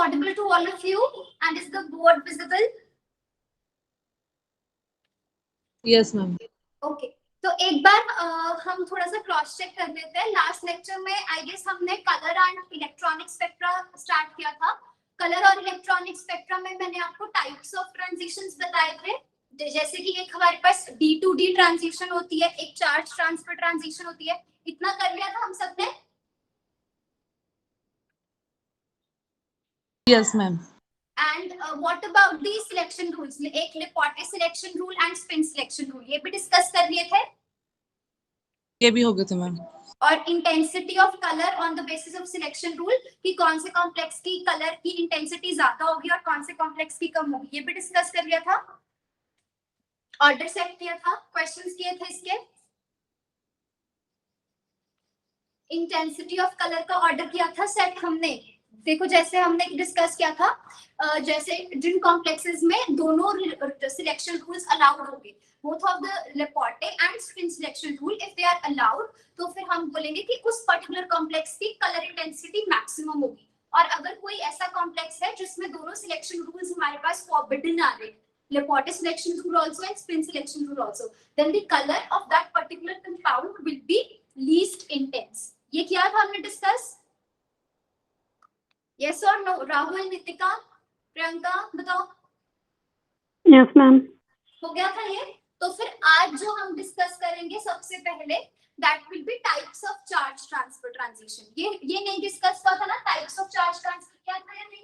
audible to all of you? And is the board visible? Yes, ma'am. Okay. तो एक बार हम थोड़ा सा क्रॉस चेक कर लेते हैं. लास्ट लेक्चर में आई गेस हमने colour and electronic spectra start किया था. कलर और इलेक्ट्रॉनिक स्पेक्ट्रा में मैंने आपको टाइप्स ऑफ ट्रांजिशंस बताए थे. जैसे कि एक हमारे पास D to D ट्रांजिशन होती है, एक चार्ज ट्रांसफर ट्रांजिशन होती है. इतना कर लिया था हम सबने? Yes, ma'am. And what about the selection rules? एक Laporte selection rule and spin selection rule, ये भी डिस्कस कर लिए थे. ये भी हो गए थे मैम. और intensity of colour on the basis of selection rule कि कौन से कॉम्प्लेक्स की कलर की इंटेंसिटी ज्यादा होगी और कौन से कॉम्प्लेक्स की कम होगी, ये भी डिस्कस कर लिया था. ऑर्डर सेट किया था, क्वेश्चंस किए थे इसके. इंटेंसिटी ऑफ कलर का ऑर्डर किया था सेट हमने. देखो जैसे हमने डिस्कस किया था, जैसे जिन कॉम्प्लेक्सेस में दोनों सिलेक्शन रूल्स अलाउड होंगे, both of the Laporte and spin selection rule if they are allowed, तो फिर हम बोलेंगे कि उस पर्टिकुलर कॉम्प्लेक्स की कलर इंटेंसिटी मैक्सिमम होगी. और अगर कोई ऐसा कॉम्प्लेक्स है जिसमें दोनों सिलेक्शन रूल्स हमारे पास फॉरबिडन आ रहे, Laporte selection rule also and spin selection rule also, then the color of that particular compound will be least intense. ये किया था हमने discuss. Yes or no? Rahul, Nitika, Priyanka बताओ. Yes, ma'am. हो गया था ये. तो फिर आज जो हम डिस्कस करेंगे सबसे पहले, that will be types of charge transfer transition. ये नहीं डिस्कस हुआ था ना, types of charge transfer क्या था या नहीं?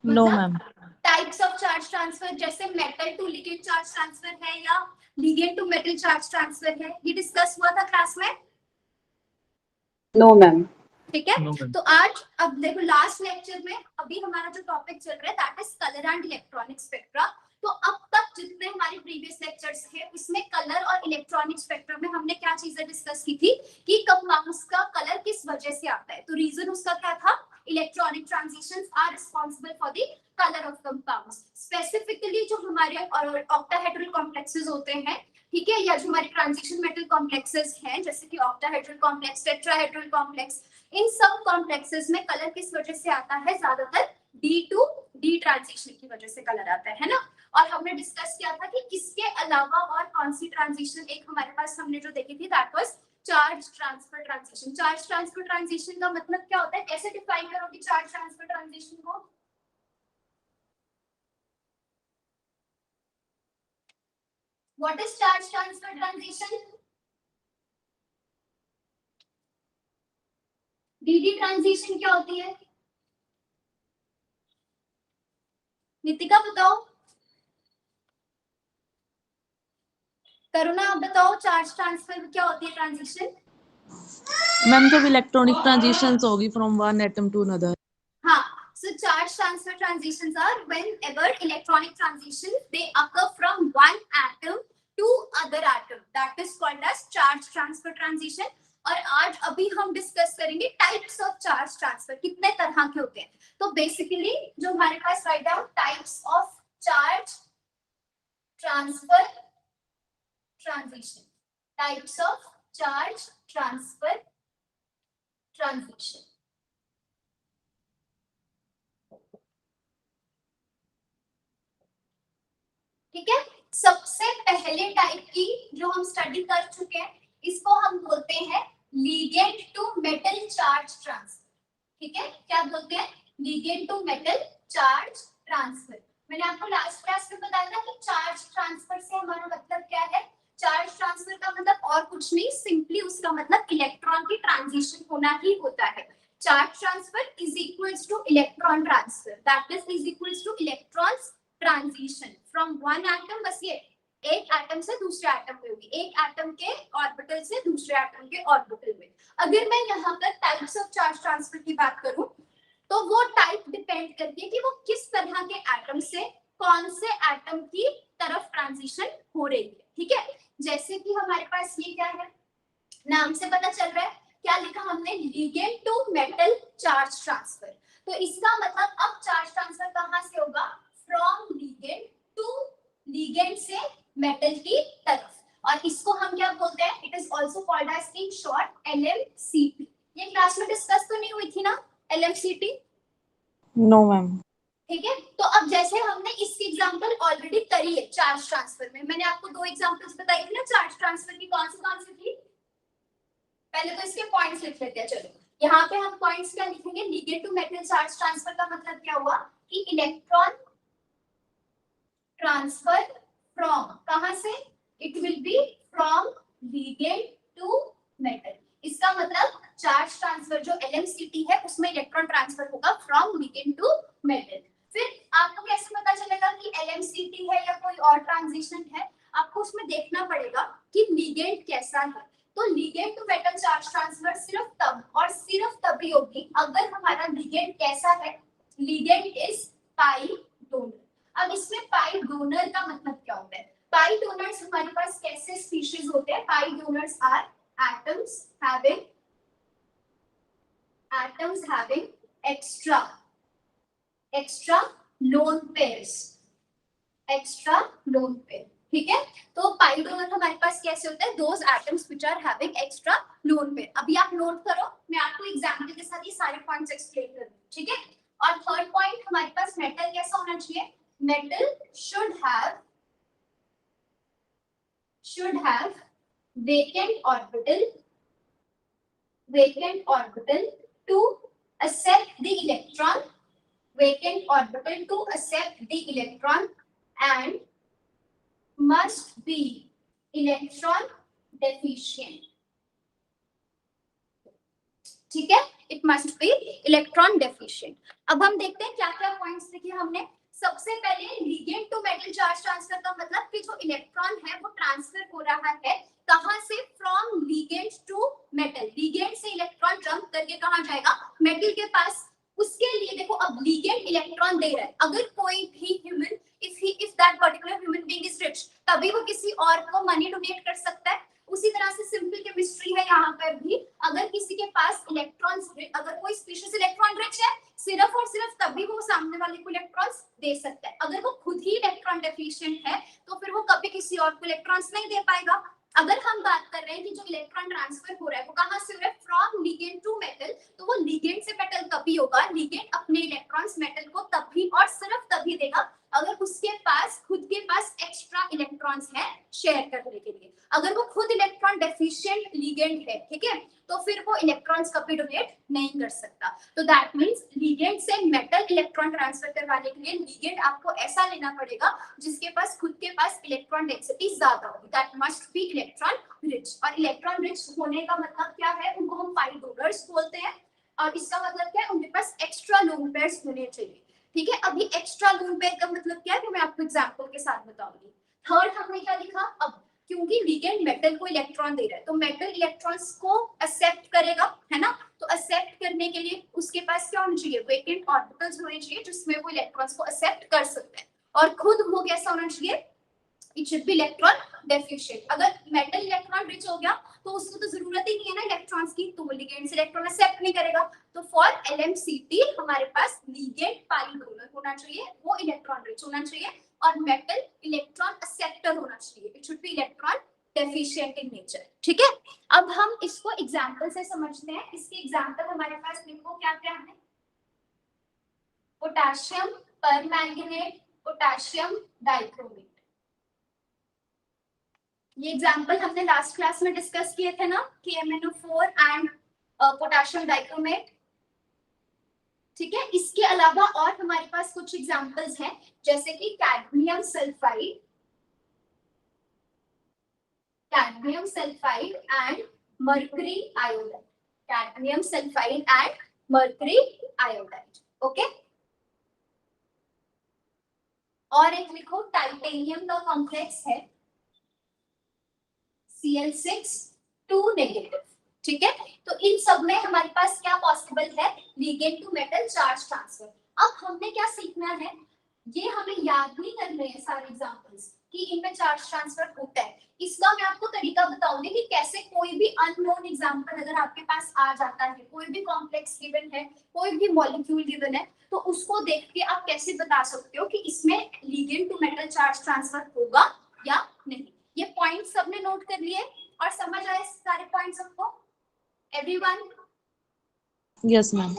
No, ma'am. Types of charge transfer जैसे metal to ligand charge transfer है या ligand to metal charge transfer है, ये डिस्कस हुआ था क्लास में. No, ma'am. ठीक है. तो आज अब देखो लास्ट लेक्चर में अभी हमारा जो टॉपिक चल रहा है that is colour and electronic spectra. तो अब तक जितने हमारे प्रीवियस लेक्चर्स थे उसमें कलर और इलेक्ट्रॉनिक स्पेक्ट्रम में हमने क्या चीजें डिस्कस की थी कि कंपाउंड्स का कलर किस वजह से आता है. तो रीजन उसका क्या था? Electronic transitions are responsible for the colour of compounds. Specifically जो हमारे ऑक्टाहेड्रल कॉम्प्लेक्सेस होते हैं, ठीक है, या जो हमारे ट्रांजिशन मेटल कॉम्प्लेक्सेस हैं जैसे कि ऑक्टाहेड्रल कॉम्प्लेक्स, टेट्राहेड्रल कॉम्प्लेक्स, इन सब कॉम्प्लेक्सेस में कलर किस वजह से आता है? ज्यादातर D to D ट्रांजिशन की वजह से कलर आता है ना. और हमने डिस्कस किया था कि इसके अलावा और कौन सी ट्रांजिशन एक हमारे पास हमने जो देखी थी that was charge transfer transition. Charge transfer transition का मतलब क्या होता है? कैसे डिफाइन करोगे चार्ज ट्रांसफर ट्रांजिशन को? What is charge transfer transition? DD transition क्या होती है? नितिका बताओ. करुणा आप बताओ चार्ज ट्रांसफर क्या होती है ट्रांजिशन? मैम जब इलेक्ट्रॉनिक ट्रांजिशंस होगी from one atom to another. हाँ. So charge transfer transitions are whenever electronic transitions they occur from one atom to other atom. That is called as charge transfer transition. और आज अभी हम discuss करेंगे types of charge transfer, कितने तरह के होते हैं. तो बेसिकली जो हमारे पास write down types of charge transfer transition, types of charge transfer transition. ठीक है. सबसे पहले टाइप की जो हम स्टडी कर चुके हैं इसको हम बोलते हैं ligand to metal charge transfer. ठीक है, क्या बोलते हैं? Ligand to metal charge transfer. मैंने आपको लास्ट क्लास में बताया था कि चार्ज ट्रांसफर से हमारा मतलब क्या है. चार्ज ट्रांसफर का मतलब और कुछ नहीं, सिंपली उसका मतलब इलेक्ट्रॉन की ट्रांजिशन होना ही होता है. Charge transfer is equals two electron transfer, that is equals two electrons transition from one atom. बस ये एक एटम से दूसरे एटम में होगी, एक एटम के ऑर्बिटल से दूसरे एटम के ऑर्बिटल में. अगर मैं यहाँ पर टाइप्स ऑफ चार्ज ट्रांसफर की बात करूं तो वो टाइप डिपेंड करती है कि वो किस तरह के एटम से कौन से एटम की तरफ ट्रांजिशन हो रही है. ठीक है, जैसे कि हमारे पास ये क्या है, नाम से पता चल रहा है, क्या लिखा हमने? Ligand to metal charge transfer. तो इसका मतलब अब चार्ज ट्रांसफर कहाँ से होगा? फ्रॉम लिगेंड टू लिगेंड से मेटल की तरफ. और इसको हम क्या बोलते हैं? It is also called as in short LMCT. ये क्लास में डिस्कस तो नहीं हुई थी ना LMCT? No ma'am. ठीक है, तो अब जैसे हमने इसकी एग्जांपल ऑलरेडी करी है चार्ज ट्रांसफर में, मैंने आपको दो एग्जांपल्स बताई थी ना चार्ज ट्रांसफर की, कौन सी थी? पहले तो इसके पॉइंट्स लिख लेते हैं। चलो यहाँ पे हम पॉइंट्स क्या लिखेंगे? Ligand to metal charge transfer का मतलब क्या हुआ कि इलेक्ट्रॉन ट्रांसफर फ्रॉम, कहां से? It will be from ligand to metal. इसका मतलब चार्ज ट्रांसफर जो LMCT है उसमें इलेक्ट्रॉन ट्रांसफर होगा फ्रॉम लिगेंड टू मेटल। फिर आपको कैसे पता चलेगा कि LMCT है या कोई और ट्रांजिशन है? आपको उसमें देखना पड़ेगा कि लिगेंड कैसा है। तो ligand to metal charge transfer सिर्फ तब और सिर्फ तभी होगी अगर हमारा लिगेंड कैसा है? Ligand is pi donor. अब इसमें पाई डोनर का मतलब क्या होता है? पाई डोनर्स हमारे पास कैसे स्पीशीज होते हैं? Pi donors are atoms having extra lone pairs, ठीक है। तो पाई डोनर हमारे पास कैसे होता है? Those atoms which are having extra lone pair. अभी आप नोट करो, मैं आपको एग्जांपल के साथ ये सारे पॉइंट्स एक्सप्लेन करूंगी, ठीक है। और थर्ड पॉइंट हमारे पास मेटल कैसा होना चाहिए? Metal should have vacant orbital to accept the electron, and must be electron deficient, ठीक है। It must be electron deficient. अब हम देखते हैं क्या क्या पॉइंट्स लिखे हमने। सबसे पहले ligand to metal charge transfer का मतलब कि जो इलेक्ट्रॉन है वो ट्रांसफर हो रहा है कहां से? From ligand to metal. Ligand से इलेक्ट्रॉन जंप करके कहां जाएगा? मेटल के पास। उसके लिए देखो, अब लिगेंड इलेक्ट्रॉन दे रहा है, अगर कोई भी human if that particular human being is rich, तभी वो किसी और को मनी डोनेट कर सकता है। उसी तरह से सिंपल केमिस्ट्री है यहाँ पर भी, अगर किसी के पास इलेक्ट्रॉन्स, अगर कोई स्पीशीज इलेक्ट्रॉन रिच है, सिर्फ और सिर्फ तभी वो सामने वाले को इलेक्ट्रॉन्स दे सकता है। अगर वो खुद ही इलेक्ट्रॉन डेफिशिएंट है तो फिर वो कभी किसी और को इलेक्ट्रॉन्स नहीं दे पाएगा। अगर हम बात कर रहे हैं कि जो इलेक्ट्रॉन ट्रांसफर हो रहा है वो कहां से हो रहा है? फ्रॉम लिगेंड टू मेटल, तो वो लिगेंड से मेटल तभी होगा। लिगेंड अपने इलेक्ट्रॉन्स मेटल को तभी और सिर्फ तभी देगा अगर उसके पास खुद के पास एक्स्ट्रा इलेक्ट्रॉन्स है शेयर करने के लिए। अगर वो खुद इलेक्ट्रॉन डेफिशिएंट लिगेंड है, ठीक है, तो फिर वो इलेक्ट्रॉन्स कभी डोनेट नहीं कर सकता। तो दैट मींस लिगेंड से मेटल इलेक्ट्रॉन ट्रांसफर करवाने के लिए लिगेंड आपको ऐसा लेना पड़ेगा जिसके पास खुद के पास इलेक्ट्रॉन डेंसिटी ज्यादा हो। That must be electron rich. और इलेक्ट्रॉन रिच होने का मतलब क्या है? उनको हम पाई डोनर्स बोलते हैं। और इसका मतलब क्या है? उनके पास एक्स्ट्रा लोन पेयर्स होने चाहिए, ठीक है। अभी एक्स्ट्रा लोन पेयर का मतलब क्या है वो मैं आपको एग्जांपल के साथ बताऊंगी। थर्ड हमने क्या लिखा? अब क्योंकि लिगेंड मेटल को इलेक्ट्रॉन दे रहा है तो मेटल इलेक्ट्रॉन्स को एक्सेप्ट करेगा, है ना। तो एक्सेप्ट करने के लिए उसके पास क्या होना चाहिए? वेकेंट ऑर्बिटल्स होने चाहिए जिसमें वो इलेक्ट्रॉन्स को एक्सेप्ट कर सकता है। और खुद वो कैसा होना चाहिए? It should be electron deficient. अगर मेटल इलेक्ट्रॉन रिच हो गया तो उसको तो जरूरत ही नहीं है ना इलेक्ट्रॉन्स की, तो लिगेंड से इलेक्ट्रॉन एक्सेप्ट नहीं करेगा। तो फॉर LMCT हमारे पास लिगेंड पाई डोनर होना चाहिए, वो इलेक्ट्रॉन रिच होना चाहिए, और मेटल इलेक्ट्रॉन एक्सेप्टर होना चाहिए। It should be electron deficient in nature, ठीक है। अब हम इसको एग्जांपल से समझते हैं। इसके एग्जांपल हमारे पास देखो क्या क्या है। Potassium permanganate, potassium dichromate. ये एग्जांपल हमने लास्ट क्लास में डिस्कस किए थे ना, कि MnO4 एंड पोटेशियम डाइक्रोमेट, ठीक है। इसके अलावा और हमारे पास कुछ एग्जांपल्स हैं जैसे कि cadmium sulphide and mercury iodide, cadmium sulphide and mercury iodide, okay. और एक लिखो टाइटेनियम का कॉम्प्लेक्स है Cl6 2 नेगेटिव, ठीक है। तो इन सब में हमारे पास क्या पॉसिबल है? Ligand to metal charge transfer. अब हमने क्या सीखना है? ये हमें याद नहीं करने हैं सारे एग्जांपल्स कि इनमें चार्ज ट्रांसफर होता है। इसका मैं आपको तरीका बताऊंगी कि कैसे कोई भी अननोन एग्जांपल अगर आपके पास आ जाता है, कोई भी कॉम्प्लेक्स गिवन है, कोई भी मॉलिक्यूल गिवन है, तो उसको देख के आप कैसे बता सकते हो कि इसमें ligand to metal charge transfer होगा या नहीं। ये पॉइंट सबने नोट कर लिए और समझ आए सारे पॉइंट्स सबको? एवरीवन? Yes ma'am.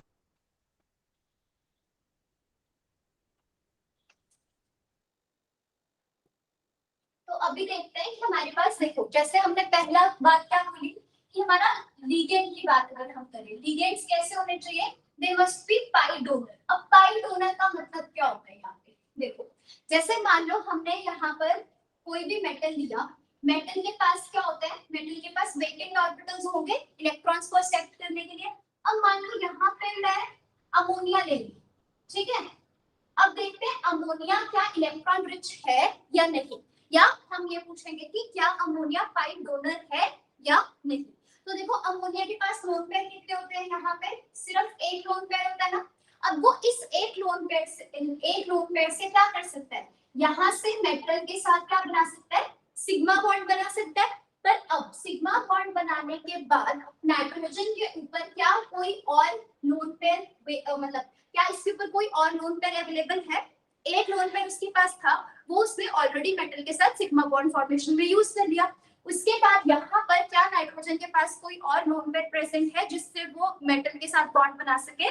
पास देखो, जैसे हमने पहला बात क्या बोली कि हमारा लिगेंड की बात अगर हम करें, लिगेंड्स कैसे होने चाहिए, they must be pi donor. अब पाई डोनर का मतलब क्या होता है यहाँ पे, देखो जैसे मान लो हमने यहाँ पर कोई भी मेटल लिया, मेटल के पास क्या होता है, मेटल के पास वेकेंट ऑर्बिटल्स होंगे इलेक्ट्रॉन्स को एक्सेप्ट करने के लिए। अब मान लो यहाँ पे मैं अमोनिया ले ली, ठीक है, अब देखते हैं अमोनिया क्या इलेक्ट्रॉन रिच है या नहीं, या हम ये पूछेंगे कि क्या अमोनिया पाई डोनर है या नहीं। तो देखो अमोनिया के पास लोन पेयर कितने होते हैं, यहाँ पे सिर्फ एक लोन पेयर होता है ना। अब वो इस एक लोन पेयर से क्या कर सकता है, यहाँ से मेटल के साथ क्या बना सकता है, सिग्मा बॉन्ड बना सकता है। पर अब सिग्मा बॉन्ड बनाने के बाद नाइट्रोजन के ऊपर क्या कोई और लोन पेयर मतलब क्या इसके ऊपर कोई और लोन पेयर अवेलेबल है, एक लोन पेयर उसके पास था, वो उसने ऑलरेडी मेटल के साथ सिग्मा बॉन्ड फॉर्मेशन में यूज कर लिया। उसके बाद यहाँ पर क्या नाइट्रोजन के पास कोई और लोन पेयर प्रेजेंट है जिससे वो मेटल के साथ बॉन्ड बना सके,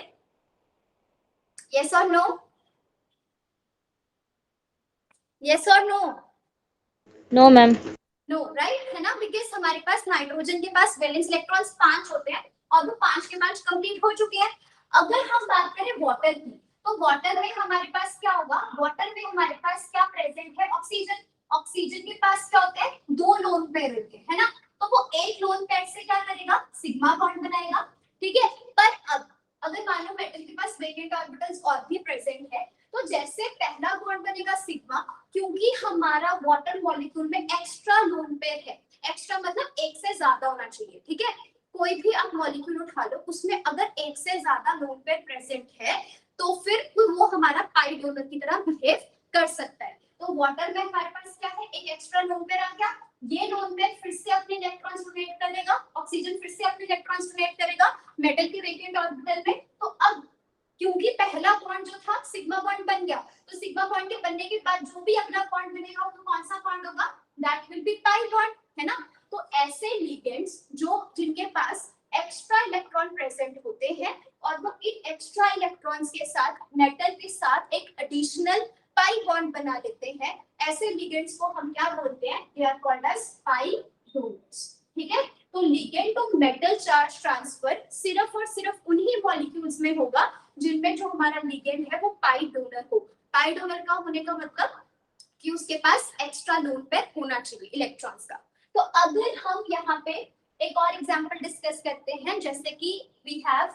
यस और नो, यस और no, no ma'am. No right है ना, बिकॉज हमारे पास नाइट्रोजन के पास वैलेंस इलेक्ट्रॉन्स 5 होते हैं और वो 5 के 5 कंप्लीट हो चुके हैं। अगर हम बात करें वाटर की, तो वाटर में हमारे पास क्या होगा, वाटर में हमारे पास क्या प्रेजेंट है, ऑक्सीजन। ऑक्सीजन के पास क्या होता है, 2 लोन पेयर होते हैं, है ना, तो वो एक लोन पेयर से क्या करेगा, सिग्मा बॉन्ड बनाएगा, ठीक है। पर अब अगर मान लो मेटल के पास वेकेंट ऑर्बिटल्स और भी प्रेजेंट है, तो जैसे पहला बॉन्ड बनेगा सिग्मा, क्योंकि हमारा वाटर मॉलिक्यूल में एक्स्ट्रा लोन पेयर है, एक्स्ट्रा मतलब एक से ज्यादा होना चाहिए, ठीक है। कोई भी आप मॉलिक्यूल उठा लो, उसमें अगर एक से ज्यादा लोन पेयर प्रेजेंट है तो फिर वो हमारा पाई डोनर की तरह बिहेव कर सकता है। तो वाटर में हमारे पास क्या है, एक एक्स्ट्रा लोन पेयर आ गया, ये लोन पेयर फिर से अपने इलेक्ट्रॉन्स डोनेट करेगा, ऑक्सीजन फिर से अपने इलेक्ट्रॉन्स डोनेट करेगा मेटल के वेकेंट ऑर्बिटल में। तो अब क्योंकि पहला बॉन्ड जो था सिग्मा बॉन्ड बन गया, तो सिग्मा बॉन्ड के बनने के बाद जो भी अगला बॉन्ड बनेगा वो कौन सा बॉन्ड होगा, that will be pi bond, है ना। तो ऐसे लिगेंड्स जो जिनके पास एक्स्ट्रा इलेक्ट्रॉन प्रेजेंट होते हैं और वो इन एक्स्ट्रा इलेक्ट्रॉन्स के साथ मेटल के साथ एक एडिशनल पाई बॉन्ड बना लेते हैं, ऐसे लिगेंड्स को हम क्या बोलते हैं, they are called as pi donors, ठीक है। तो ligand to metal charge transfer सिर्फ और सिर्फ उन्हीं मॉलिक्यूल्स में होगा जिनमें जो हमारा लिगेंड है वो पाई डोनर हो। पाई डोनर का होने का मतलब कि उसके पास एक्स्ट्रा लोन पेयर होना चाहिए इलेक्ट्रॉन्स का। तो अगर हम यहाँ पे एक और एग्जांपल डिस्कस करते हैं, जैसे कि वी हैव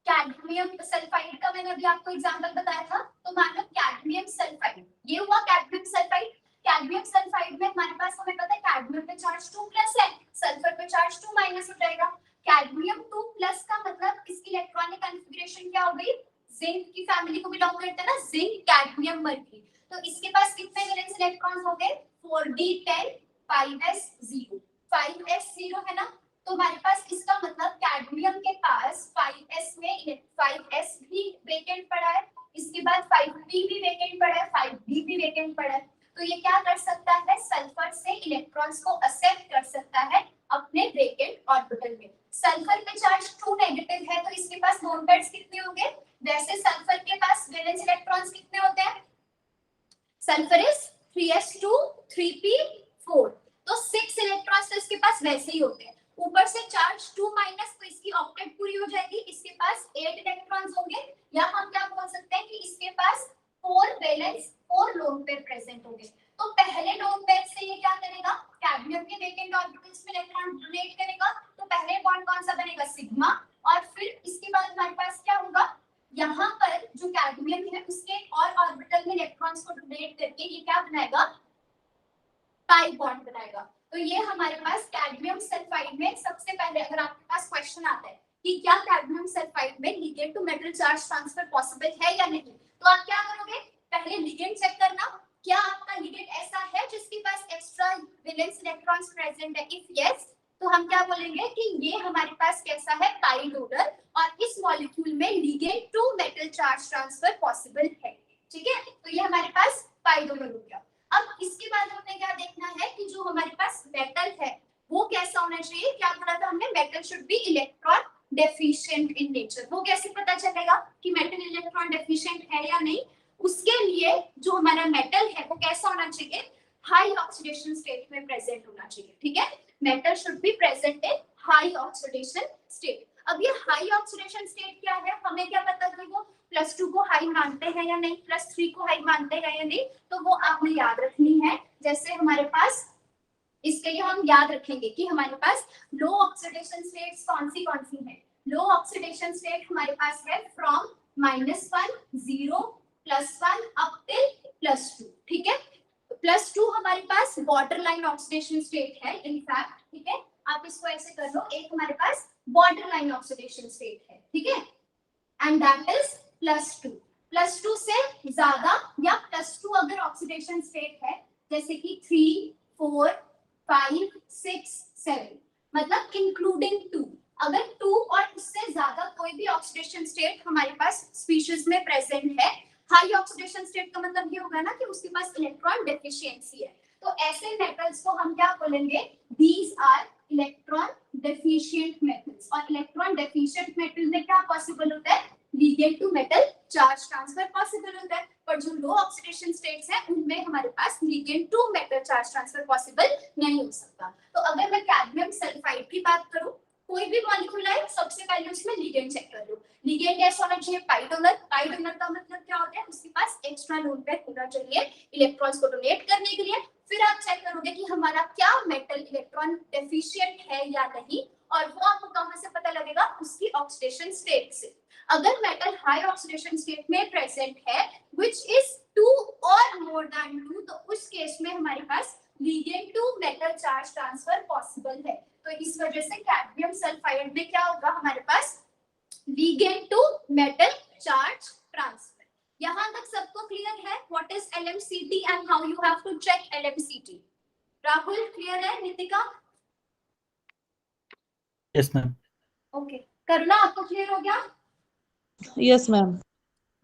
कैडमियम सल्फाइड का मैंने अभी आपको एग्जांपल बताया था, तो मान लो कैडमियम सल्फाइड, ये हुआ कैडमियम सल्फाइड। कैडमियम सल्फाइड में हमारे पास हमें पता है कैडमियम पे चार्ज 2+ है, सल्फर पे चार्ज 2- हो जाएगा। कैडमियम 2+ का मतलब इसकी इलेक्ट्रॉनिक कॉन्फ़िगरेशन क्या हो गई, जिंक की फैमिली को बिलोंग करते हैं ना, जिंक कैडमियम मर्क्यूरी। तो इसके पास कितने वैलेंस इलेक्ट्रॉन्स हो गए, 4d10 5s0, 5s0 है ना। तो हमारे पास इसका मतलब कैडमियम के पास 5s में 5s भी वेकेंट पड़ा है, इसके बाद 5p भी वेकेंट पड़ा है, 5d भी वेकेंट पड़ा है। तो ये क्या कर सकता है, सल्फर से इलेक्ट्रॉन्स को एक्सेप्ट कर सकता है अपने वेकेंट ऑर्बिटल में। सल्फर पे चार्ज 2 नेगेटिव है, तो इसके पास लोन पेयर्स कितने होंगे, वैसे सल्फर के पास वैलेंस इलेक्ट्रॉन्स कितने होते हैं, सल्फर इज 3s2 3p4, तो 6 इलेक्ट्रॉन्स तो इसके पास वैसे ही होते हैं। ऊपर से चार्ज 2- तो इसकी ऑक्टेट पूरी हो जाएगी, इसके पास 8 इलेक्ट्रॉन्स होंगे, या हम क्या बोल सकते हैं कि इसके पास 4 वैलेंस 4 लोन पेयर प्रेजेंट होंगे। तो पहले लोन पेयर से ये क्या करेगा, कैडमियम के वेकेंट ऑर्बिटल्स में इलेक्ट्रॉन डोनेट करेगा, तो पहले बॉन्ड कौन सा बनेगा, सिग्मा, और फिर इसके बाद हमारे पास क्या होगा, यहाँ पर जो कैडमियम है उसके और ऑर्बिटल में इलेक्ट्रॉन्स को डोनेट करके ये क्या बनाएगा, पाई बॉन्ड बनाएगा। तो ये हमारे पास कैडमियम सल्फाइड में सबसे पहले अगर आपके पास क्वेश्चन आता है कि क्या कैडमियम सल्फाइड में ligand to metal charge transfer possible है या नहीं, तो आप क्या करोगे, पहले लिगेंड चेक करना, क्या आपका लिगेंड ऐसा है जिसके पास एक्स्ट्रा वैलेंस इलेक्ट्रॉन्स प्रेजेंट है, इफ यस तो हम क्या बोलेंगे कि ये हमारे पास कैसा है, पाई डोनर, और इस मॉलिक्यूल में ligand to metal charge transfer possible है, ठीक है। तो ये हमारे पास पाई डोनर हो गया। अब इसके बाद हमें क्या देखना है कि जो हमारे पास मेटल है वो कैसा होना चाहिए, क्या बोला था हमने, metal should be electron deficient in nature. वो कैसे पता चलेगा कि मेटल इलेक्ट्रॉन डेफिशिएंट है या नहीं, उसके लिए जो हमारा मेटल है वो कैसा होना चाहिए, हाई ऑक्सीडेशन स्टेट में प्रेजेंट होना चाहिए, ठीक है। Metal should be present in high oxidation state. अब ये हाई ऑक्सीडेशन स्टेट क्या है, हमें क्या पता कि वो +2 को हाई मानते हैं या नहीं, +3 को हाई मानते हैं या नहीं, तो वो आपने याद रखनी है। जैसे हमारे पास इसके लिए हम याद रखेंगे कि हमारे पास लो ऑक्सीडेशन स्टेट्स कौन सी है। लो ऑक्सीडेशन स्टेट हमारे पास है फ्रॉम -1 0 +1 अप टिल +2, ठीक है। +2 हमारे पास बॉर्डर लाइन ऑक्सीडेशन स्टेट है इनफैक्ट, ठीक है। आप इसको ऐसे कर लो, एक हमारे पास बॉर्डर लाइन ऑक्सीडेशन स्टेट है, ठीक है, एंड दैट इज +2। +2 से ज्यादा या +2 अगर ऑक्सीडेशन स्टेट है जैसे कि 3 4 5 6 7, मतलब इंक्लूडिंग 2, अगर 2 और उससे ज्यादा कोई भी ऑक्सीडेशन स्टेट हमारे पास स्पीशीज में प्रेजेंट है, हाई ऑक्सीडेशन स्टेट का मतलब ये होगा ना कि उसके पास इलेक्ट्रॉन डेफिशिएंसी है, तो ऐसे मेटल्स को हम क्या बोलेंगे, these are electron deficient metals. और इलेक्ट्रॉन डेफिशिएंट मेटल में क्या पॉसिबल होता है, ligand to metal charge transfer possible होता है, पर जो लो ऑक्सीडेशन स्टेट्स हैं उनमें हमारे पास ligand to metal charge transfer possible नहीं हो सकता। तो अगर मैं कैडमियम सल्फाइड की बात करूं, कोई भी मॉलिक्यूल है सबसे पहले उसमें लिगेंड चेक कर लो। लिगेंड कैसा होना चाहिए, पाई डोनर। पाई डोनर का मतलब क्या होता है, उसके पास एक्स्ट्रा लोन पेयर होना चाहिए इलेक्ट्रॉन्स को डोनेट करने के लिए। फिर आप चेक करोगे कि हमारा क्या मेटल इलेक्ट्रॉन डेफिशिएंट है या नहीं, और वो आपको कहां से पता लगेगा, उसकी ऑक्सीडेशन स्टेट से। अगर मेटल हाई ऑक्सीडेशन स्टेट में प्रेजेंट है व्हिच इज 2 और मोर देन 2, तो उस केस में हमारे पास ligand to metal charge transfer possible है। तो इस वजह से कैडमियम सल्फाइड में क्या होगा, हमारे पास ligand to metal charge transfer. यहां तक सबको क्लियर है what is LMCT and how you have to check LMCT? Rahul clear है? Nitika? Yes ma'am. Okay, Karuna आपको क्लियर हो गया? Yes ma'am.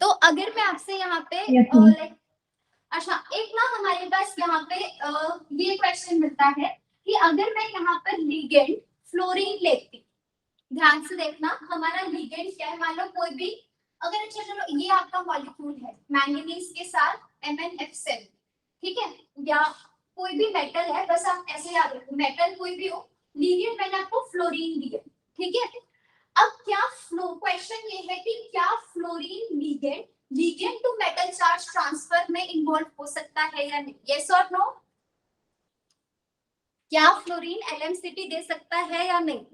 तो अगर मैं आपसे यहाँ पे अच्छा, एक ना हमारे पास यहाँ पे ये क्वेश्चन मिलता है कि अगर मैं यहाँ पर लिगेंड फ्लोरीन लेती, ध्यान से देखना, हमारा लिगेंड क्या है, मान लो कोई भी, अगर अच्छा चलो ये आपका मॉलिक्यूल है मैंगनीज के साथ MnF7, ठीक है, या कोई भी मेटल है, बस आप ऐसे याद रखो मेटल कोई भी हो, लिगेंड मैंने आपको फ्लोरीन दिया, ठीक है। अब क्या क्वेश्चन ये है कि क्या fluorine ligand to metal charge transfer में इन्वॉल्व हो सकता है या नहीं, यस और नो? क्या फ्लोरीन LMCT दे सकता है या नहीं?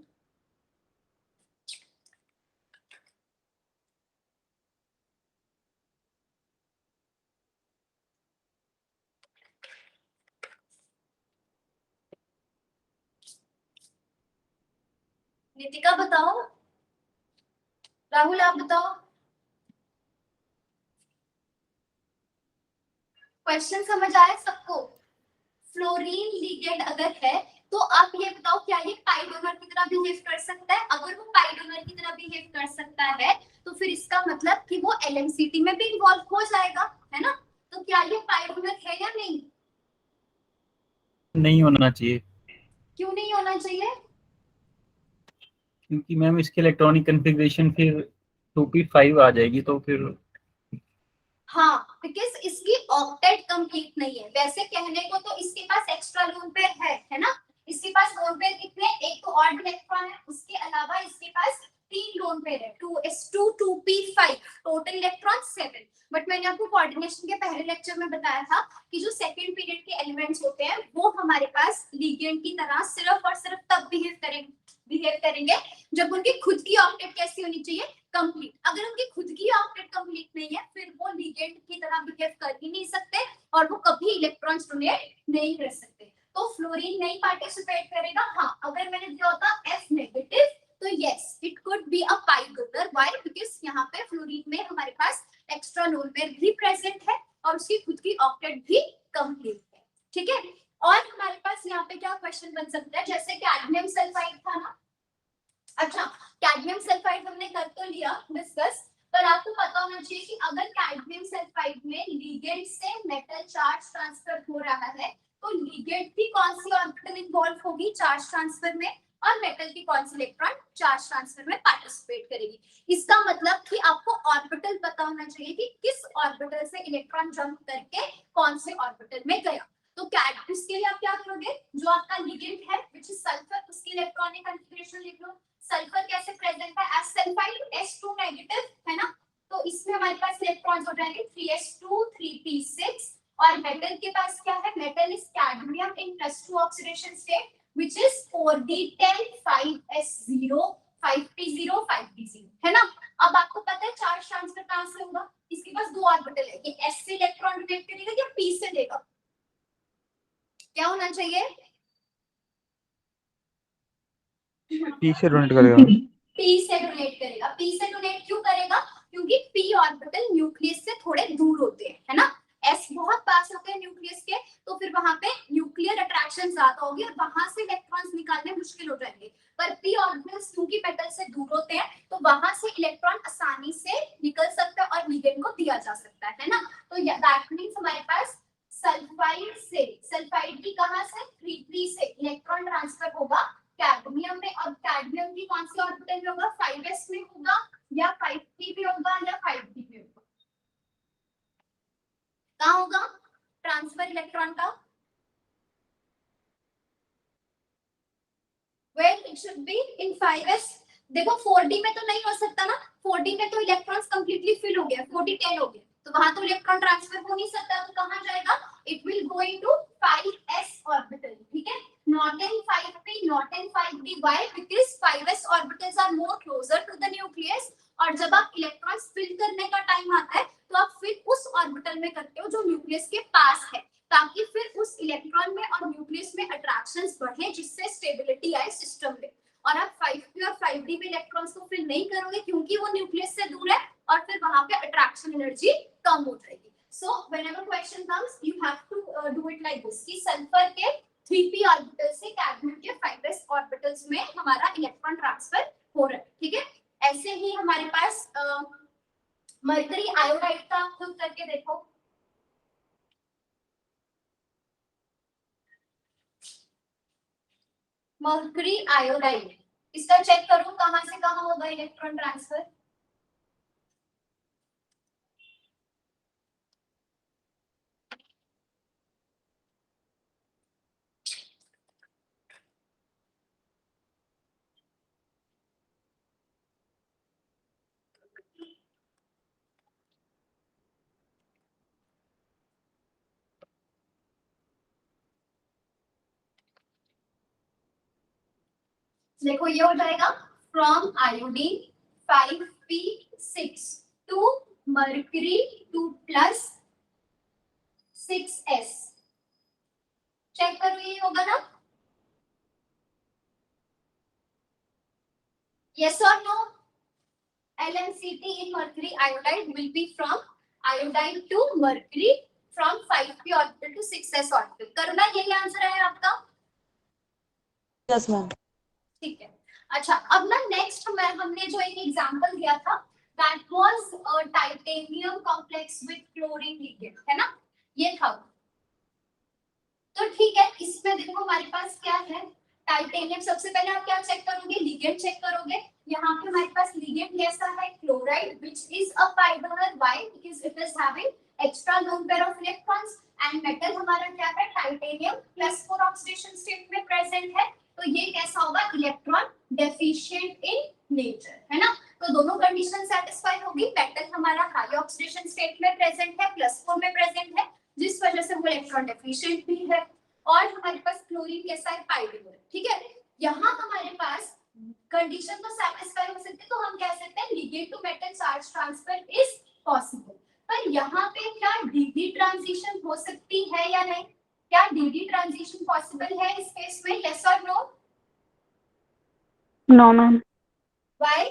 नितिका बताओ, राहुल आप बताओ। क्वेश्चन समझ आया सबको? फ्लोरीन लिगेंड अगर है तो आप ये बताओ क्या ये पाई डोनर की तरह बिहेव कर सकता है? अगर वो पाई डोनर की तरह बिहेव कर सकता है तो फिर इसका मतलब कि वो LMCT में भी इन्वॉल्व हो जाएगा, है ना? तो क्या ये पाई डोनर है या नहीं? नहीं होना चाहिए। क्यों नहीं होना चाहिए? क्योंकि मैम इसके इलेक्ट्रॉनिक कॉन्फ़िगरेशन फिर 2p5 आ जाएगी, तो फिर हाँ, बिकॉज इसकी ऑक्टेट कंप्लीट नहीं है। वैसे कहने को तो इसके पास एक्स्ट्रा लोन पेयर है ना? इसके पास लोन पेयर कितने, एक तो ऑड इलेक्ट्रॉन है, उसके अलावा इसके पास 3 लोन पेयर है, 2s2 2p5, total electron 7। But मैंने आपको कोऑर्डिनेशन के पहले लेक्चर में बताया था कि जो सेकंड पीरियड के एलिमेंट्स होते हैं वो हमारे पास लिगेंड की तरह सिर्फ और सिर्फ तब बिहेव करेंगे जब उनकी खुद की ऑक्टेट कैसी होनी चाहिए, कंप्लीट। अगर उनकी खुद की ऑक्टेट कंप्लीट नहीं है फिर वो लिगेंड की तरह बिहेव कर ही नहीं सकते और वो कभी इलेक्ट्रॉन्स डोनेट नहीं कर सकते। तो फ्लोरीन नहीं पार्टिसिपेट करेगा। हाँ, अगर मैंने दिया होता F नेगेटिव तो yes it could be a pi donor. Why? Because यहाँ पे फ्लोरीन में हमारे पास एक्स्ट्रा लोन पेयर भी प्रेजेंट है और उसकी खुद की ऑक्टेट भी कंप्लीट है, ठीक है। और हमारे पास यहाँ पे क्या क्वेश्चन बन सकता है, जैसे कैडमियम सल्फाइड था ना। अच्छा, कैडमियम सल्फाइड हमने कर तो लिया डिस्कस, पर आपको पता होना चाहिए कि अगर कैडमियम सल्फाइड में लिगेंड से मेटल चार्ज ट्रांसफर हो रहा है तो लिगेंड की कौन सी ऑर्बिटल इन्वॉल्व होगी चार्ज ट्रांसफर में? और मेटल की कौन सी इलेक्ट्रॉन चार्ज ट्रांसफर में पार्टिसिपेट करेगी। इसका मतलब कि आपको ऑर्बिटल पता होना चाहिए कि किस ऑर्बिटल से इलेक्ट्रॉन जंप करके कौन से ऑर्बिटल में गया। तो इसके लिए आप क्या करोगे, जो आपका लिगेंड है व्हिच इज सल्फर, उसकी इलेक्ट्रॉनिक कॉन्फ़िगरेशन लिख लो। सल्फर कैसे प्रेजेंट है, एज सल्फाइड H2 नेगेटिव, है ना, तो इसमें हमारे पास इलेक्ट्रॉन्स हो जाएंगे 3s2 3p6। और मेटल के पास क्या है, metal is cadmium in +2 oxidation state which is 4d10 5s0 5p0 5p0, है ना। अब आपको पता है चार्ज ट्रांसफर कहां से होगा, इसके पास दो ऑर्बिटल है, ये s से इलेक्ट्रॉन डोनेट करेगा या p से देगा, क्या होना चाहिए, पी से डोनेट करेगा, p से डोनेट करेगा। p से डोनेट क्यों करेगा, क्योंकि p ऑर्बिटल न्यूक्लियस से थोड़े दूर होते हैं, है ना, s बहुत पास होते हैं न्यूक्लियस के, तो फिर वहां पे न्यूक्लियर अट्रैक्शन ज्यादा होगी और वहां से इलेक्ट्रॉन्स निकालने मुश्किल हो जाएंगे। पर p ऑर्बिटल्स क्योंकि मेटल से दूर होते हैं तो वहां से इलेक्ट्रॉन आसानी से निकल सकता है और लिगेंड को दिया जा सकता है ना। तो दैट मींस हमारे पास सल्फाइड से, सल्फाइड की कहां से 3p से इलेक्ट्रॉन ट्रांसफर होगा कैडमियम में, और कैडमियम की कौन सी ऑर्बिटल में होगा, 5s में होगा या 5p में होगा या 5d में होगा, कहां होगा ट्रांसफर इलेक्ट्रॉन का, well it should be in 5s। देखो 4d में तो नहीं हो सकता ना, 4d में तो इलेक्ट्रॉन्स कंप्लीटली फिल हो गया, 4d 10 हो गया, तो वहां तो इलेक्ट्रॉन ट्रांसफर हो नहीं सकता, तो कहां जाएगा, it will go into 5s orbital, ठीक है, not in 5p not in 5d, why, because 5s orbitals are more closer to the nucleus, और जब आप इलेक्ट्रॉन्स फिल करने का टाइम आता है तो आप फिर उस ऑर्बिटल में करते हो जो न्यूक्लियस के पास है, ताकि फिर उस इलेक्ट्रॉन में और न्यूक्लियस में अट्रैक्शंस बढ़े जिससे स्टेबिलिटी आए सिस्टम में। और आप 5p और 5d में इलेक्ट्रॉन्स को फिल नहीं करोगे क्योंकि वो न्यूक्लियस से दूर है और फिर वहां पे अट्रैक्शन एनर्जी कम हो जाएगी। So whenever question comes you have to do it like this कि सल्फर के 3p ऑर्बिटल से कैडमियम के 5s ऑर्बिटल्स में हमारा इलेक्ट्रॉन ट्रांसफर हो रहा है, ठीक है। ऐसे ही हमारे पास मरकरी आयोडाइड का खुद करके देखो, मरकरी आयोडाइड, इसका चेक करो कहां से कहां होगा इलेक्ट्रॉन ट्रांसफर, देखो ये हो जाएगा from iodine 5p6 to mercury 2 + 6s, check करो ये होगा ना, yes or no, LMCT in mercury iodide will be from iodine to mercury from 5p orbital to 6s orbital, करना यही आंसर है आपका, यस मैम। ठीक है। अच्छा अब ना नेक्स्ट में हमने जो एक एग्जांपल दिया था that was titanium complex with chlorine ligand, है ना, ये था। तो ठीक है, इसमें देखो हमारे पास क्या है, टाइटेनियम, सबसे पहले आप क्या चेक करोगे, लिगेंड चेक करोगे। यहाँ पे हमारे पास लिगेंड कैसा है, chloride which is a pi donor, why, because it is having extra lone pair of electrons, and metal हमारा क्या है, टाइटेनियम +4 ऑक्सीडेशन स्टेट में प्रेजेंट है, तो ये कैसा होगा, इलेक्ट्रॉन डेफिशिएंट इन नेचर, है ना। तो दोनों कंडीशन सेटिस्फाई होगी, मेटल हमारा हाई ऑक्सीडेशन स्टेट में प्रेजेंट है, +4 में प्रेजेंट है, जिस वजह से वो इलेक्ट्रॉन डेफिशिएंट भी है, और हमारे पास क्लोरीन कैसा है, pi donor, ठीक है। यहाँ हमारे पास कंडीशन तो सेटिस्फाई हो सकती है, तो हम कह सकते हैं ligand to metal charge transfer is possible. पर यहाँ पे क्या dd ट्रांजिशन हो सकती है या नहीं, क्या dd ट्रांजिशन पॉसिबल है इस केस में, यस और no, No, ma'am. Why,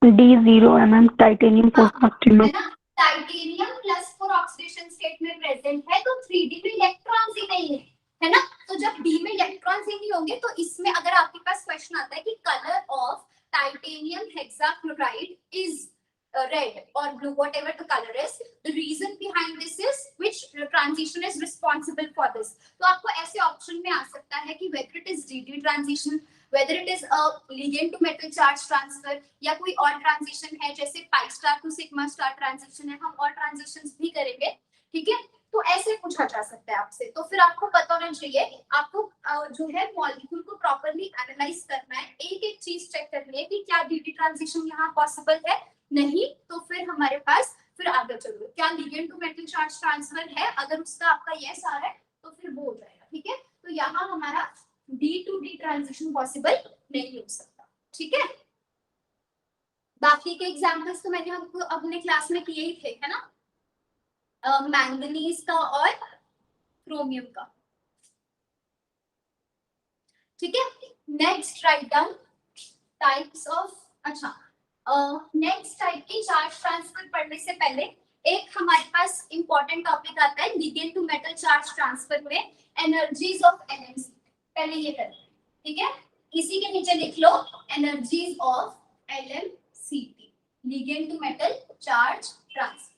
D0 mm titanium post-structure. है ना, टाइटेनियम +4 ऑक्सीडेशन स्टेट में प्रेजेंट है, तो 3d में इलेक्ट्रॉन्स ही नहीं है ना, तो जब d में इलेक्ट्रॉन्स ही नहीं होंगे तो इसमें अगर आपके पास क्वेश्चन आता है कि colour of titanium hexachloride is red or blue, whatever the color is, the reason behind this is which transition is responsible for this. तो आपको ऐसे ऑप्शन में आ सकता है कि whether it is DD transition, whether it is a ligand to metal charge transfer, या कोई और ट्रांजिशन है जैसे pi star to sigma star transition है, हम और ट्रांजिशंस भी करेंगे, ठीक है। तो ऐसे पूछा जा सकता है आपसे, तो फिर आपको पता होना चाहिए, आपको जो है मॉलिक्यूल को प्रॉपर्ली एनालाइज करना है, एक एक चीज चेक करनी है कि क्या डीडी ट्रांजिशन यहाँ पॉसिबल है, नहीं तो फिर हमारे पास फिर आगे चलो क्या ligand to metal charge transfer है, अगर उसका आपका यस आ रहा है तो फिर वो हो जाएगा, ठीक है। तो यहाँ हमारा d to d transition possible नहीं हो सकता, ठीक है। बाकी के एग्जांपल्स तो मैंने हमको अपने क्लास में किए ही थे, है ना, मैंगनीज का और क्रोमियम का, ठीक है। Next write down types of, अच्छा नेक्स्ट टाइप की चार्ज ट्रांसफर पढ़ने से पहले एक हमारे पास इंपॉर्टेंट टॉपिक आता है ligand to metal charge transfer में एनर्जीज ऑफ एलएमसी, पहले ये करें, ठीक है। इसी के नीचे लिख लो energies of LMCT, ligand to metal charge transfer,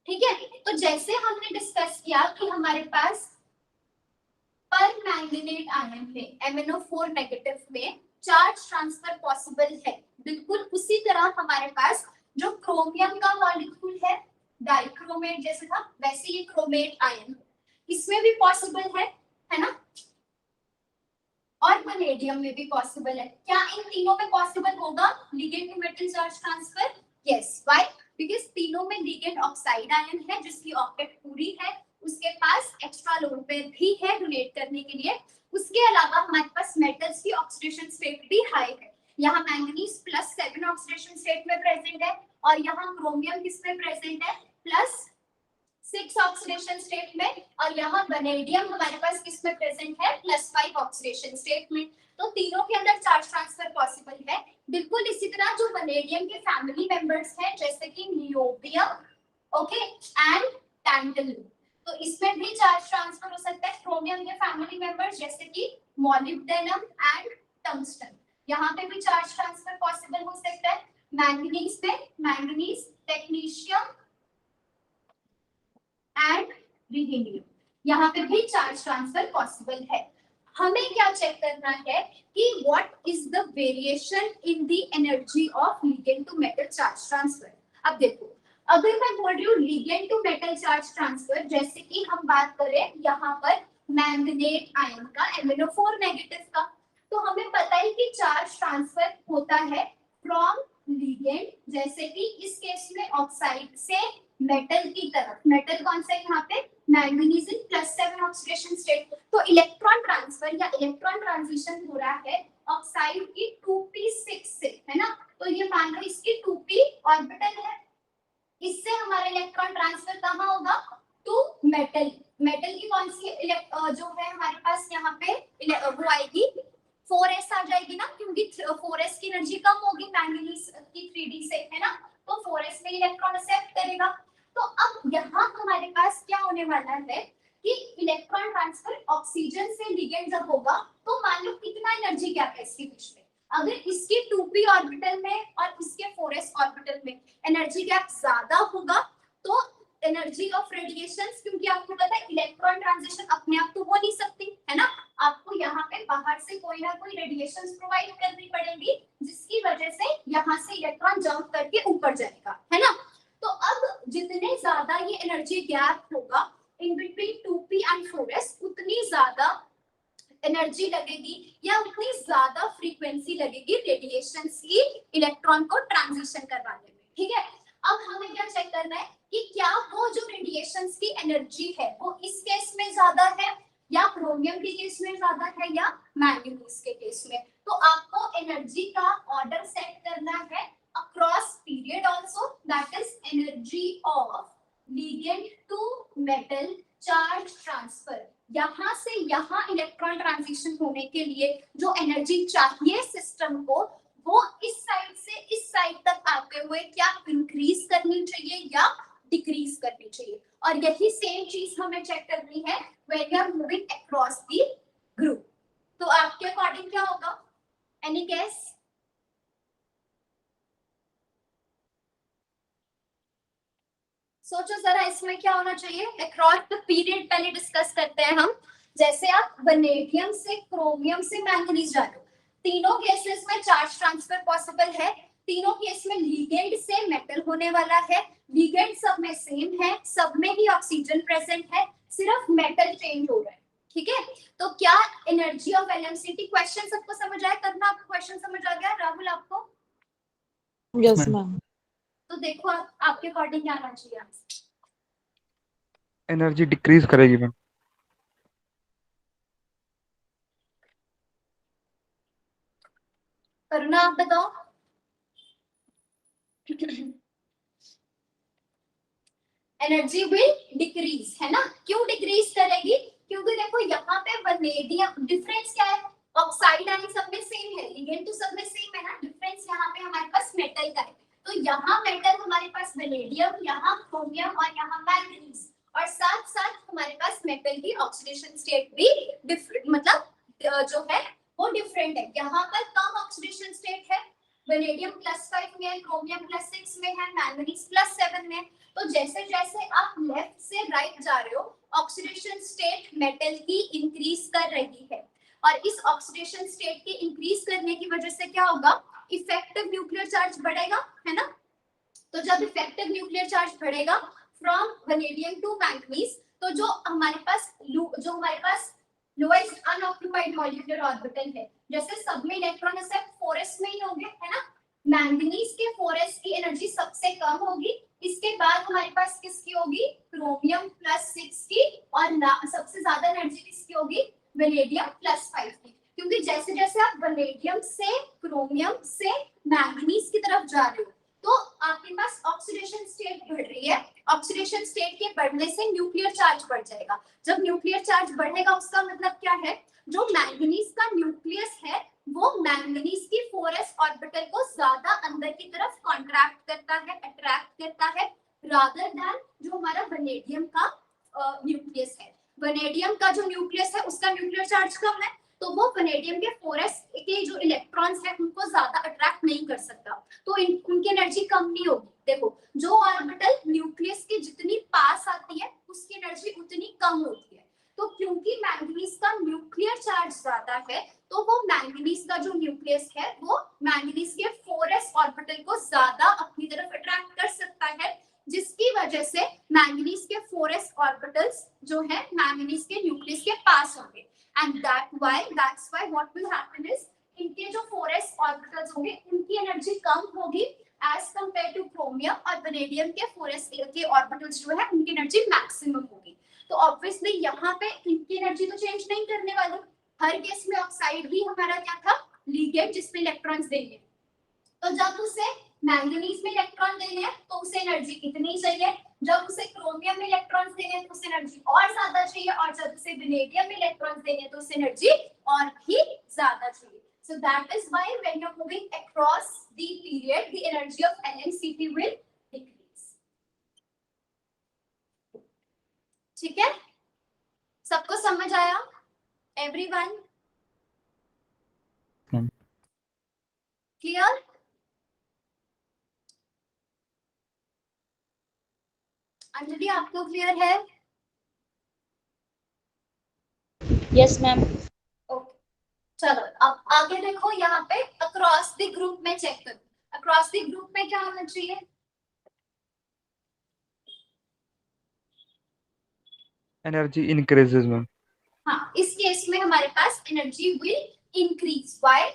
ठीक है। तो जैसे हमने डिस्कस किया कि हमारे पास पर मैंगनेट आयन में MnO4 नेगेटिव में चार्ज ट्रांसफर पॉसिबल है, बिल्कुल उसी तरह हमारे पास जो क्रोमियम का मॉलिक्यूल है डाइक्रोमेट जैसे था, वैसे ये क्रोमेट आयन इसमें भी पॉसिबल है ना, और वनेडियम में भी पॉसिबल है। क्या इन तीनों में पॉसिबल होगा ligand to metal charge transfer? Yes, why? Because तीनों में लिगेंड ऑक्साइड आयन है जिसकी ऑक्टेट पूरी है, उसके पास एक्स्ट्रा लोन पेयर भी है डोनेट करने के लिए, उसके अलावा हमारे पास मेटल्स की ऑक्सीडेशन स्टेट भी हाई है, यहाँ मैंगनीज +7 ऑक्सीडेशन स्टेट में प्रेजेंट है और यहाँ क्रोमियम किसमें प्रेजेंट है +6 ऑक्सीडेशन स्टेट में, और यहाँ वनेडियम हमारे पास किसमें प्रेजेंट है +5 ऑक्सीडेशन स्टेट में। तो तीनों के अंदर चार्ज ट्रांसफर पॉसिबल है। बिल्कुल इसी तरह जो वनेडियम के फैमिली मेंबर्स हैं जैसे कि नियोबियम, ओके, एंड टैंटलून, तो इसमें भी चार्ज ट्रांसफर हो सकता है। क्रोमियम के फैमिली मेंबर्स जैसे कि मॉलिब्डेनम एंड टंगस्टन, यहाँ पे भी चार्ज ट्रांसफर पॉसिबल हो सकता है। मैंगनीज में मैंगनीज, टेक्नीशियम एंड रिहेनियम, यहाँ पे भी चार्ज ट्रांसफर पॉसिबल है। हमें क्या चेक करना है कि what is the variation in the energy of ligand to metal charge transfer. अब देखो, अगर मैं बोल रही हूँ ligand to metal charge transfer, जैसे कि हम बात करें यहाँ पर मैंगनेट आयन का MnO4 नेगेटिव का, तो हमें पता है कि चार्ज ट्रांसफर होता है फ्रॉम लिगेंड, जैसे कि इस केस में ऑक्साइड से मेटल की तरफ। मेटल कौन सा है यहाँ पे मैंगनीज इन +7 ऑक्सीडेशन स्टेट, तो इलेक्ट्रॉन ट्रांसफर या इलेक्ट्रॉन ट्रांजिशन हो रहा है ऑक्साइड की 2p6 से, है ना, तो ये मान लो इसकी 2p ऑर्बिटल है, इससे हमारा इलेक्ट्रॉन ट्रांसफर कहाँ होगा टू मेटल। मेटल की कौन सी जो है हमारे पास यहाँ पे वो आएगी 4s आ जाएगी ना, क्योंकि 4s की एनर्जी कम होगी मैंगनीज की 3d से, है ना, तो 4s में इलेक्ट्रॉन एक्सेप्ट करेगा। तो अब यहाँ हमारे पास क्या होने वाला है कि इलेक्ट्रॉन ट्रांसफर ऑक्सीजन से लिगेंड जब होगा तो मान लो कितना एनर्जी गैप है इसके बीच में, अगर इसके 2p ऑर्बिटल में और इसके 4s ऑर्बिटल में एनर्जी गैप ज्यादा होगा तो एनर्जी ऑफ रेडिएशंस, क्योंकि आपको पता है इलेक्ट्रॉन ट्रांजिशन अपने आप तो हो नहीं सकती, है ना, आपको यहाँ पे बाहर से कोई ना कोई रेडिएशंस प्रोवाइड करनी पड़ेगी जिसकी वजह से यहाँ से इलेक्ट्रॉन जंप करके ऊपर जाएगा, है ना। तो अब जितने ज्यादा ये एनर्जी गैप होगा in between 2p and 4s, उतनी ज्यादा एनर्जी लगेगी या उतनी ज्यादा फ्रीक्वेंसी लगेगी रेडिएशंस की इलेक्ट्रॉन को ट्रांजिशन करवाने में, ठीक है। अब हमें क्या चेक करना है कि क्या वो जो रेडिएशंस की एनर्जी है वो इस केस में ज्यादा है या क्रोमियम के केस में ज्यादा है या मैंगनीज के केस में। तो आपको एनर्जी का ऑर्डर सेट करना है across period also, that is energy of ligand to metal charge transfer. यहाँ से यहाँ इलेक्ट्रॉन ट्रांजिशन होने के लिए जो एनर्जी चाहिए सिस्टम को, वो इस साइड से इस साइड तक आते हुए क्या इंक्रीज करनी चाहिए या डिक्रीज करनी चाहिए। और यही सेम चीज हमें चेक करनी है when you are moving across the group. तो आपके अकॉर्डिंग क्या होगा, एनी गेस? सोचो जरा इसमें क्या होना चाहिए। अक्रॉस द पीरियड पहले डिस्कस करते हैं हम। जैसे आप वनेडियम से क्रोमियम से मैंगनीज जा रहे हो, तीनों केसेस में चार्ज ट्रांसफर पॉसिबल है। तीनों केस में लिगेंड से मेटल होने वाला है, लिगेंड सब में सेम है, सब में ही ऑक्सीजन प्रेजेंट है, सिर्फ मेटल चेंज हो रहा है। ठीक है, तो क्या एनर्जी ऑफ एलएमसीटी, क्वेश्चन सबको समझ आया? करना आपको क्वेश्चन समझ आ गया? राहुल आपको? Yes ma'am. मैम। तो देखो आपके अकॉर्डिंग क्या आना चाहिए आंसर। एनर्जी डिक्रीज करेगी मैम। करुणा आप बताओ। एनर्जी विल डिक्रीज, है ना? क्यों डिक्रीज करेगी? क्योंकि देखो यहाँ पे वनेडियम, डिफरेंस क्या है? ऑक्साइड आयन सब में सेम है, लिगेंड तो सब में सेम है ना, डिफरेंस यहाँ पे हमारे पास मेटल का है। तो यहाँ मेटल हमारे पास वनेडियम, यहाँ क्रोमियम और यहाँ मैंगनीज, और साथ साथ हमारे पास मेटल की ऑक्सीडेशन स्टेट भी डिफरेंट, मतलब जो है वो डिफरेंट है। यहाँ पर कम ऑक्सीडेशन स्टेट है, वनेडियम +5 में है, क्रोमियम +6 में है, मैंगनीज +7 में है। तो जैसे जैसे आप लेफ्ट से राइट जा रहे हो, ऑक्सीडेशन स्टेट मेटल की इंक्रीज कर रही है, और इस ऑक्सीडेशन स्टेट के इंक्रीज करने की वजह से क्या होगा? इफेक्टिव न्यूक्लियर चार्ज बढ़ेगा, है ना? तो जब इफेक्टिव न्यूक्लियर चार्ज बढ़ेगा फ्रॉम वनेडियम टू मैंगनीज, तो जो हमारे पास लोएस्ट अनऑक्यूपाइड मॉलिक्यूलर ऑर्बिटल है, जैसे सब में इलेक्ट्रॉन एक्सेप्ट 4s में ही होंगे, है ना? मैंगनीज के 4s की एनर्जी सबसे कम होगी, इसके बाद हमारे पास किसकी होगी? क्रोमियम +6 की, और सबसे ज्यादा एनर्जी किसकी होगी? वनेडियम +5 की। क्योंकि जैसे जैसे आप वनेडियम से क्रोमियम से मैंगनीज की तरफ जा रहे हो, तो आपके पास ऑक्सीडेशन स्टेट बढ़ रही है। ऑक्सीडेशन स्टेट के बढ़ने से न्यूक्लियर चार्ज बढ़ जाएगा। जब न्यूक्लियर चार्ज बढ़ेगा उसका मतलब क्या है? जो मैंगनीज का न्यूक्लियस है वो मैंगनीज की 4s ऑर्बिटल को ज्यादा अंदर की तरफ कॉन्ट्रैक्ट करता है, अट्रैक्ट करता है, रादर दैन जो हमारा वनेडियम का न्यूक्लियस है। वनेडियम का जो न्यूक्लियस है उसका न्यूक्लियर चार्ज कम है, तो वो वनेडियम के 4s के जो इलेक्ट्रॉन्स है उनको ज्यादा अट्रैक्ट नहीं कर सकता, तो उनकी एनर्जी कम नहीं होगी। देखो, जो ऑर्बिटल न्यूक्लियस के जितनी पास आती है उसकी एनर्जी उतनी कम होती है। तो क्योंकि मैंगनीज का न्यूक्लियर चार्ज ज्यादा है, तो वो मैंगनीज का जो न्यूक्लियस है वो मैंगनीज के 4s ऑर्बिटल को ज्यादा अपनी तरफ अट्रैक्ट कर सकता है, जिसकी वजह से मैंगनीज के 4s ऑर्बिटल्स जो है मैंगनीज के न्यूक्लियस के पास होंगे, and that's why what will happen is इनके जो 4s ऑर्बिटल्स होंगे उनकी एनर्जी कम होगी एज कंपेयर टू क्रोमियम, और वनेडियम के 4s के ऑर्बिटल्स जो है उनकी एनर्जी मैक्सिमम होगी। तो ऑब्वियसली यहाँ पे इनकी एनर्जी तो चेंज नहीं करने वाली। हर केस में ऑक्साइड भी हमारा क्या था? लिगेंड, जिसमें इलेक्ट्रॉन्स देंगे। तो जब उसे मैंगनीज में इलेक्ट्रॉन देने हैं तो उसे एनर्जी कितनी चाहिए? जब उसे क्रोमियम में इलेक्ट्रॉन्स देने हैं तो उसे एनर्जी और ज्यादा चाहिए, और जब उसे वनेडियम में इलेक्ट्रॉन्स देने हैं तो उसे एनर्जी और भी ज्यादा चाहिए। So that is why when you're moving across the period, the energy of LMCT will decrease. ठीक है, सबको समझ आया? Everyone clear? अंजलि आपको क्लियर है? Yes ma'am. ओके, चलो अब आगे देखो, यहाँ पे अक्रॉस द ग्रुप में चेक करो। अक्रॉस द ग्रुप में क्या होना चाहिए? Energy increases ma'am. हाँ, इस केस में हमारे पास energy will increase. Why?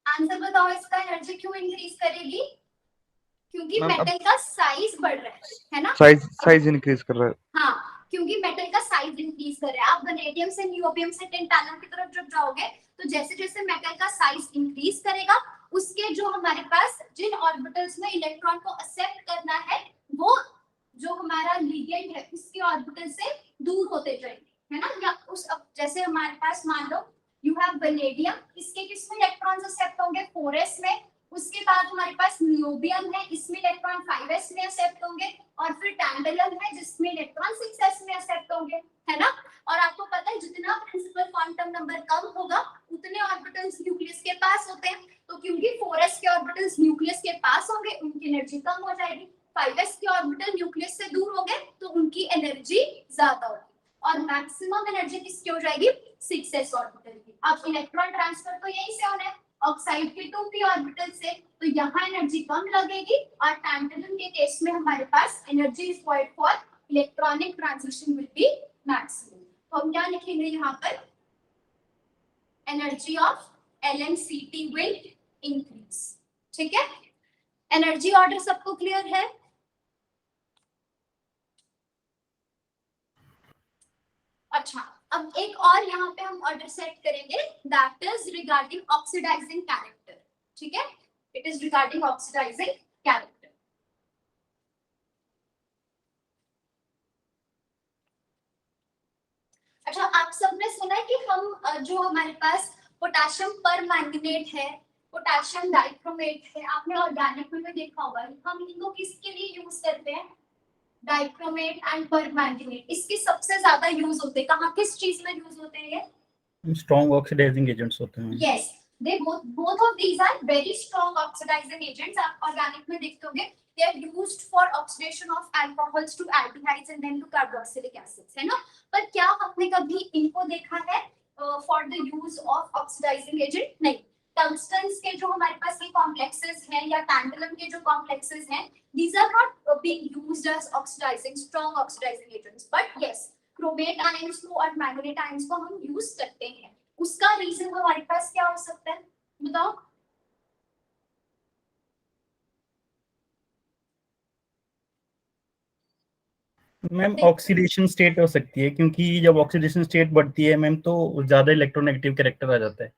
Answer बताओ इसका, एनर्जी क्यों इंक्रीज करेगी? क्योंकि मैम, मेटल का साइज बढ़ रहा है ना? साइज इंक्रीज कर रहा है। हाँ, क्योंकि मेटल का साइज इंक्रीज कर रहा है। आप वनेडियम से नियोबियम से टेंटानम की तरफ जब जाओगे तो जैसे जैसे मेटल का साइज इंक्रीज करेगा, उसके जो हमारे पास जिन ऑर्बिटल्स में इलेक्ट्रॉन को एक्सेप्ट करना है, वो जो हमारा लिगेंड है उसके ऑर्बिटल से दूर होते जाएंगे, है ना? या उस जैसे हमारे पास मान लो यू हैव वनेडियम, इसके किसमें इलेक्ट्रॉन्स एक्सेप्ट होंगे? 4s में। उसके बाद हमारे पास नियोबियम है, इसमें इलेक्ट्रॉन 5s में एक्सेप्ट होंगे, और फिर टैंटलम है जिसमें इलेक्ट्रॉन 6s में एक्सेप्ट होंगे, है ना? और आपको पता है जितना प्रिंसिपल क्वांटम नंबर कम होगा उतने ऑर्बिटल्स न्यूक्लियस के पास होते हैं। तो क्योंकि 4s के ऑर्बिटल्स न्यूक्लियस के पास होंगे उनकी एनर्जी कम हो जाएगी, 5s के ऑर्बिटल न्यूक्लियस से दूर हो गए तो उनकी एनर्जी ज्यादा होगी, और मैक्सिमम एनर्जी किसकी हो जाएगी 6s ऑर्बिटल की। अब इलेक्ट्रॉन ट्रांसफर तो यहीं से होना है ऑक्साइड के 2p ऑर्बिटल से, तो यहाँ एनर्जी कम लगेगी, और टैंटलम के केस में हमारे पास energy required for electronic transition will be maximum. तो हम क्या लिखेंगे यहाँ पर, energy of LNCT will increase. ठीक है, एनर्जी ऑर्डर सबको क्लियर है? अच्छा, अब एक और यहाँ पे हम ऑर्डर सेट करेंगे, that is regarding oxidising character. ठीक है, it is regarding oxidising character. अच्छा, आप सबने सुना है कि हम जो हमारे पास पोटेशियम परमैंगनेट है, पोटेशियम डाइक्रोमेट है, आपने ऑर्गेनिक में देखा होगा, हम इनको किसके लिए यूज करते हैं, डाइक्रोमेट एंड परमैंगनेट। इसके सबसे ज्यादा यूज होते हैं कहाँ, किस चीज में यूज होते हैं ये? स्ट्रॉन्ग ऑक्सीडाइजिंग एजेंट्स होते हैं। Yes, they both of these are very strong oxidizing agents। आप ऑर्गेनिक में देखते होंगे, they are used for oxidation of alcohols to aldehydes and then to carboxylic acids, है ना। पर क्या हमने कभी इनको देखा है for the use of oxidising agent? नहीं। टंगस्टन्स के जो हमारे पास ये कॉम्प्लेक्सेस हैं या टैंटलम के जो कॉम्प्लेक्सेस हैं, these are not being used as oxidizing strong oxidizing agents, but yes, chromate ions को और मैंगनेट आयंस को हम यूज करते हैं। उसका रीजन हमारे पास क्या हो सकता है, बताओ? मैम ऑक्सीडेशन स्टेट हो सकती है, क्योंकि जब ऑक्सीडेशन स्टेट बढ़ती है मैम तो ज्यादा इलेक्ट्रोनेगेटिव कैरेक्टर आ जाता है।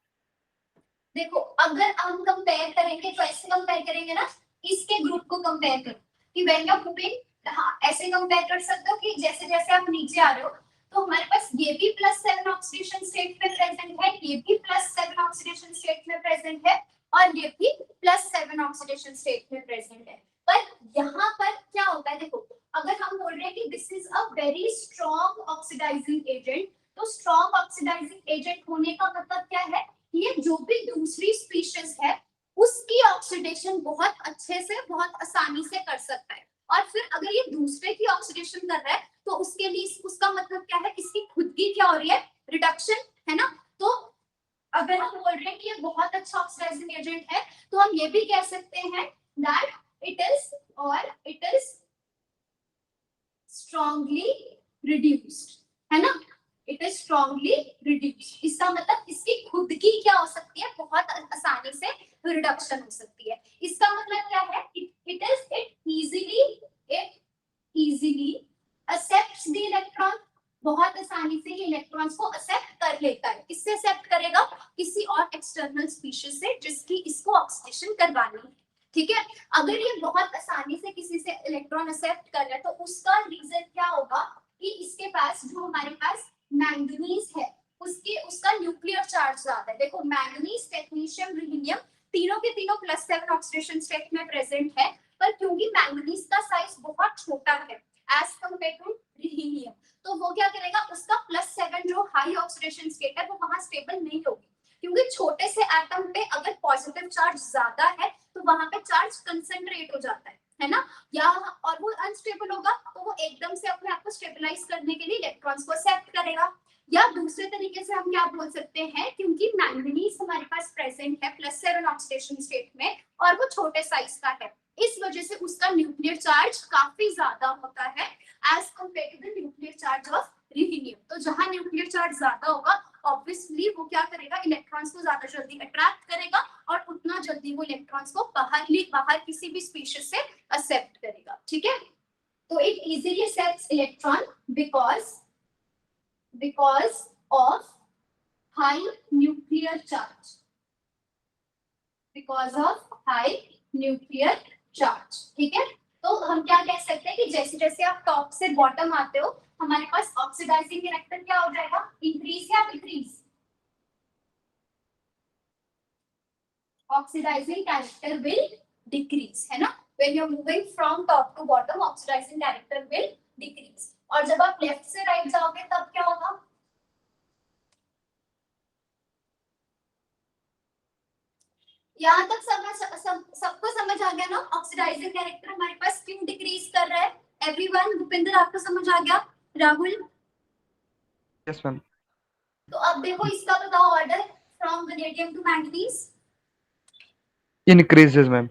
देखो, अगर हम कंपेयर करेंगे तो ऐसे कंपेयर करेंगे ना, इसके ग्रुप को कंपेयर करो कि व्हेन यू आर मूविंग, हाँ ऐसे कंपेयर कर सकते हो कि जैसे जैसे आप नीचे आ रहे हो तो हमारे पास ये भी +7 ऑक्सीडेशन स्टेट में प्रेजेंट है, ये भी +7 ऑक्सीडेशन स्टेट में प्रेजेंट है, और ये भी +7 ऑक्सीडेशन स्टेट में प्रेजेंट है। पर यहाँ पर क्या होता है, देखो अगर हम बोल रहे हैं कि this is a very strong oxidising agent, तो स्ट्रॉन्ग ऑक्सीडाइजिंग एजेंट होने का मतलब क्या है, ये जो भी दूसरी स्पीशीज है उसकी ऑक्सीडेशन बहुत अच्छे से बहुत आसानी से कर सकता है, और फिर अगर ये दूसरे की ऑक्सीडेशन कर रहा है तो उसके लिए उसका मतलब क्या है, इसकी खुद की क्या हो रही है, रिडक्शन, है ना। तो अगर हम बोल रहे हैं कि ये बहुत अच्छा ऑक्सीडाइजिंग एजेंट है तो हम ये भी कह सकते हैं that it is strongly reduced, है ना, इट इज स्ट्रांगली रिड्यूस्ड। इसका मतलब इसकी खुद की क्या हो सकती है, बहुत आसानी से रिडक्शन हो सकती है। इसका मतलब क्या है, it easily accepts the electron, बहुत आसानी से ये इलेक्ट्रॉन्स को एक्सेप्ट कर लेता है। किससे एक्सेप्ट करेगा, किसी और एक्सटर्नल स्पीशीज से जिसकी इसको ऑक्सीडेशन करवानी है। ठीक है, अगर ये बहुत आसानी से किसी से इलेक्ट्रॉन एक्सेप्ट कर रहा है तो उसका रीजन क्या होगा कि इसके पास जो हमारे पास मैंगनीज है उसका न्यूक्लियर चार्ज ज्यादा है। देखो मैंगनीज, टेक्नीशियम, रिहीनियम तीनों के तीनों +7 ऑक्सीडेशन स्टेट में प्रेजेंट है, पर क्योंकि मैंगनीज का साइज बहुत छोटा है एज कंपेयर टू रिहीनियम, तो वो क्या करेगा, उसका +7 जो हाई ऑक्सीडेशन स्टेट है वो वहां स्टेबल नहीं होगी, क्योंकि छोटे से एटम पे अगर पॉजिटिव चार्ज ज्यादा है तो वहां पे चार्ज कंसंट्रेट हो जाता है ना, या और वो अनस्टेबल होगा तो वो एकदम से अपने आप को स्टेबलाइज करने के लिए इलेक्ट्रॉन्स को एक्सेप्ट करेगा। या दूसरे तरीके से हम क्या बोल सकते हैं, क्योंकि मैंगनीज हमारे पास प्रेजेंट है +7 ऑक्सीडेशन स्टेट में और वो छोटे साइज का है, इस वजह से उसका न्यूक्लियर चार्ज काफी ज्यादा होता है as compare to the nuclear charge of rhenium. तो जहां न्यूक्लियर चार्ज ज्यादा होगा ऑब्वियसली वो क्या करेगा, इलेक्ट्रॉन्स को ज्यादा जल्दी अट्रैक्ट करेगा और उतना जल्दी वो इलेक्ट्रॉन्स को बाहर किसी भी स्पीशीज से एक्सेप्ट करेगा। ठीक है, तो it easily accepts electron because of high nuclear charge, because of high nuclear charge। ठीक है, तो हम क्या कह सकते हैं कि जैसे जैसे आप टॉप से बॉटम आते हो हमारे पास ऑक्सीडाइजिंग कैरेक्टर क्या हो जाएगा, इंक्रीज या decrease, oxidising character will decrease, है ना। when you are moving from top to bottom oxidizing character will decrease, और जब आप लेफ्ट से राइट जाओगे तब क्या होगा, यहाँ तक सबको समझ आ गया ना? ऑक्सीडाइजिंग कैरेक्टर हमारे पास क्यों डिक्रीज कर रहा है? एवरीवन, भूपिंदर आपको समझ आ गया? राहुल? Yes ma'am. तो अब देखो इसका बताओ order from vanadium to manganese. Increases ma'am.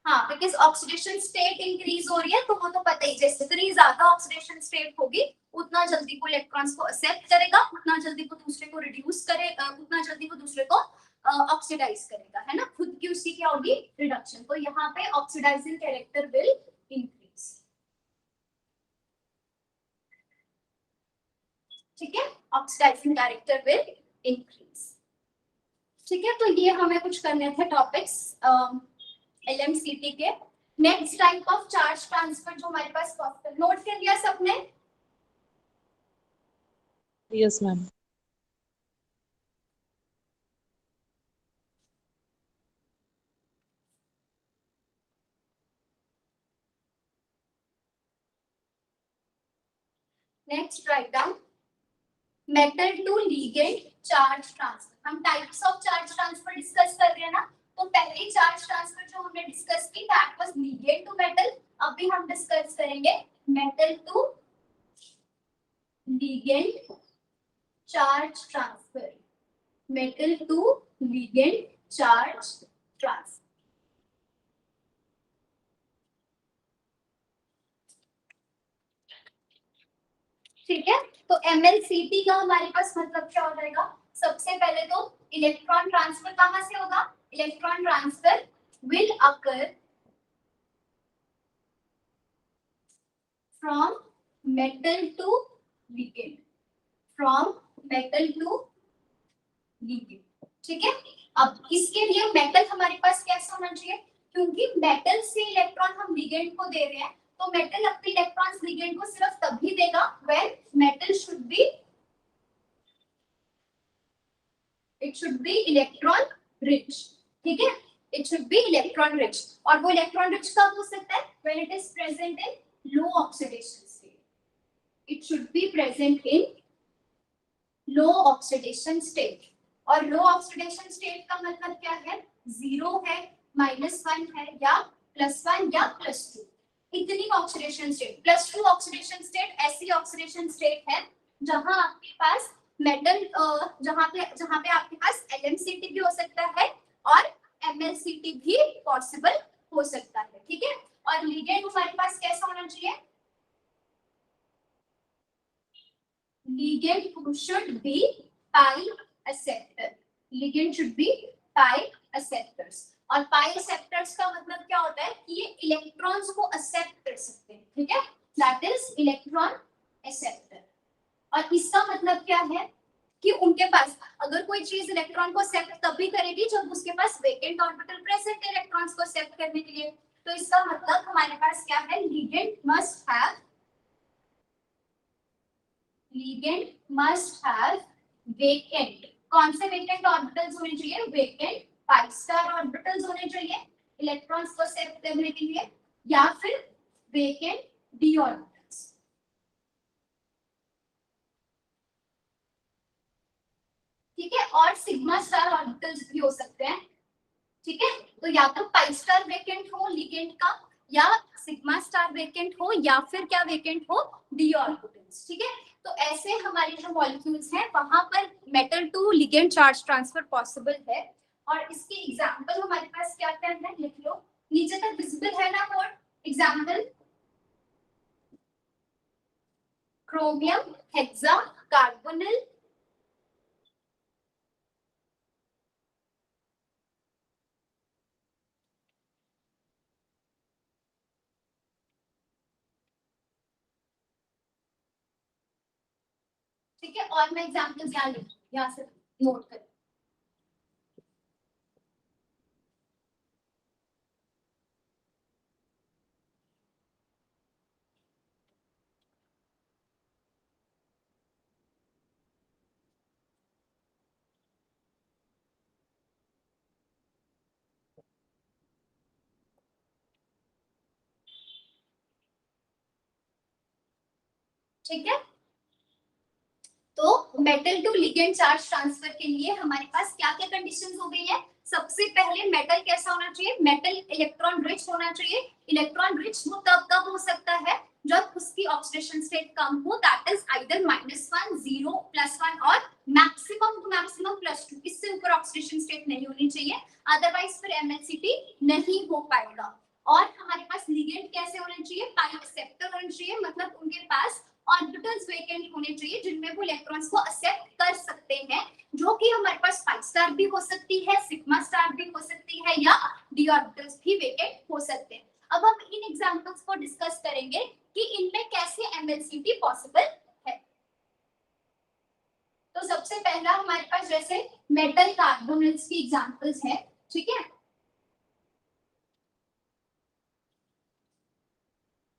हाँ, बिकॉज ऑक्सीडेशन स्टेट इंक्रीज हो रही है, तो वो तो पता ही, जैसे जितनी ज्यादा ऑक्सीडेशन स्टेट होगी उतना जल्दी वो इलेक्ट्रॉन्स को एक्सेप्ट करेगा, उतना जल्दी वो दूसरे को रिड्यूस करेगा, उतना जल्दी वो दूसरे को ऑक्सीडाइज करेगा, है ना? खुद की उसकी क्या होगी? रिडक्शन। तो यहाँ पे ऑक्सीडाइजिंग कैरेक्टर विल इंक्रीज। ठीक है, ऑक्सीडाइजिंग कैरेक्टर विल इंक्रीज। ठीक है, तो ये हमें कुछ करने थे टॉपिक्स LMCT के। Next type of charge transfer जो हमारे पास नोट कर लिया सबने? Yes ma'am. Next write down metal to ligand charge transfer. हम types of charge transfer discuss कर रहे हैं ना? तो पहली चार्ज ट्रांसफर जो हमने डिस्कस की that was ligand to metal. अभी हम डिस्कस करेंगे metal to ligand charge transfer. Metal to ligand charge transfer. ठीक है, तो MLCT का हमारे पास मतलब क्या हो जाएगा? सबसे पहले तो इलेक्ट्रॉन ट्रांसफर कहां से होगा? Electron transfer will occur from metal to ligand, from metal to ligand. ठीक है, अब इसके लिए मेटल हमारे पास कैसा होना चाहिए? क्योंकि मेटल से इलेक्ट्रॉन हम लिगेंड को दे रहे हैं, तो मेटल अपने इलेक्ट्रॉन्स लिगेंड को सिर्फ तभी देगा when metal should be, it should be electron rich. ठीक है, it should be electron rich. और वो इलेक्ट्रॉन रिच कब हो सकता है? When it is present in low oxidation state. It should be present in low oxidation state. और लो oxidation state का मतलब क्या है? 0 है, -1 है, या +1 या +2। इतनी ऑक्सीडेशन स्टेट। +2 ऑक्सीडेशन स्टेट ऐसी ऑक्सीडेशन स्टेट है जहां आपके पास मेटल, जहां पे आपके पास LMCT भी हो सकता है और MLCT भी पॉसिबल हो सकता है। ठीक है, और लिगेंड हमारे पास कैसा होना चाहिए? Ligand should be pi acceptor. Ligand should be pi acceptors. और पाई एक्सेप्टर्स का मतलब क्या होता है? कि ये इलेक्ट्रॉन्स को एक्सेप्ट कर सकते हैं। ठीक है, दैट इज इलेक्ट्रॉन एक्सेप्टर। और इसका मतलब क्या है? कि उनके पास अगर कोई चीज इलेक्ट्रॉन को एक्सेप्ट तभी करेगी जब उसके पास वेकेंट ऑर्बिटल प्रेजेंट है इलेक्ट्रॉन्स को एक्सेप्ट करने के लिए। तो इसका मतलब हमारे पास क्या है? Ligand must have, ligand must have vacant. कौन से वेकेंट ऑर्बिटल्स होने चाहिए? वेकेंट पाई स्टार ऑर्बिटल्स होने चाहिए इलेक्ट्रॉन्स को एक्सेप्ट करने के लिए, या फिर वेकेंट डी ऑर्बिटल्स। ठीक है, और सिग्मा स्टार ऑर्बिटल्स भी हो सकते हैं। ठीक है, तो या तो पाई स्टार वेकेंट हो लिगेंड का, या सिग्मा स्टार वेकेंट हो, या फिर क्या वेकेंट हो? D orbitals. ठीक है, तो ऐसे हमारे जो मॉलिक्यूल्स हैं वहां पर metal to ligand charge transfer possible है। और इसके एग्जांपल हमारे पास क्या क्या है? लिख लो, नीचे तक विजिबल है ना code? Example chromium, hexa, carbonyl, ठीक है, और मैं एग्जांपल्स यहाँ लिख, यहाँ से नोट कर। ठीक है, तो metal to ligand charge transfer के लिए हमारे पास क्या क्या कंडीशंस हो गई है? सबसे पहले मेटल कैसा होना चाहिए, मेटल इलेक्ट्रॉन रिच होना चाहिए। इलेक्ट्रॉन रिच वो तब कब हो सकता है जब उसकी ऑक्सीडेशन स्टेट कम हो, दैट इज आइदर -1, 0, +1 और मैक्सिमम टू मैक्सिमम +2, इससे ऊपर ऑक्सीडेशन स्टेट नहीं होनी चाहिए, अदरवाइज फिर MHCT नहीं हो पाएगा। और हमारे पास लिगेंड कैसे होने चाहिए, पाई एक्सेप्टर होने चाहिए, मतलब उनके पास ऑर्बिटल्स वेकेंट होने चाहिए जिनमें वो इलेक्ट्रॉन्स को एक्सेप्ट कर सकते हैं, जो कि हमारे पास पाई स्टार भी हो सकती है, सिग्मा स्टार भी हो सकती है, या डी ऑर्बिटल्स भी वेकेंट हो सकते हैं। अब हम इन एग्जांपल्स को डिस्कस करेंगे कि इनमें कैसे MHCT पॉसिबल है। तो सबसे पहला हमारे पास जैसे मेटल कार्बोनेट्स की एग्जांपल्स है, ठीक है।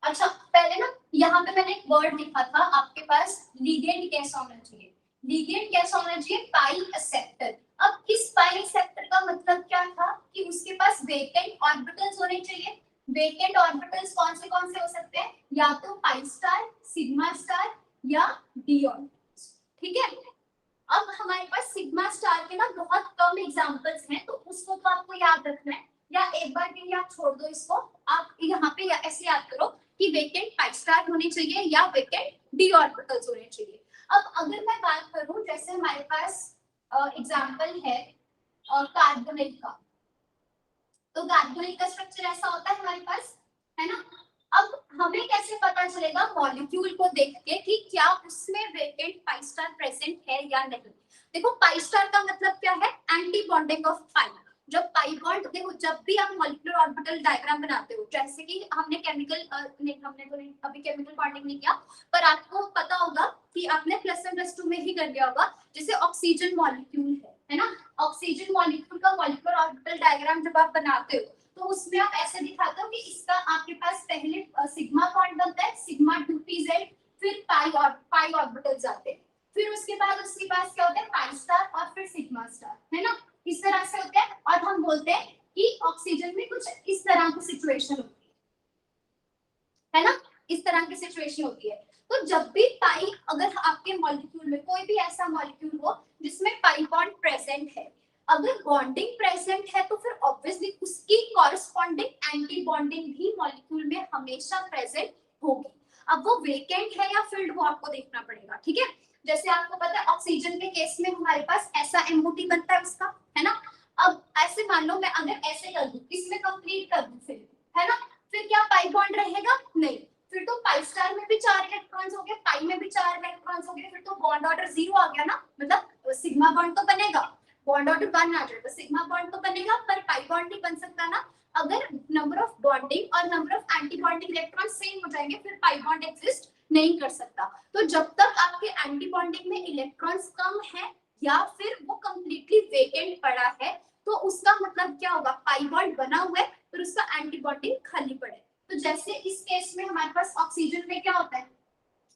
अच्छा, पहले ना यहाँ पे मैंने एक वर्ड लिखा था आपके पास, लिगेंड कैसा होना चाहिए, लिगेंड कैसा होना चाहिए, पाई एक्सेप्टर। अब इस पाई एक्सेप्टर का मतलब क्या था कि उसके पास वेकेंट ऑर्बिटल्स होने चाहिए। वेकेंट ऑर्बिटल्स कौन से हो सकते हैं, या तो पाई स्टार, सिग्मा स्टार या डी ऑर्बिटल्स, ठीक है। अब हमारे पास सिग्मा स्टार के ना बहुत कम एग्जांपल्स हैं, तो उसको तो आपको याद रखना है, या एक बार के लिए आप छोड़ दो इसको, आप यहाँ पे ऐसे याद करो कि वेकेंट पाई स्टार होने चाहिए या वेकेंट डी ऑर्बिटल्स होने चाहिए। अब अगर मैं बात करूं, जैसे हमारे पास एग्जांपल है कार्बोनेट का, तो कार्बोनेट का स्ट्रक्चर ऐसा होता है हमारे पास, है ना। अब हमें कैसे पता चलेगा मॉलिक्यूल को देख के कि क्या उसमें वेकेंट पाई स्टार प्रेजेंट है या नहीं। देखो पाई स्टार का मतलब क्या है, एंटी बॉन्डिंग ऑफ पाई। जब पाई बॉन्ड, देखो जब भी आप मॉलिक्यूलर ऑर्बिटल डायग्राम बनाते हो, जैसे कि हमने केमिकल हमने तो अभी केमिकल बॉन्डिंग नहीं किया, पर आपको पता होगा कि आपने +1 +2 में ही कर लिया होगा, जैसे ऑक्सीजन मॉलिक्यूल है ना, ऑक्सीजन मॉलिक्यूल का मॉलिक्यूलर ऑर्बिटल डायग्राम जब आप बनाते हो तो उसमें आप ऐसे दिखाते हो कि इसका आपके पास पहले सिग्मा बॉन्ड बनता है, सिग्मा 2pz, फिर पाई ऑर्बिटल्स आते हैं, फिर उसके बाद उसके पास क्या होता है, पाई स्टार और फिर सिग्मा स्टार, है ना, इस तरह से होता है। और हम बोलते हैं कि ऑक्सीजन में कुछ इस तरह की सिचुएशन होती है ना, इस तरह की सिचुएशन होती है। तो जब भी पाई, अगर आपके मॉलिक्यूल में कोई भी ऐसा मॉलिक्यूल हो जिसमें पाई बॉन्ड प्रेजेंट है, अगर बॉन्डिंग प्रेजेंट है तो फिर ऑब्वियसली उसकी कॉरेस्पॉन्डिंग एंटी बॉन्डिंग भी मॉलिक्यूल में हमेशा प्रेजेंट होगी। अब वो वेकेंट है या फिल्ड, वो आपको देखना पड़ेगा, ठीक है। जैसे आपको पता है ऑक्सीजन के केस में हमारे पास ऐसा MOT बनता है उसका, है ना। अब ऐसे मान लो मैं अगर ऐसे कर दूं, इसमें कंप्लीट कर दूं फिर, है ना, फिर क्या पाई बॉन्ड रहेगा, नहीं, फिर तो पाई स्टार में भी 4 इलेक्ट्रॉन्स हो गए, पाई में भी 4 इलेक्ट्रॉन्स हो गए, फिर तो बॉन्ड ऑर्डर 0 आ गया ना, मतलब सिग्मा बॉन्ड तो बनेगा, बॉन्ड ऑर्डर 1 आ जाएगा, सिग्मा बॉन्ड तो बनेगा पर पाई बॉन्ड नहीं बन सकता ना। अगर नंबर ऑफ बॉन्डिंग और number of anti bonding electron same हो जाएंगे फिर पाई बॉन्ड एग्जिस्ट नहीं कर सकता। तो जब तक आपके एंटी बॉन्डिंग में इलेक्ट्रॉन्स कम है या फिर वो कंप्लीटली वेकेंट पड़ा है, तो उसका मतलब क्या होगा, पाई बॉन्ड बना हुआ है फिर उसका एंटी बॉन्डिंग खाली पड़े। तो जैसे इस केस में हमारे पास ऑक्सीजन में क्या होता है,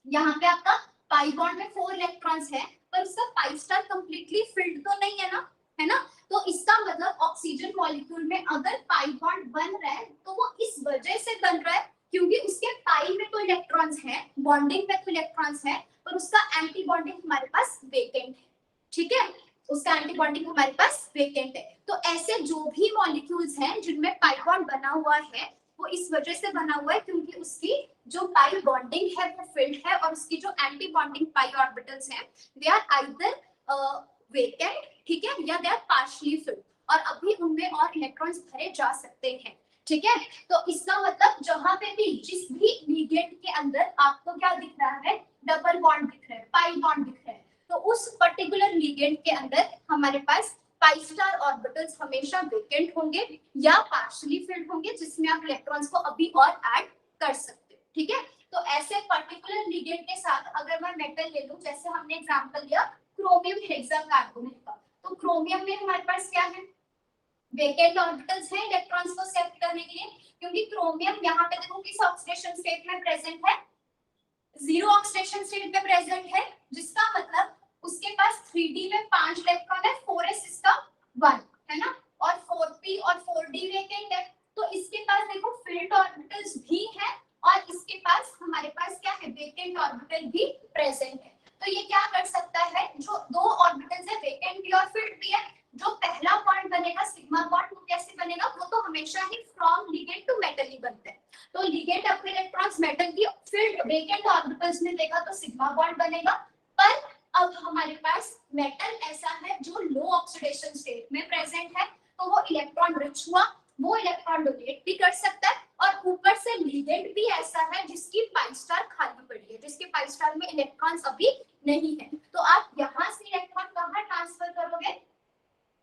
यहाँ पे आपका पाई बॉन्ड में 4 इलेक्ट्रॉन्स है पर उसका पाई स्टार कंप्लीटली फिल्ड तो नहीं है ना, है ना। तो इसका मतलब ऑक्सीजन मॉलिक्यूल में अगर पाई बॉन्ड बन रहा है तो वो इस वजह से बन रहा है क्योंकि उसके पाई में तो इलेक्ट्रॉन्स हैं, बॉन्डिंग में तो इलेक्ट्रॉन्स हैं, पर उसका एंटी बॉन्डिंग हमारे पास वेकेंट है, ठीक है, उसका एंटी बॉन्डिंग हमारे पास वेकेंट है। तो ऐसे जो भी मॉलिक्यूल्स हैं जिनमें पाई बॉन्ड बना हुआ है वो इस वजह से बना हुआ है क्योंकि उसकी जो पाई बॉन्डिंग है वो फिल्ड है और उसकी जो एंटी बॉन्डिंग पाई ऑर्बिटल्स हैं दे आर आइदर वेकेंट, ठीक है, या दे आर पार्शियली फिल्ड, और अभी उनमें और इलेक्ट्रॉन्स भरे जा सकते हैं, ठीक है। तो इसका मतलब जहां पे भी जिस भी लिगेंड के अंदर आपको क्या दिख रहा है, डबल बॉन्ड दिख रहा है, पाई बॉन्ड दिख रहा है, तो उस पर्टिकुलर लिगेंड के अंदर हमारे पास पाई स्टार ऑर्बिटल्स हमेशा वेकेंट होंगे या पार्शियली फिल्ड होंगे जिसमें आप इलेक्ट्रॉन्स को अभी और ऐड कर सकते हो, ठीक है। तो ऐसे पर्टिकुलर लिगेंड के साथ अगर मैं मेटल ले लूं, जैसे हमने एग्जांपल लिया क्रोमियम हेक्साकार्बोनेट का, तो क्रोमियम में हमारे पास क्या है, वेकेंट ऑर्बिटल्स हैं इलेक्ट्रॉन्स को एक्सेप्ट करने के लिए, क्योंकि क्रोमियम यहाँ पे देखो किस ऑक्सीडेशन स्टेट में प्रेजेंट है, 0 ऑक्सीडेशन स्टेट में प्रेजेंट है, जिसका मतलब उसके पास 3d में 5 इलेक्ट्रॉन है, 4s इसका 1 है ना, और 4p और 4d वेकेंट है, तो इसके पास देखो फील्ड ऑर्बिटल्स भी है और इसके पास हमारे पास क्या है, वेकेंट ऑर्बिटल भी प्रेजेंट है। तो ये क्या कर सकता है, जो 2 ऑर्बिटल्स है वेकेंट भी और फील्ड भी है, जो पहला बॉन्ड बनेगा सिग्मा बॉन्ड वो कैसे बनेगा, वो तो हमेशा ही फ्रॉम लिगेंड टू मेटल ही बनता है। तो लिगेंड अपने इलेक्ट्रॉन्स मेटल की फील्ड वेकेंट ऑर्बिटल्स में देगा तो सिग्मा बॉन्ड बनेगा। पर अब हमारे पास मेटल ऐसा है जो लो ऑक्सीडेशन स्टेट में प्रेजेंट है, तो वो इलेक्ट्रॉन रिच हुआ, वो इलेक्ट्रॉन डोनेट भी कर सकता है, और ऊपर से लिगेंड भी ऐसा है जिसकी पाई स्टार खाली पड़ी है, जिसके पाई स्टार में इलेक्ट्रॉन्स अभी नहीं है। तो आप यहाँ से इलेक्ट्रॉन कहाँ ट्रांसफर करोगे,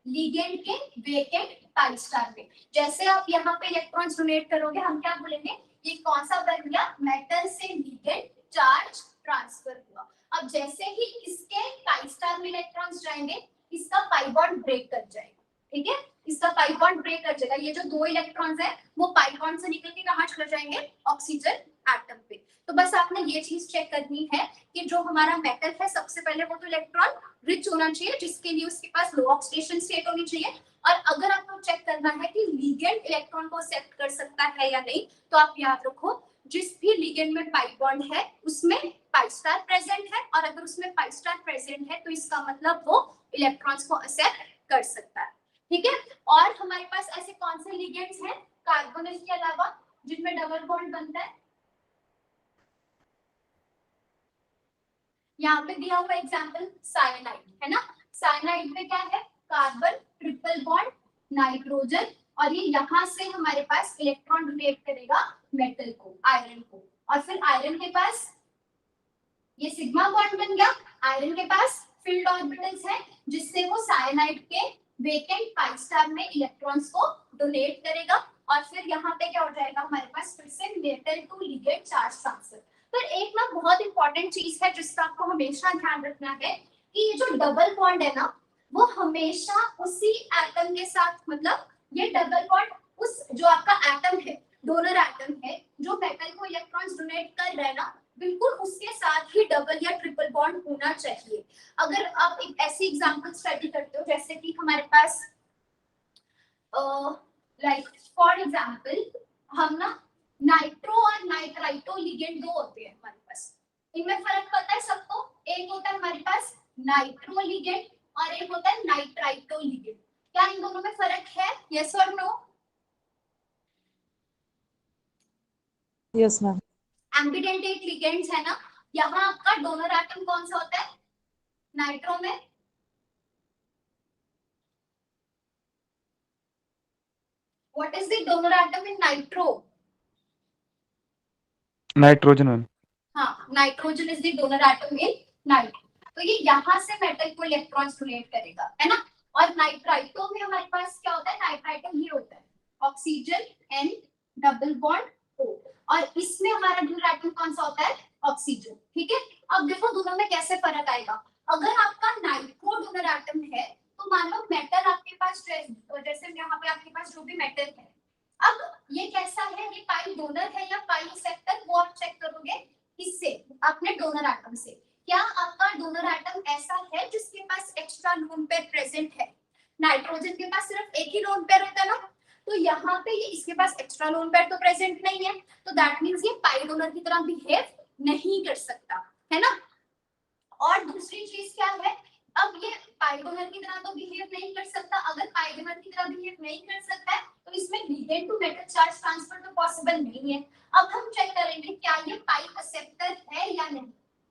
लिगेंड के वेकेंट पाई स्टार में। जैसे आप यहाँ पे इलेक्ट्रॉन्स डोनेट करोगे, हम क्या बोलेंगे, ये कौन सा बन गया, मेटल से लिगेंड चार्ज ट्रांसफर हुआ। अब जैसे ही इसके पाई स्टार में इलेक्ट्रॉन्स जाएंगे, इसका पाई बॉन्ड ब्रेक कर जाएगा, ठीक है, इसका पाई बॉन्ड ब्रेक कर जाएगा। ये जो दो इलेक्ट्रॉन्स है वो पाई बॉन्ड से निकल के कहाँ चले जाएंगे, ऑक्सीजन एटम पे। तो बस आपने ये चीज चेक करनी है कि जो हमारा मेटल है सबसे पहले वो तो इलेक्ट्रॉन रिच होना चाहिए, जिसके लिए उसके पास लो ऑक्सीडेशन स्टेट होनी चाहिए। और अगर आपको चेक करना है कि लिगेंड इलेक्ट्रॉन को एक्सेप्ट कर सकता है या नहीं, तो आप याद रखो जिस भी लिगेंड में पाई बॉन्ड है उसमें पाई स्टार प्रेजेंट है, और अगर उसमें पाई स्टार प्रेजेंट है तो इसका मतलब वो इलेक्ट्रॉन्स को एक्सेप्ट कर सकता है, ठीक है। और हमारे पास ऐसे कौन से लिगेंड्स हैं कार्बोनिल के अलावा जिनमें डबल बॉन्ड बनता है, यहाँ पे दिया हुआ एग्जांपल साइनाइड है ना। साइनाइड में क्या है, कार्बन ट्रिपल बॉन्ड नाइट्रोजन, और ये यहाँ से हमारे पास इलेक्ट्रॉन डोनेट करेगा मेटल को, आयरन को, और फिर आयरन के पास ये सिग्मा बॉन्ड बन गया, आयरन के पास फील्ड ऑर्बिटल्स है जिससे वो साइनाइड के वेकेंट पाई स्टार में इलेक्ट्रॉन्स को डोनेट करेगा, और फिर यहाँ पे क्या हो जाएगा हमारे पास फिर से metal to ligand charge transfer. पर एक ना बहुत इंपॉर्टेंट चीज है जिसका आपको हमेशा ध्यान रखना है कि ये जो डबल बॉन्ड है ना वो हमेशा उसी एटम के साथ, मतलब ये डबल बॉन्ड उस जो आपका एटम है, डोनर एटम है, जो मेटल को इलेक्ट्रॉन्स डोनेट कर रहा है ना, बिल्कुल उसके साथ ही डबल या ट्रिपल बॉन्ड होना चाहिए। अगर आप एक ऐसी एग्जांपल स्टडी करते हो जैसे कि हमारे पास लाइक फॉर एग्जांपल हम ना नाइट्रो और नाइट्राइटो लिगेंड दो होते हैं हमारे पास, इनमें फर्क पता है सबको, एक होता है हमारे पास नाइट्रो लिगेंड और एक होता है नाइट्राइटो लिगेंड। क्या इन दोनों में फर्क है, यस और no? Yes ma'am. Ambidentate ligands है ना, यहाँ आपका डोनर एटम कौन सा होता है नाइट्रो में, what is the donor atom in nitro? Nitrogen ma'am. हाँ, nitrogen is the donor atom in nitro. तो ये यहाँ से मेटल को इलेक्ट्रॉन्स डोनेट करेगा, है ना। और नाइट्राइटो में हमारे पास क्या होता है, नाइट्राइटो ये होता है oxygen N double bond O, और इसमें हमारा डोनर एटम कौन सा होता है, ऑक्सीजन, ठीक है। अब देखो दोनों में कैसे फर्क आएगा। अगर आपका नाइट्रो डोनर एटम है तो मान लो मेटल आपके पास जैसे यहाँ पे आपके पास जो भी मेटल है, अब ये कैसा है, ये पाई डोनर है या पाई एक्सेप्टर, वो आप चेक करोगे इससे अपने डोनर एटम से। क्या आपका डोनर एटम ऐसा है जिसके पास एक्स्ट्रा लोन पेयर प्रेजेंट है? नाइट्रोजन के पास सिर्फ एक ही लोन पेयर होता है ना, तो यहाँ पे ये इसके पास एक्स्ट्रा लोन पेयर तो प्रेजेंट नहीं है, तो दैट मींस ये पाई डोनर की तरह बिहेव नहीं कर सकता, है ना। और दूसरी चीज क्या है, अब ये पाई डोनर की तरह तो बिहेव नहीं कर सकता, अगर पाई डोनर की तरह बिहेव नहीं कर सकता है तो इसमें ligand to metal charge transfer तो पॉसिबल नहीं है। अब हम चेक करेंगे क्या ये पाई एक्सेप्टर है या नहीं।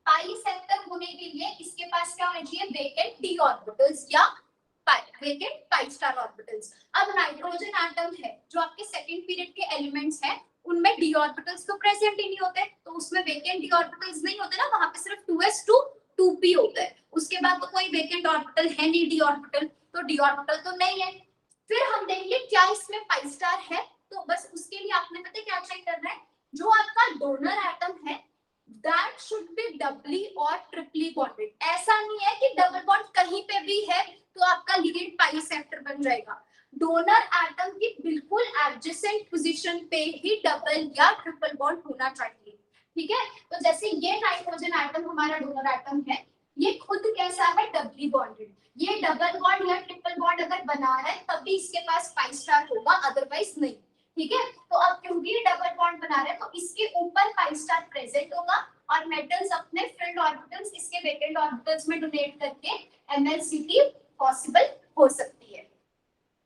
पाई एक्सेप्टर होने के लिए इसके पास क्या होना चाहिए, वेकेंट डी ऑर्बिटल्स या वेकेंट पाई स्टार ऑर्बिटल्स। अब नाइट्रोजन एटम है जो आपके सेकंड पीरियड के एलिमेंट्स हैं, उनमें डी ऑर्बिटल्स तो प्रेजेंट ही नहीं होते, तो उसमें वेकेंट डी ऑर्बिटल्स नहीं होते ना, वहां पे सिर्फ 2s2 2p होता है, उसके बाद तो कोई वेकेंट ऑर्बिटल है नहीं डी ऑर्बिटल, तो डी ऑर्बिटल तो नहीं है। फिर हम देखेंगे क्या इसमें पाई स्टार है, तो बस उसके लिए आपने पता है क्या चेक करना है, जो आपका डोनर एटम है दैट शुड बी डबली और ट्रिपली बॉन्डेड। ऐसा नहीं है कि डबल बॉन्ड कहीं पे भी है तो आपका लिगेंड पाई एक्सेप्टर बन जाएगा। डोनर एटम की बिल्कुल एडजेसेंट पोजीशन पे ही डबल या ट्रिपल बॉन्ड होना चाहिए, ठीक है। तो जैसे ये नाइट्रोजन एटम हमारा डोनर एटम है, ये खुद कैसा है, डबली बॉन्डेड। ये डबल बॉन्ड या ट्रिपल बॉन्ड अगर बना है तभी इसके पास पाई स्टार होगा, अदरवाइज नहीं, ठीक है। तो अब क्योंकि ये डबल बॉन्ड बना रहे हैं तो इसके ऊपर पाई स्टार प्रेजेंट होगा, और मेटल्स अपने फील्ड ऑर्बिटल्स इसके वेकेंट ऑर्बिटल्स में डोनेट करके एमएलसीटी पॉसिबल हो सकती है।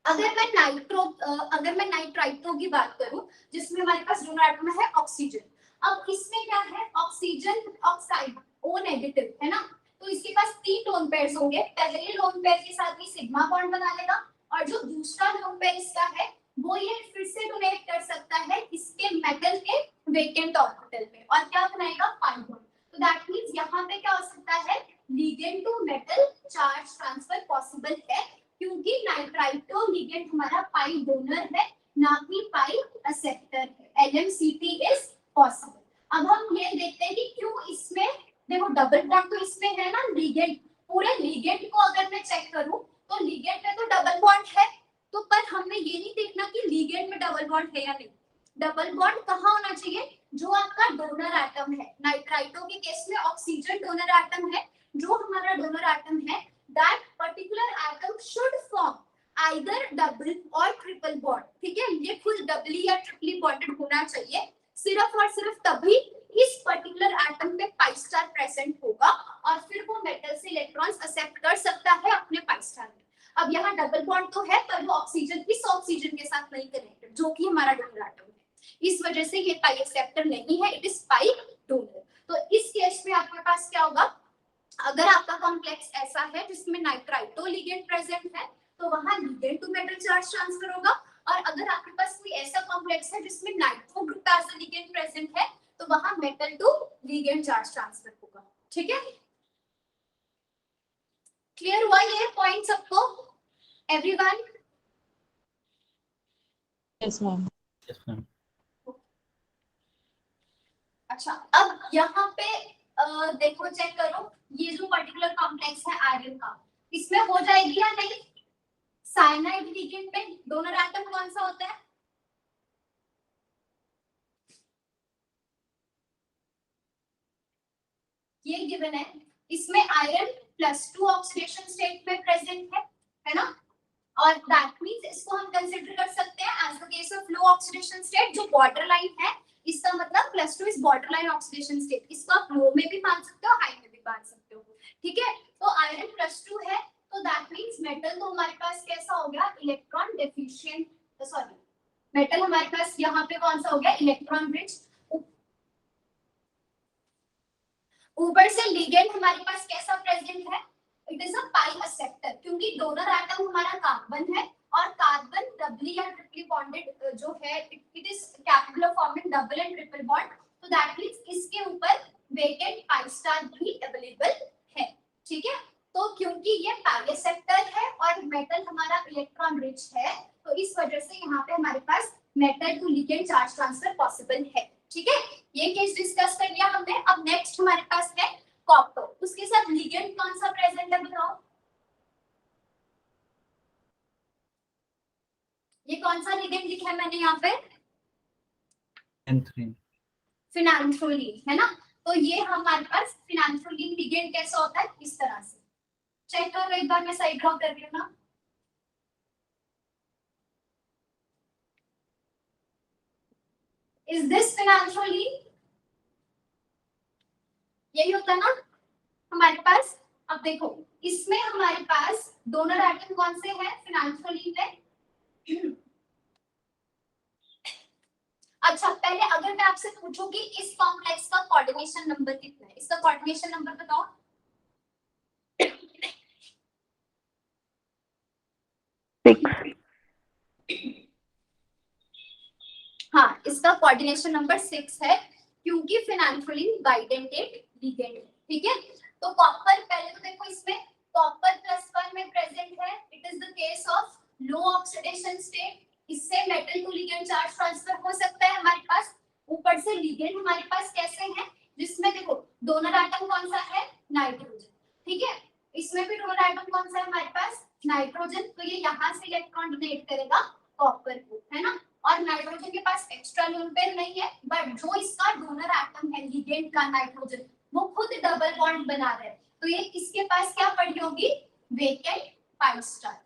अगर मैं नाइट्राइटो की बात करूं जिसमें हमारे पास डोनर एटम है ऑक्सीजन, अब इसमें क्या है ऑक्सीजन ऑक्साइड O नेगेटिव है ना, तो इसके पास 3 लोन पेयर्स होंगे, पहले लोन पेयर के साथ ही सिग्मा बॉन्ड बना लेगा और जो दूसरा लोन पेयर इसका है वो ये फिर से डोनेट कर सकता है इसके मेटल के वेकेंट ऑर्बिटल में और क्या बनाएगा पाई बॉन्ड। तो दैट मींस यहाँ पे क्या हो सकता है ligand to metal charge transfer possible है क्योंकि नाइट्राइटो लिगेंड हमारा पाई डोनर है ना कि पाई एक्सेप्टर है। LMCT is possible. अब हम ये देखते हैं कि क्यों इसमें देखो डबल बॉन्ड तो इसमें है ना, लिगेंड पूरे लिगेंड को अगर मैं चेक करूं तो लिगेंड में तो डबल बॉन्ड है, तो पर हमें ये नहीं देखना कि लिगेंड में डबल बॉन्ड है या नहीं। डबल बॉन्ड कहाँ होना चाहिए, जो आपका डोनर एटम है। नाइट्राइटो के केस में ऑक्सीजन डोनर एटम है, जो हमारा डोनर एटम है that particular atom should form either double or triple bond। ठीक है, ये खुद डबली या ट्रिपली बॉन्डेड होना चाहिए, सिर्फ और सिर्फ तभी इस पर्टिकुलर एटम पे पाई स्टार प्रेजेंट होगा और फिर वो मेटल से इलेक्ट्रॉन्स एक्सेप्ट कर सकता है अपने पाई स्टार में। अब यहाँ डबल बॉन्ड तो है पर वो ऑक्सीजन इस ऑक्सीजन के साथ नहीं कनेक्टेड जो कि हमारा डोनर एटम है, इस वजह से ये पाई एक्सेप्टर नहीं है, इट इज पाई डोनर। तो इस केस में आपके पास क्या होगा, अगर आपका कॉम्प्लेक्स ऐसा है जिसमें नाइट्राइटो लिगेंड प्रेजेंट है तो वहां ligand to metal charge transfer होगा, और अगर आपके पास कोई ऐसा कॉम्प्लेक्स है जिसमें nitro group as a ligand present है तो वहां metal to ligand charge transfer होगा। ठीक है, क्लियर हुआ ये पॉइंट सबको everyone? Yes ma'am. Yes ma'am. अच्छा, अब यहाँ पे देखो चेक करो, ये जो पर्टिकुलर कॉम्प्लेक्स है आयरन का, इसमें हो जाएगी या नहीं? साइनाइड लिगेंड में डोनर एटम कौन सा होता है? ये गिवन है, इसमें आयरन +2 ऑक्सीडेशन स्टेट में प्रेजेंट है ना, और दैट मींस इसको हम कंसीडर कर सकते हैं as the case of low oxidation state. जो बॉर्डर लाइन है इसका मतलब +2 is border line oxidation state, इसको आप लो में भी मान सकते हो हाई में भी मान सकते हो। ठीक है, तो आयरन +2 है तो दैट मींस मेटल तो हमारे पास कैसा हो गया इलेक्ट्रॉन डेफिशिएंट, सॉरी मेटल हमारे पास यहाँ पे कौन सा हो गया इलेक्ट्रॉन रिच। ऊपर से लिगेंड हमारे पास कैसा प्रेजेंट है, it is a pi acceptor क्योंकि डोनर एटम हमारा कार्बन है और कार्बन डबली या ट्रिपली बॉन्डेड जो है it is capable of forming double and triple bond, तो दैट मींस इसके ऊपर वेकेंट पाई स्टार भी अवेलेबल है। ठीक है, तो क्योंकि ये पाई एक्सेप्टर है और मेटल हमारा इलेक्ट्रॉन रिच है तो इस वजह से यहाँ पे हमारे पास metal to ligand charge transfer possible है। ठीक है, ये केस डिस्कस कर लिया हमने। अब नेक्स्ट हमारे पास है कॉपर, उसके साथ लिगेंड कौन सा प्रेजेंट है बताओ? ये कौन सा लिगेंड लिखा है मैंने यहाँ पे? फिनांथ्रोलीन है ना, तो ये हमारे पास फिनांथ्रोलीन लिगेंड कैसा होता है इस तरह से। चेक करो एक बार, मैं साइड ड्रॉ कर रही हूँ ना। Is this phenanthroline? यही होता है ना हमारे पास। अब देखो इसमें हमारे पास डोनर एटम कौन से हैं फिनांथ्रोलीन में। अच्छा, पहले अगर मैं आपसे पूछूं कि इस कॉम्प्लेक्स का कोऑर्डिनेशन नंबर कितना है, इसका कोऑर्डिनेशन नंबर बताओ। हाँ, इसका कोऑर्डिनेशन नंबर 6 है क्योंकि फिनांथ्रोलीन बाइडेंटेट लिगेंड है। ठीक है, तो कॉपर पहले तो देखो इसमें कॉपर +1 में प्रेजेंट है, it is the case of low oxidation state, इससे metal to ligand charge transfer हो सकता है हमारे पास। ऊपर से लिगेंड हमारे पास कैसे हैं, जिसमें देखो डोनर एटम कौन सा है नाइट्रोजन। ठीक है, इसमें भी डोनर एटम कौन सा है हमारे पास नाइट्रोजन, तो ये यहाँ से इलेक्ट्रॉन डोनेट करेगा कॉपर को, है ना। और नाइट्रोजन के पास एक्स्ट्रा लोन पेयर नहीं है, बट जो इसका डोनर एटम है लिगेंड का नाइट्रोजन वो खुद डबल बॉन्ड बना रहा है, तो ये किसके पास क्या पड़ी होगी vacant pi star.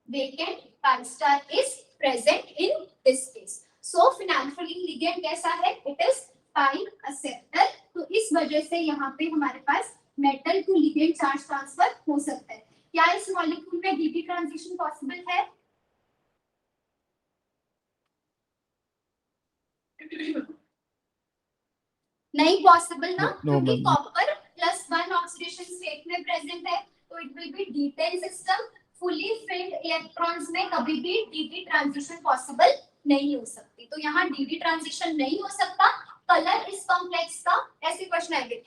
Vacant pi star is present in this case. So phenanthroline ligand कैसा है, इट इज पाई एक्सेप्टर, तो इस वजह से यहाँ पे हमारे पास metal to ligand charge transfer हो सकता है। क्या इस मॉलिक्यूल में डीपी ट्रांजिशन पॉसिबल है? नहीं पॉसिबल ना, No, क्योंकि ma'am. कॉपर +1 ऑक्सीडेशन स्टेट में प्रेजेंट है, तो it will B D10 system. Fully filled electrons में कभी भी dd ट्रांजिशन पॉसिबल नहीं हो सकती, तो यहाँ dd ट्रांजिशन नहीं हो सकता। कलर इस कॉम्प्लेक्स का, ऐसे क्वेश्चन आएंगे,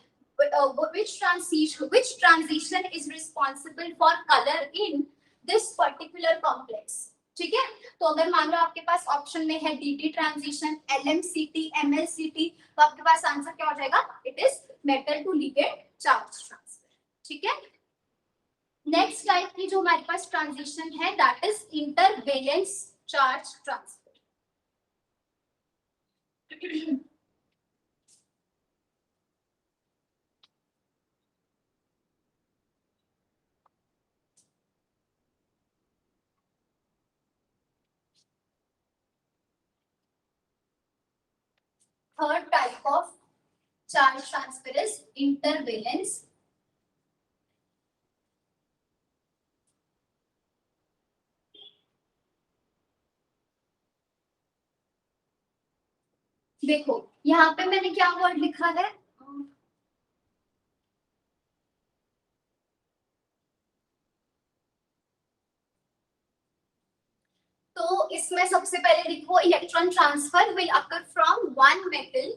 which transition is responsible for color in this particular complex। ठीक है, तो अगर मान लो आपके पास ऑप्शन में है dd ट्रांजिशन, LMCT, MLCT, तो आपके पास आंसर क्या हो जाएगा? It is metal to ligand charge transfer. ठीक है, नेक्स्ट टाइप की जो हमारे पास ट्रांजिशन है that is intervalence charge transfer. Third type of charge transfer is intervalence देखो यहाँ पे मैंने क्या वर्ड लिखा है, तो इसमें सबसे पहले लिखो electron transfer will occur from one metal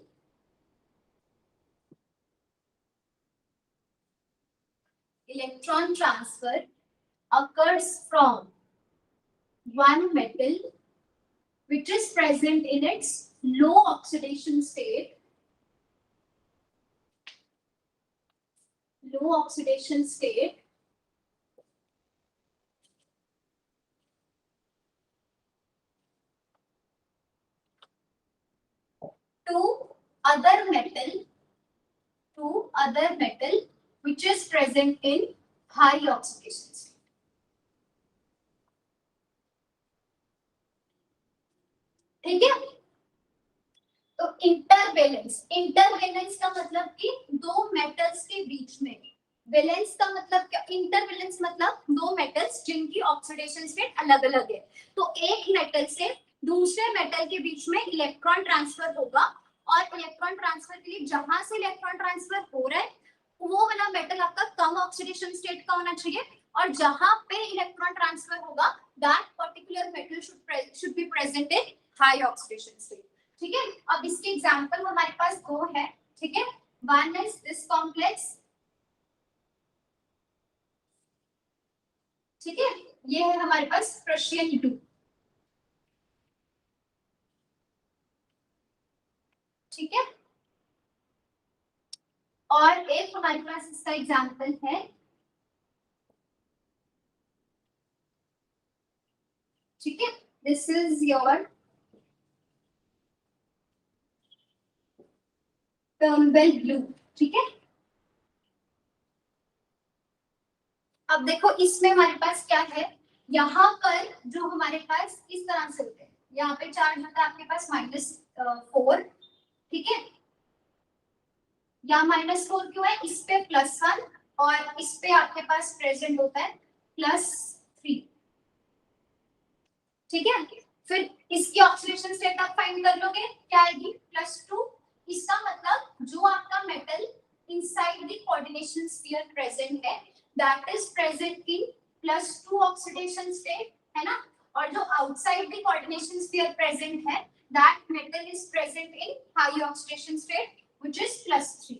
electron transfer occurs from one metal which is present in its low oxidation state, to other metal which is present in high oxidation state। ठीक है, तो इंटरवेलेंस का मतलब कि दो metals के बीच में, वैलेंस का मतलब क्या, इंटरवेलेंस मतलब दो मेटल्स जिनकी ऑक्सीडेशन स्टेट अलग अलग है, तो एक मेटल से दूसरे मेटल के बीच में इलेक्ट्रॉन ट्रांसफर होगा, और इलेक्ट्रॉन ट्रांसफर के लिए जहां से इलेक्ट्रॉन ट्रांसफर हो रहा है वो वाला मेटल आपका कम ऑक्सीडेशन स्टेट का होना चाहिए, और जहां पे इलेक्ट्रॉन ट्रांसफर होगा that particular metal should be present in high oxidation state. ठीक है, अब इसके एग्जांपल हमारे पास दो है। ठीक है, वन इज दिस कॉम्प्लेक्स, ठीक है, ये है हमारे पास प्रेशियम 2। ठीक है, और एक हमारे पास इसका एग्जांपल है, ठीक है, दिस इज योर टर्नबेल ब्लू। ठीक है, अब देखो इसमें हमारे पास क्या है, यहाँ पर जो हमारे पास इस तरह से होते हैं, यहाँ पे चार्ज होता है आपके पास -4। ठीक है, यहाँ -4 क्यों है, इस पे +1 और इस पे आपके पास प्रेजेंट होता है +3। ठीक है, फिर इसकी ऑक्सीडेशन स्टेट आप फाइंड कर लोगे, क्या आएगी, +2। इसका मतलब जो आपका metal inside the coordination sphere present है that is present in +2 oxidation state, है ना, और जो outside the coordination sphere present है that metal is present in high oxidation state which is +3।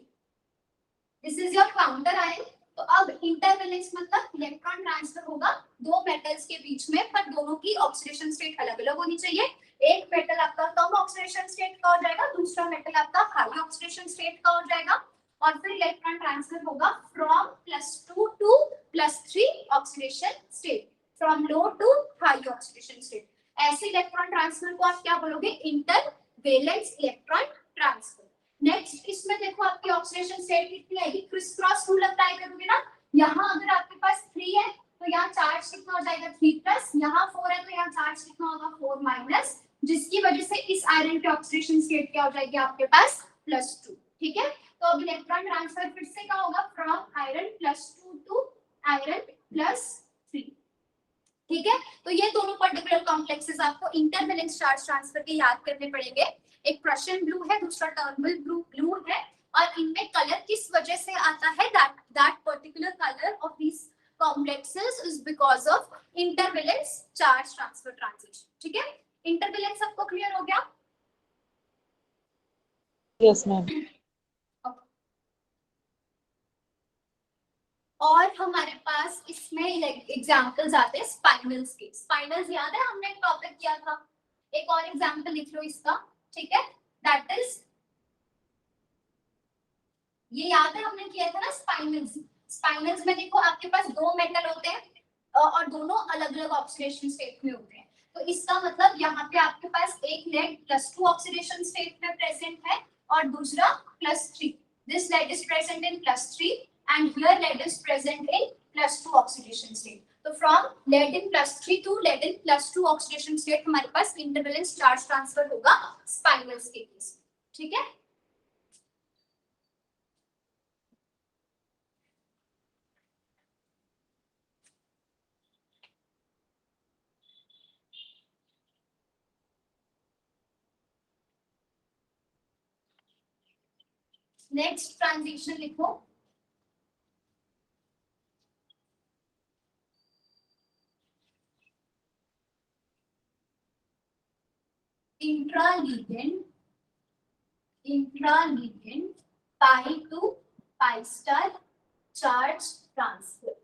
This is your counter ion। तो अब इंटरवेलेंस मतलब electron transfer होगा दो मेटल्स के बीच में, पर दोनों की ऑक्सीडेशन स्टेट अलग अलग होनी चाहिए। एक मेटल आपका कम ऑक्सीडेशन स्टेट का हो जाएगा, दूसरा मेटल आपका हाई ऑक्सीडेशन स्टेट का हो जाएगा, और फिर इलेक्ट्रॉन ट्रांसफर होगा from +2 to +3 oxidation state, from low to high oxidation state. ऐसे इलेक्ट्रॉन ट्रांसफर को आप क्या बोलोगे, इंटरवेलेंस इलेक्ट्रॉन ट्रांसफर। नेक्स्ट इसमें देखो आपकी ऑक्सीडेशन स्टेट कितनी आएगी, क्रिस क्रॉस रूल अप्लाई करोगे ना, यहाँ अगर आपके पास 3 है तो यहाँ चार्ज कितना हो जाएगा 3+, यहाँ 4 है तो यहाँ चार्ज कितना होगा 4-, जिसकी वजह से इस आयरन की ऑक्सीडेशन स्टेट क्या हो जाएगी आपके पास +2। ठीक है, तो अब इलेक्ट्रॉन ट्रांसफर फिर से क्या होगा, फ्रॉम आयरन +2 टू आयरन +3। ठीक है, तो ये दोनों पर्टिकुलर कॉम्प्लेक्सेस आपको इंटरवेलेंस चार्ज ट्रांसफर के याद करने पड़ेंगे। एक प्रशियन ब्लू है, दूसरा टर्मल ब्लू है, और इनमें कलर किस वजह से आता है, that particular color of these complexes is because of intervalence charge transfer transition. ठीक है, इंटरवेलेंस सबको क्लियर हो गया? Yes, ma'am. और हमारे पास इसमें एग्जांपल्स आते हैं स्पाइनल्स के। स्पाइनल्स याद है, हमने एक टॉपिक किया था, एक और एग्जांपल लिख लो इसका, ठीक है, दैट इज, ये याद है हमने किया था ना स्पाइनल्स। स्पाइनल्स में देखो आपके पास दो मेटल होते हैं और दोनों अलग अलग ऑक्सीडेशन स्टेट में होते हैं, तो इसका मतलब यहाँ पे आपके पास एक लेड +2 ऑक्सीडेशन स्टेट में प्रेजेंट है और दूसरा +3। This led is present in +3 and here lead is present in +2 oxidation state. So from lead in +3 to lead in +2 oxidation state हमारे पास intervalence charge transfer होगा spinals के केस, ठीक है? Next transition लिखो, intraligand pi to pi star charge transfer।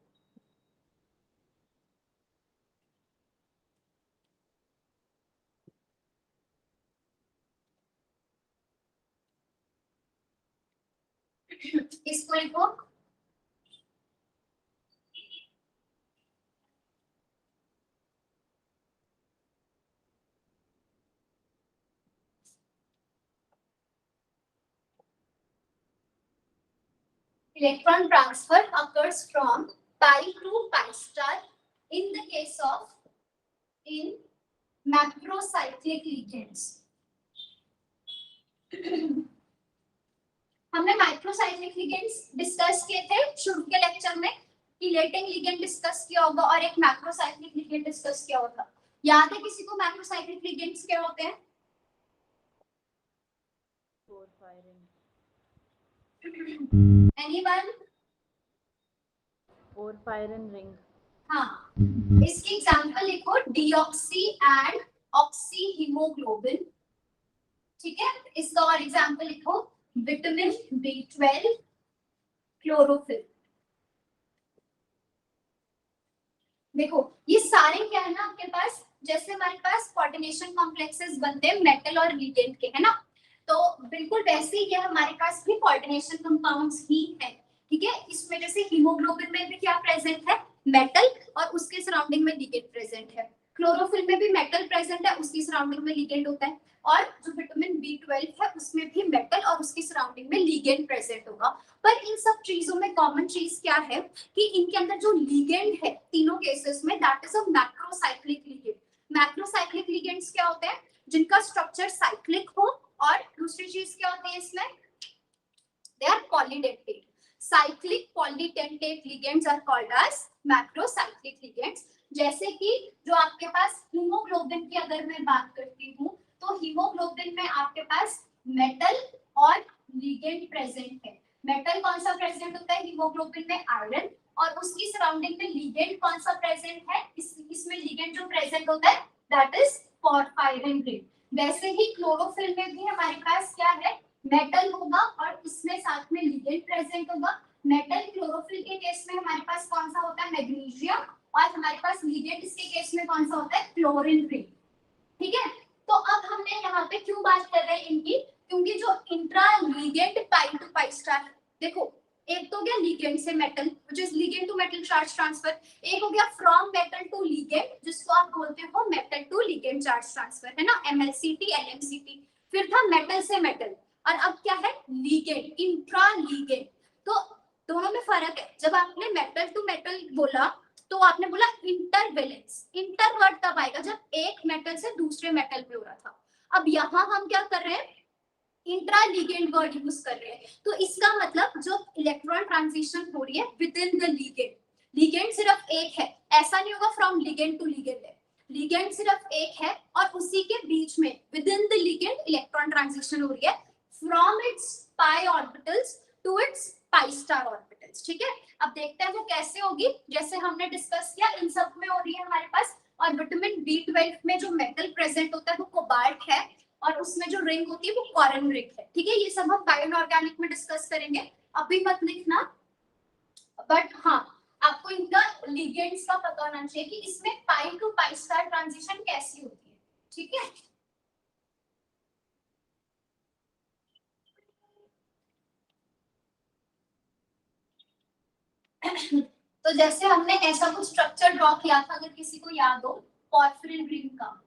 इसको लिखो electron transfer occurs from pi to pi star in the case of in macrocyclic ligands। हमने microcyclic ligands discuss किए थे शुरू के लेक्चर में, इलेटिंग लिगेंड डिस्कस किया होगा और एक मैक्रोसाइक्लिक लिगेंड डिस्कस किया होगा। याद है किसी को मैक्रोसाइक्लिक लिगेंड्स क्या होते हैं? एनीवन? Porphyrin ring. हाँ, इसकी एग्जांपल लिखो डीऑक्सी एंड ऑक्सी हीमोग्लोबिन, ठीक है। इसका और एग्जांपल लिखो विटामिन B12, क्लोरोफिल। देखो ये सारे क्या है ना आपके पास, जैसे हमारे पास कोऑर्डिनेशन कॉम्प्लेक्सेस बनते हैं मेटल और लिगेंड के, है ना, तो बिल्कुल वैसे ही ये हमारे पास भी कोऑर्डिनेशन कंपाउंड्स ही है, ठीक है। इसमें जैसे हीमोग्लोबिन में भी क्या प्रेजेंट है, मेटल, और उसके सराउंडिंग में लिगेंड प्रेजेंट है। क्लोरोफिल में भी मेटल प्रेजेंट है, उसकी सराउंडिंग में लिगेंड होता है, और जो विटामिन B12 है उसमें भी मेटल और उसकी सराउंडिंग में लिगेंड प्रेजेंट होगा। पर इन सब चीजों में कॉमन चीज क्या है कि इनके अंदर जो लिगेंड है तीनों केसेस में, that is a macrocyclic ligand. Macrocyclic ligands क्या होते हैं, जिनका स्ट्रक्चर साइक्लिक हो, और दूसरी चीज क्या होती है इसमें, they are polydentate. Cyclic polydentate ligands are called as macrocyclic ligands. जैसे कि जो आपके पास हीमोग्लोबिन की अगर मैं बात करती हूँ, तो हीमोग्लोबिन में आपके पास मेटल और लिगेंड प्रेजेंट है। मेटल कौन सा प्रेजेंट होता है हीमोग्लोबिन में, आयरन, और उसकी सराउंडिंग में लिगेंड कौन सा प्रेजेंट है, इसमें लिगेंड जो प्रेजेंट होता है दैट इज पोरफायरिन रिंग। वैसे ही क्लोरोफिल में भी हमारे पास क्या है, मेटल होगा और इसमें साथ में लिगेंड प्रेजेंट होगा। मेटल क्लोरोफिल के केस में हमारे पास कौन सा होता है, मैग्नीशियम, और हमारे पास लिगेंड इसके केस में कौन सा होता है, क्लोरीन रिंग, ठीक है। तो अब हमने यहाँ पे क्यों बात कर रहे हैं इनकी, क्योंकि जो intra ligand pi to pi star, देखो एक तो गया लिगेंड से metal, which is ligand to metal charge transfer, एक हो गया फ्रॉम मेटल टू लिगेंड, जिसको आप बोलते हो metal to ligand charge transfer, है ना, MLCT LMCT। फिर था मेटल से मेटल, और अब क्या है, लिगेंड, इंट्रा लिगेंड। तो दोनों में फर्क है। जब आपने मेटल टू मेटल बोला तो आपने बोला इंटरवेलेंस। इंटर वर्ड तब आएगा जब एक मेटल से दूसरे मेटल पे हो रहा था। अब यहाँ हम क्या कर रहे हैं, इंट्रा लिगेंड वर्ड यूज कर रहे हैं। तो इसका मतलब जो इलेक्ट्रॉन ट्रांजिशन हो रही है within the ligand, ligand सिर्फ एक है, ऐसा नहीं होगा फ्रॉम लिगेंड टू लिगेंड है, लिगेंड सिर्फ एक है और उसी के बीच में within the ligand electron transition transition हो रही है from its pi orbitals to its pi star orbitals. ठीक है, अब देखते हैं वो कैसे होगी। जैसे हमने डिस्कस किया इन सब में हो रही है हमारे पास, और विटामिन B12 में जो मेटल प्रेजेंट होता है वो कोबाल्ट है, और उसमें जो रिंग होती है वो कॉरन रिंग है। ठीक है, ये सब हम बायो इनऑर्गेनिक में डिस्कस करेंगे, अभी मत लिखना। बट हाँ, आपको इनका लिगेंड्स का पता होना चाहिए कि इसमें पाई टू पाई स्टार ट्रांजिशन कैसी होती है। ठीक है, तो जैसे हमने ऐसा कुछ स्ट्रक्चर ड्रॉ किया था, अगर किसी को याद हो, पॉर्फिरिन रिंग का।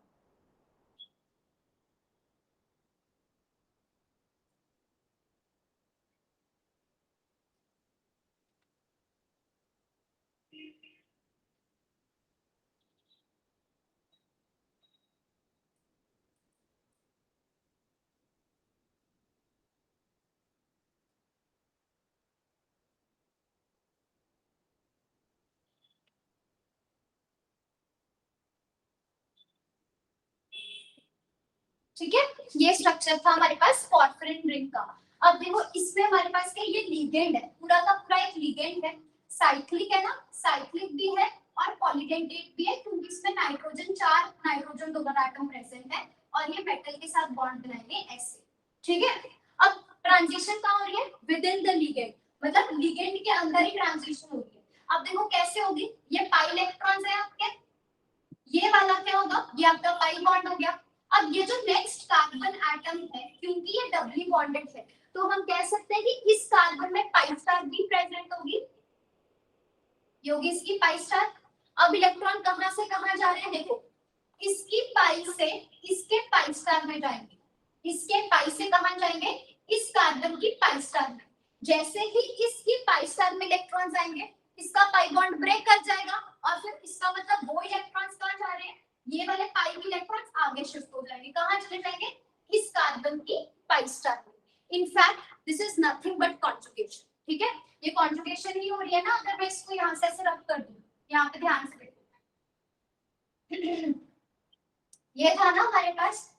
ठीक है, ये स्ट्रक्चर था हमारे पास पॉर्फिरिन रिंग का। अब देखो इसमें हमारे पास क्या, ये लिगेंड है, पूरा का पूरा एक लिगेंड है, साइक्लिक है ना, साइक्लिक भी है और पॉलीडेंटेट भी है, क्योंकि इसमें nitrogen 4 nitrogen double atom present है, और ये मेटल के साथ बॉन्ड बनाएंगे ऐसे। ठीक है, अब ट्रांजिशन कहाँ हो रही है, विद इन द लिगेंड, मतलब लिगेंड के अंदर ही ट्रांजिशन हो रही है। अब देखो कैसे होगी, ये पाई इलेक्ट्रॉन्स है आपके, ये वाला क्या होगा, ये आपका पाई बॉन्ड हो गया। अब ये जो नेक्स्ट कार्बन एटम है, क्योंकि ये डबली बॉन्डेड है, तो हम कह सकते हैं कि इस कार्बन में पाई स्टार भी प्रेजेंट होगी, ये होगी इसकी पाई स्टार। अब इलेक्ट्रॉन कहां से कहां जा रहे हैं, देखो इसकी पाई से इसके पाई स्टार में जाएंगे, इसके पाई से कहां जाएंगे, इस कार्बन की पाई स्टार में। जैसे ही इसकी पाई स्टार में इलेक्ट्रॉन आएंगे, इसका पाई बॉन्ड ब्रेक कर जाएगा, और फिर इसका मतलब वो इलेक्ट्रॉन्स कहां जा रहे हैं, ये वाले पाई के इलेक्ट्रॉन्स आगे शिफ्ट हो जाएंगे, कहां चले जाएंगे, इस कार्बन की पाई स्टार में। In fact this is nothing but conjugation. ठीक है, ये कॉन्जुगेशन ही हो रही है ना, अगर मैं इसको यहां से ऐसे रख कर दूं, यहाँ पे ध्यान से देखो, ये था ना हमारे पास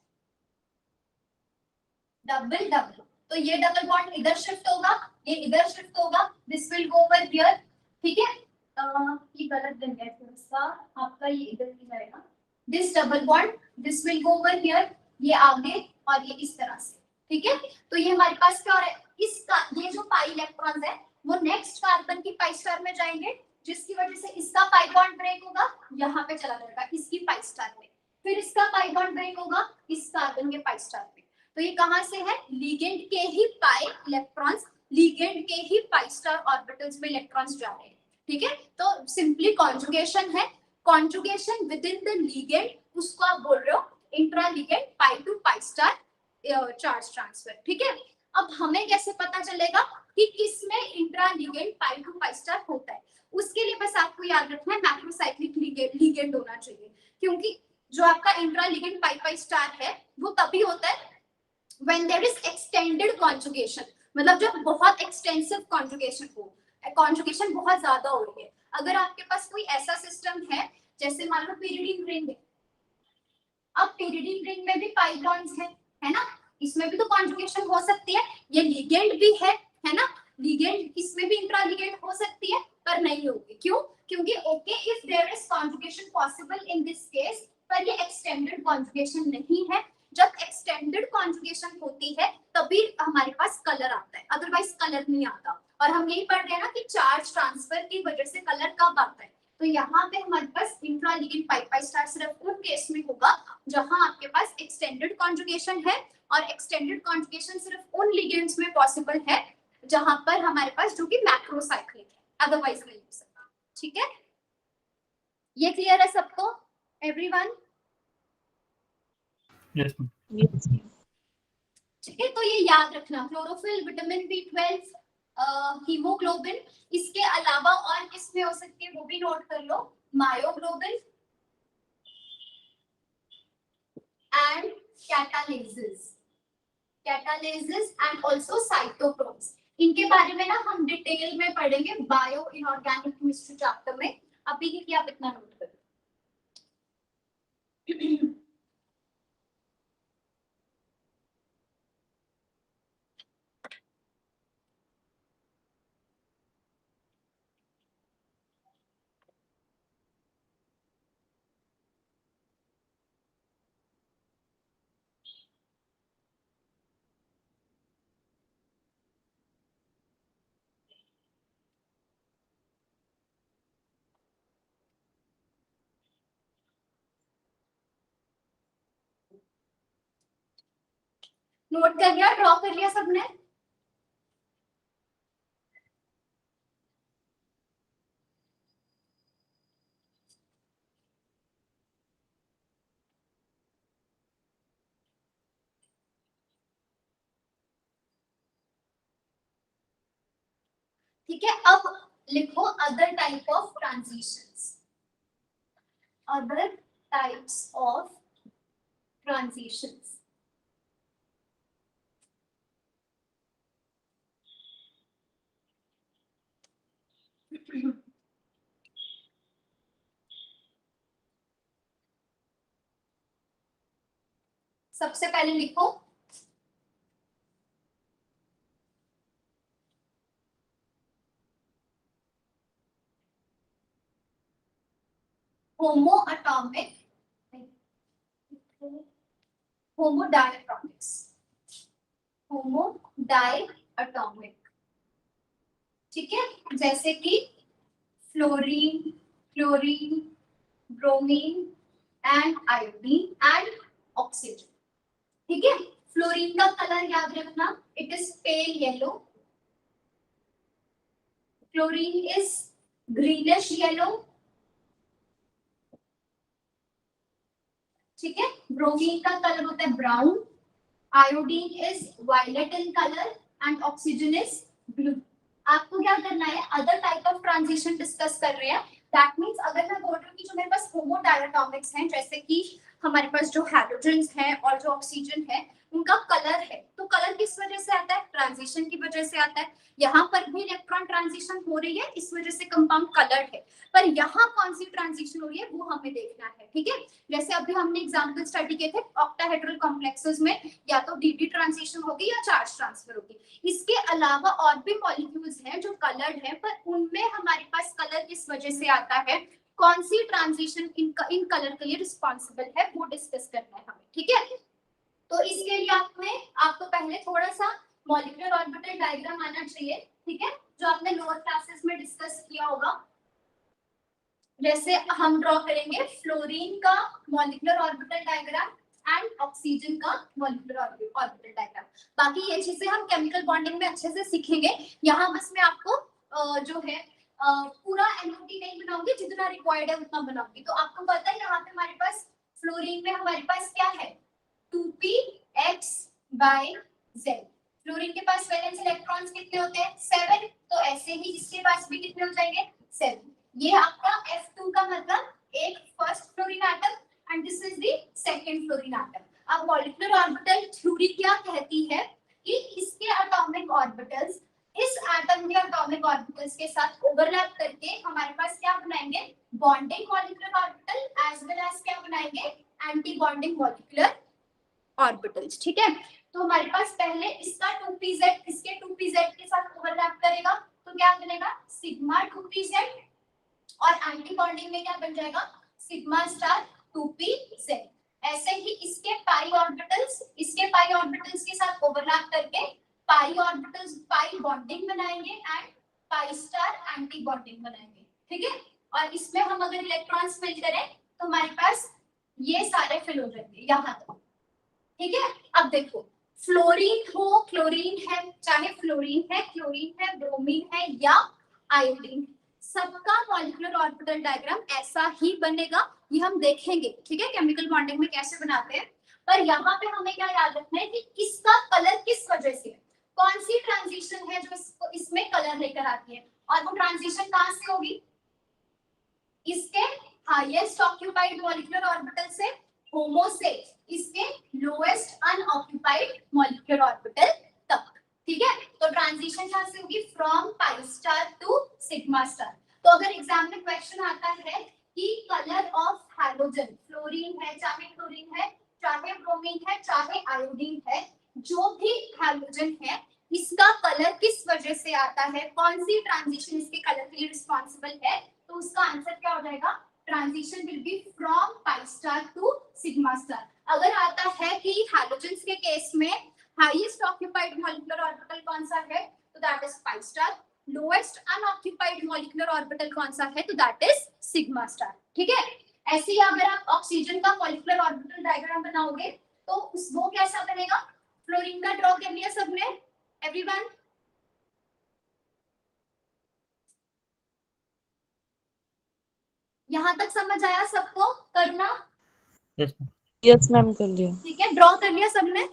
डबल डबल, तो ये डबल बॉन्ड इधर शिफ्ट होगा, ये इधर शिफ्ट होगा, this will go over here. ठीक है, ये गलत बन गया थोड़ा सा, आपका ये इधर ही जाएगा, this double bond this will go over here, ये आगे और ये इस तरह से। ठीक है, तो ये हमारे पास क्या हो रहा है, इसका ये जो पाई इलेक्ट्रॉन्स है वो नेक्स्ट कार्बन की पाई स्टार में जाएंगे, जिसकी वजह से इसका पाई बॉन्ड ब्रेक होगा, यहाँ पे चला जाएगा इसकी पाई स्टार में, फिर इसका पाई बॉन्ड ब्रेक होगा इस कार्बन के पाई स्टार में। तो ये कहां से है, लिगेंड के ही पाई इलेक्ट्रॉन्स, लिगेंड के ही पाई स्टार ऑर्बिटल्स में इलेक्ट्रॉन्स जा रहे हैं। ठीक है, तो सिंपली कॉन्जुगेशन है, conjugation within the ligand, उसको आप बोल रहे हो intra ligand pi to pi star charge transfer. ठीक है, अब हमें कैसे पता चलेगा कि किसमें intra ligand pi to pi star होता है, उसके लिए बस आपको याद रखना है मैक्रोसाइक्लिक लिगेंड होना चाहिए, क्योंकि जो आपका इंट्रा लिगेंड पाई पाई स्टार है वो तभी होता है when there is extended conjugation, मतलब जब बहुत एक्सटेंसिव कॉन्जुगेशन हो, कॉन्जुगेशन बहुत ज्यादा हो रही है। अगर आपके पास कोई ऐसा सिस्टम है, जैसे मान लो pyridine रिंग है, अब pyridine रिंग में भी पाई बॉन्ड्स है ना, इसमें भी तो कॉन्जुगेशन हो सकती है, ये लिगेंड भी है ना, लिगेंड इसमें भी इंट्रा लिगेंड हो सकती है, पर नहीं होगी, क्यों, क्योंकि okay if there is conjugation possible in this case, पर ये एक्सटेंडेड कॉन्जुगेशन नहीं है। जब एक्सटेंडेड कॉन्जुगेशन होती है तभी हमारे पास कलर आता है, अदरवाइज कलर नहीं आता। और हम यही पढ़ रहे हैं ना कि चार्ज ट्रांसफर की वजह से कलर कब आता है, तो यहाँ पे हमारे पास इंट्रा लिगेंड पाई पाई स्टार सिर्फ उन केस में होगा जहां आपके पास एक्सटेंडेड कॉन्जुगेशन है, और एक्सटेंडेड कॉन्जुगेशन सिर्फ उन लिगेंड्स में पॉसिबल है जहां पर हमारे पास जो कि मैक्रोसाइक्लिक है, अदरवाइज नहीं हो सकता। ठीक है, ये क्लियर है सबको, एवरीवन? Yes ma'am. Yes. ठीक है, तो ये याद रखना, क्लोरोफिल, विटामिन B12, हीमोग्लोबिन, इसके अलावा और किसमें हो सकती है वो भी नोट कर लो, myoglobin and catalases and also cytochromes. इनके बारे में ना हम डिटेल में पढ़ेंगे बायो इनऑर्गेनिक केमिस्ट्री चैप्टर में, अभी के लिए आप इतना नोट करो। नोट कर लिया, ड्रॉ कर लिया सबने? ठीक है, अब लिखो other type of transitions. Other types of transitions. सबसे पहले लिखो homoatomic, homodiatomics, homodiatomic। ठीक है, जैसे कि fluorine, chlorine, bromine and iodine and oxygen. ठीक है, फ्लोरीन का कलर याद रखना, it is pale yellow, chlorine is greenish yellow, ठीक है, ब्रोमीन का कलर होता है brown, iodine is violet in colour and oxygen is blue. आपको क्या करना है, other type of transition discuss कर रहे हैं। दैट मींस अगर मैं बोल रही हूँ कि जो मेरे पास होमोडायटोमिक्स हैं, जैसे कि हमारे पास जो हैलोजेंस हैं और जो ऑक्सीजन है, उनका कलर है, तो कलर किस वजह से आता है, ट्रांजिशन की वजह से आता है। यहाँ पर भी इलेक्ट्रॉन ट्रांजिशन हो रही है, इस वजह से कंपाउंड कलर्ड है, पर यहाँ कौन सी ट्रांजिशन हो रही है वो हमें देखना है। ठीक है, जैसे अभी हमने एग्जांपल स्टडी किए थे ऑक्टाहेड्रल कॉम्प्लेक्सेस में, या तो डी ट्रांजिशन होगी या चार्ज ट्रांसफर होगी। इसके अलावा और भी मॉलिक्यूल्स हैं जो कलर्ड हैं, पर उनमें हमारे पास कलर किस वजह से आता है, कौन सी ट्रांजिशन इन कलर के लिए रिस्पॉन्सिबल है, वो डिस्कस करना है हमें। ठीक है, तो इसके लिए आपको पहले थोड़ा सा मॉलिक्यूलर ऑर्बिटल डायग्राम आना चाहिए। ठीक है, जो आपने लोअर क्लासेस में डिस्कस किया होगा। जैसे हम ड्रॉ करेंगे फ्लोरीन का molecular orbital diagram and oxygen का मॉलिक्यूलर ऑर्बिटल डायग्राम। बाकी ये चीजें हम केमिकल बॉन्डिंग में अच्छे से सीखेंगे। यहाँ बस मैं आपको जो है पूरा एनओटी नहीं बनाऊंगी, जितना रिक्वायर्ड है उतना बनाऊंगी। तो आपको पता है यहाँ पे हमारे पास फ्लोरीन में हमारे पास क्या है, 2px/z। फ्लोरीन के पास वैलेंस इलेक्ट्रॉन्स कितने होते हैं, 7। तो ऐसे ही इसके पास भी कितने हो जाएंगे, 7। ये आपका F2 का मतलब एक first fluorine atom and this is the second fluorine atom. अब मॉलिक्यूलर ऑर्बिटल थ्योरी क्या कहती है कि इसके एटॉमिक ऑर्बिटल्स इस एटम के एटॉमिक ऑर्बिटल्स के साथ ओवरलैप करके हमारे पास क्या बनाएंगे, bonding molecular orbital as well as क्या बनाएंगे, एंटी बॉन्डिंग मॉलिक्यूलर ऑर्बिटल्स। ठीक है, तो हमारे पास पहले इसका 2pz इसके 2pz के साथ ओवरलैप करेगा, तो क्या बनेगा सिग्मा 2pz, और एंटी बॉन्डिंग में क्या बन जाएगा, सिग्मा स्टार 2pz। ऐसे ही इसके पाई ऑर्बिटल्स के साथ ओवरलैप करके पाई ऑर्बिटल्स पाई बॉन्डिंग बनाएंगे and pi star anti bonding बनाएंगे। ठीक है, और इसमें हम अगर इलेक्ट्रॉन्स फिल करें तो हमारे पास ये सारे फिल हो जाएंगे यहाँ तक। ठीक है, अब देखो फ्लोरीन हो, क्लोरीन है, चाहे फ्लोरीन है, क्लोरीन है, ब्रोमीन है या आयोडीन, सबका मॉलिक्यूलर ऑर्बिटल डायग्राम ऐसा ही बनेगा। ये हम देखेंगे, ठीक है, केमिकल बॉन्डिंग में कैसे बनाते हैं। पर यहाँ पे हमें क्या याद रखना है कि इसका कलर किस वजह से है, कौन सी ट्रांजिशन है जो इसमें कलर लेकर आती है, और वो ट्रांजिशन कहाँ से होगी, इसके हाईएस्ट ऑक्यूपाइड मॉलिक्यूलर ऑर्बिटल से होमो से इसके लोएस्ट अनऑक्यूपाइड मॉलिक्यूलर ऑर्बिटल तक। ठीक है, तो ट्रांजिशन कहाँ से होगी, from pi star to sigma star. तो अगर एग्जाम में क्वेश्चन आता है कि कलर ऑफ हैलोजन, फ्लोरीन है, चाहे क्लोरीन है, चाहे ब्रोमीन है, चाहे आयोडीन है, जो भी हैलोजन है, इसका कलर किस वजह से आता है, कौन सी ट्रांजिशन इसके कलर के लिए रिस्पॉन्सिबल है, तो उसका आंसर क्या हो जाएगा, transition will be from pi star to sigma star. अगर आता है कि हैलोजेंस के केस में हाईएस्ट ऑक्यूपाइड मॉलिक्यूलर ऑर्बिटल कौन सा है, तो that is pi star. Lowest unoccupied molecular orbital कौन सा है, तो दैट इज सिग्मा स्टार। ठीक है, ऐसे ही अगर आप ऑक्सीजन का मॉलिक्यूलर ऑर्बिटल डायग्राम बनाओगे तो वो कैसा बनेगा, फ्लोरीन का ड्रॉ कर लिया सबने, एवरीवन? यहाँ तक समझ आया सबको करना? यस यस मैम, कर लिया। ठीक है, ड्रॉ कर लिया सबने?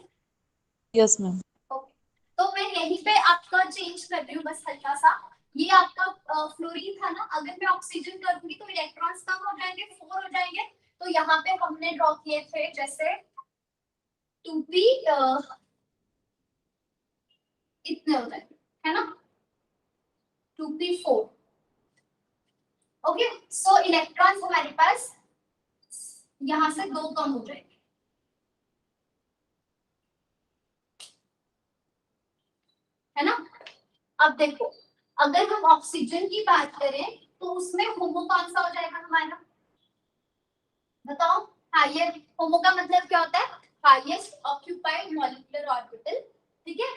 Yes ma'am. ओके, तो मैं यहीं पे आपका चेंज कर रही हूँ बस हल्का सा। ये आपका फ्लोरीन था ना, अगर मैं ऑक्सीजन कर दूंगी तो इलेक्ट्रॉन्स कम हो जाएंगे, 4 हो जाएंगे। तो यहाँ पे हमने ड्रॉ किए थे जैसे 2p इतने हो जाएंगे, है ना, 2p4। ओके, सो इलेक्ट्रॉन्स हमारे पास यहाँ से 2 कम हो जाएंगे, है ना। अब देखो, अगर हम ऑक्सीजन की बात करें तो उसमें होमो कौन सा हो जाएगा हमारा, बताओ? हाईएस्ट, होमो का मतलब क्या होता है? हाईएस्ट ऑक्यूपाइड मॉलिक्यूलर ऑर्बिटल, ठीक है,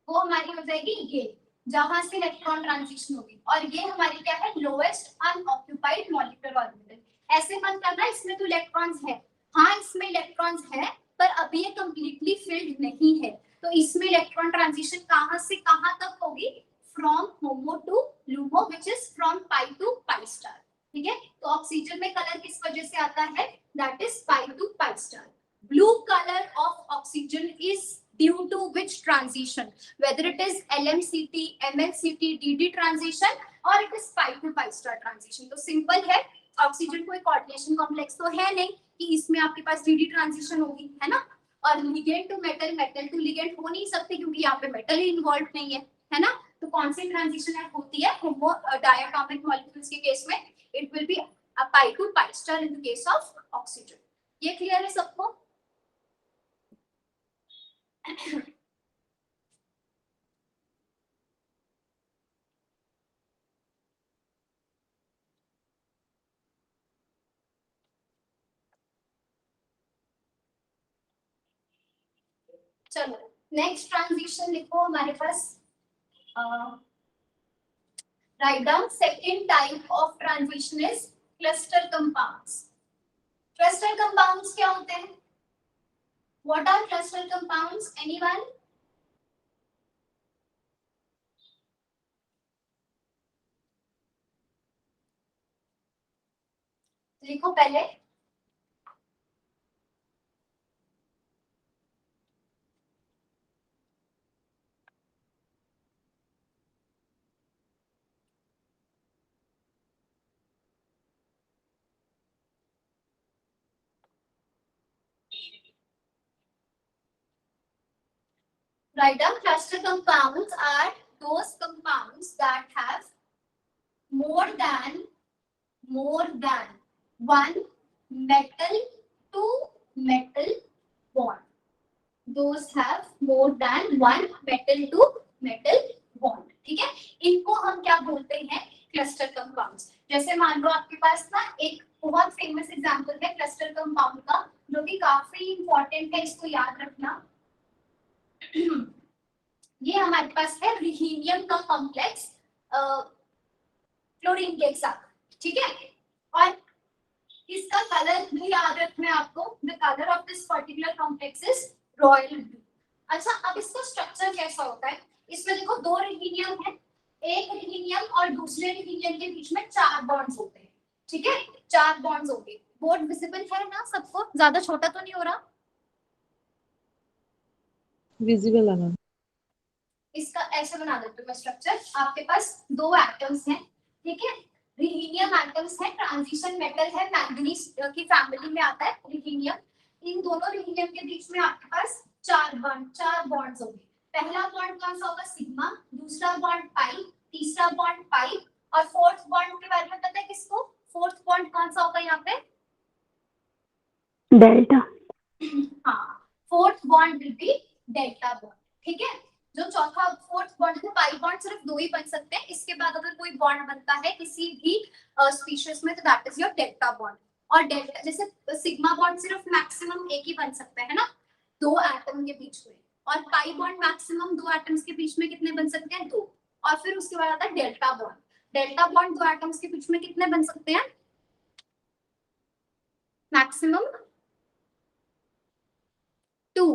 वो हमारी हो जाएगी ये, जहां से इलेक्ट्रॉन ट्रांजिशन होगी। और ये हमारी क्या है? Lowest unoccupied molecular orbital. ऐसे मत करना इसमें तो इलेक्ट्रॉन्स है, हाँ इसमें इलेक्ट्रॉन्स है, पर अभी ये कंप्लीटली फिल्ड नहीं है। तो इसमें इलेक्ट्रॉन ट्रांजिशन कहां से कहां तक होगी? From HOMO to LUMO, which is from pi to pi star, ठीक है। तो ऑक्सीजन में कलर किस वजह से आता है? That is pi to pi star. Blue colour of oxygen is due to which transition, whether it is LMCT, MLCT, DD transition or it is pi to pi star transition। तो simple है, oxygen कोई coordination complex तो है नहीं कि इसमें आपके पास DD transition होगी, है ना। और ligand to metal, metal to ligand हो नहीं सकते क्योंकि यहाँ पे मेटल ही इन्वॉल्व नहीं है ना। तो कौन सी ट्रांजिशन होती है? होमो डायटोमिक मॉलिक्यूल्स के केस में it will B pi to pi star in the case of oxygen। ये क्लियर है सबको? चलो नेक्स्ट ट्रांजिशन लिखो हमारे पास, write down. Second type of transition is cluster compounds. Cluster compounds क्या होते हैं? What are cluster compounds, anyone? लिखो पहले। Write down. Cluster compounds are those compounds that have more than one metal to metal bond. Those have more than one metal to metal bond, ठीक है। इनको हम क्या बोलते हैं? Cluster compounds. जैसे मान लो आपके पास ना एक बहुत फेमस एग्जांपल है क्लस्टर कंपाउंड का, जो कि काफी इंपॉर्टेंट है, इसको याद रखना। ये हमारे पास है रिहीनियम का कॉम्प्लेक्स क्लोरीन के साथ, ठीक है। और इसका कलर भी याद रखना है आपको, the colour of this particular complex is royal blue. अच्छा, अब इसका स्ट्रक्चर कैसा होता है? इसमें देखो 2 रिहीनियम है, एक रिहीनियम और दूसरे रिहीनियम के बीच में 4 बॉन्ड्स होते हैं, ठीक है, 4 बॉन्ड्स होंगे। बोर्ड विजिबल है ना सबको? ज्यादा छोटा तो नहीं हो रहा? विजिबल है मैम। इसका ऐसे बना देती हूँ मैं स्ट्रक्चर। आपके पास 2 एटम्स हैं, ठीक है, रिहीनियम एटम्स है, ट्रांजिशन मेटल है, मैंगनीज की फैमिली में आता है रिहीनियम। इन दोनों रिहीनियम के बीच में आपके पास 4 बॉन्ड्स होंगे। पहला बॉन्ड कौन सा होगा? सिग्मा, दूसरा बॉन्ड पाई, तीसरा बॉन्ड पाई, और फोर्थ बॉन्ड के बारे में पता है किसको? फोर्थ बॉन्ड कौन सा होगा यहाँ पे? डेल्टा। हाँ, fourth bond will be delta bond, ठीक है। जो चौथा फोर्थ बॉन्ड है, पाई बॉन्ड सिर्फ 2 ही बन सकते हैं। इसके बाद अगर कोई बॉन्ड बनता है किसी भी स्पीशीज में तो that is your delta bond. और डेल्टा जैसे सिग्मा बॉन्ड सिर्फ मैक्सिमम एक ही बन सकता है ना, 2 एटम के बीच में। और पाई बॉन्ड मैक्सिमम 2 एटम्स के बीच में कितने बन सकते हैं? 2। और फिर उसके बाद आता है delta bond. Delta bond 2 atoms के बीच में कितने बन सकते हैं? मैक्सिमम 2,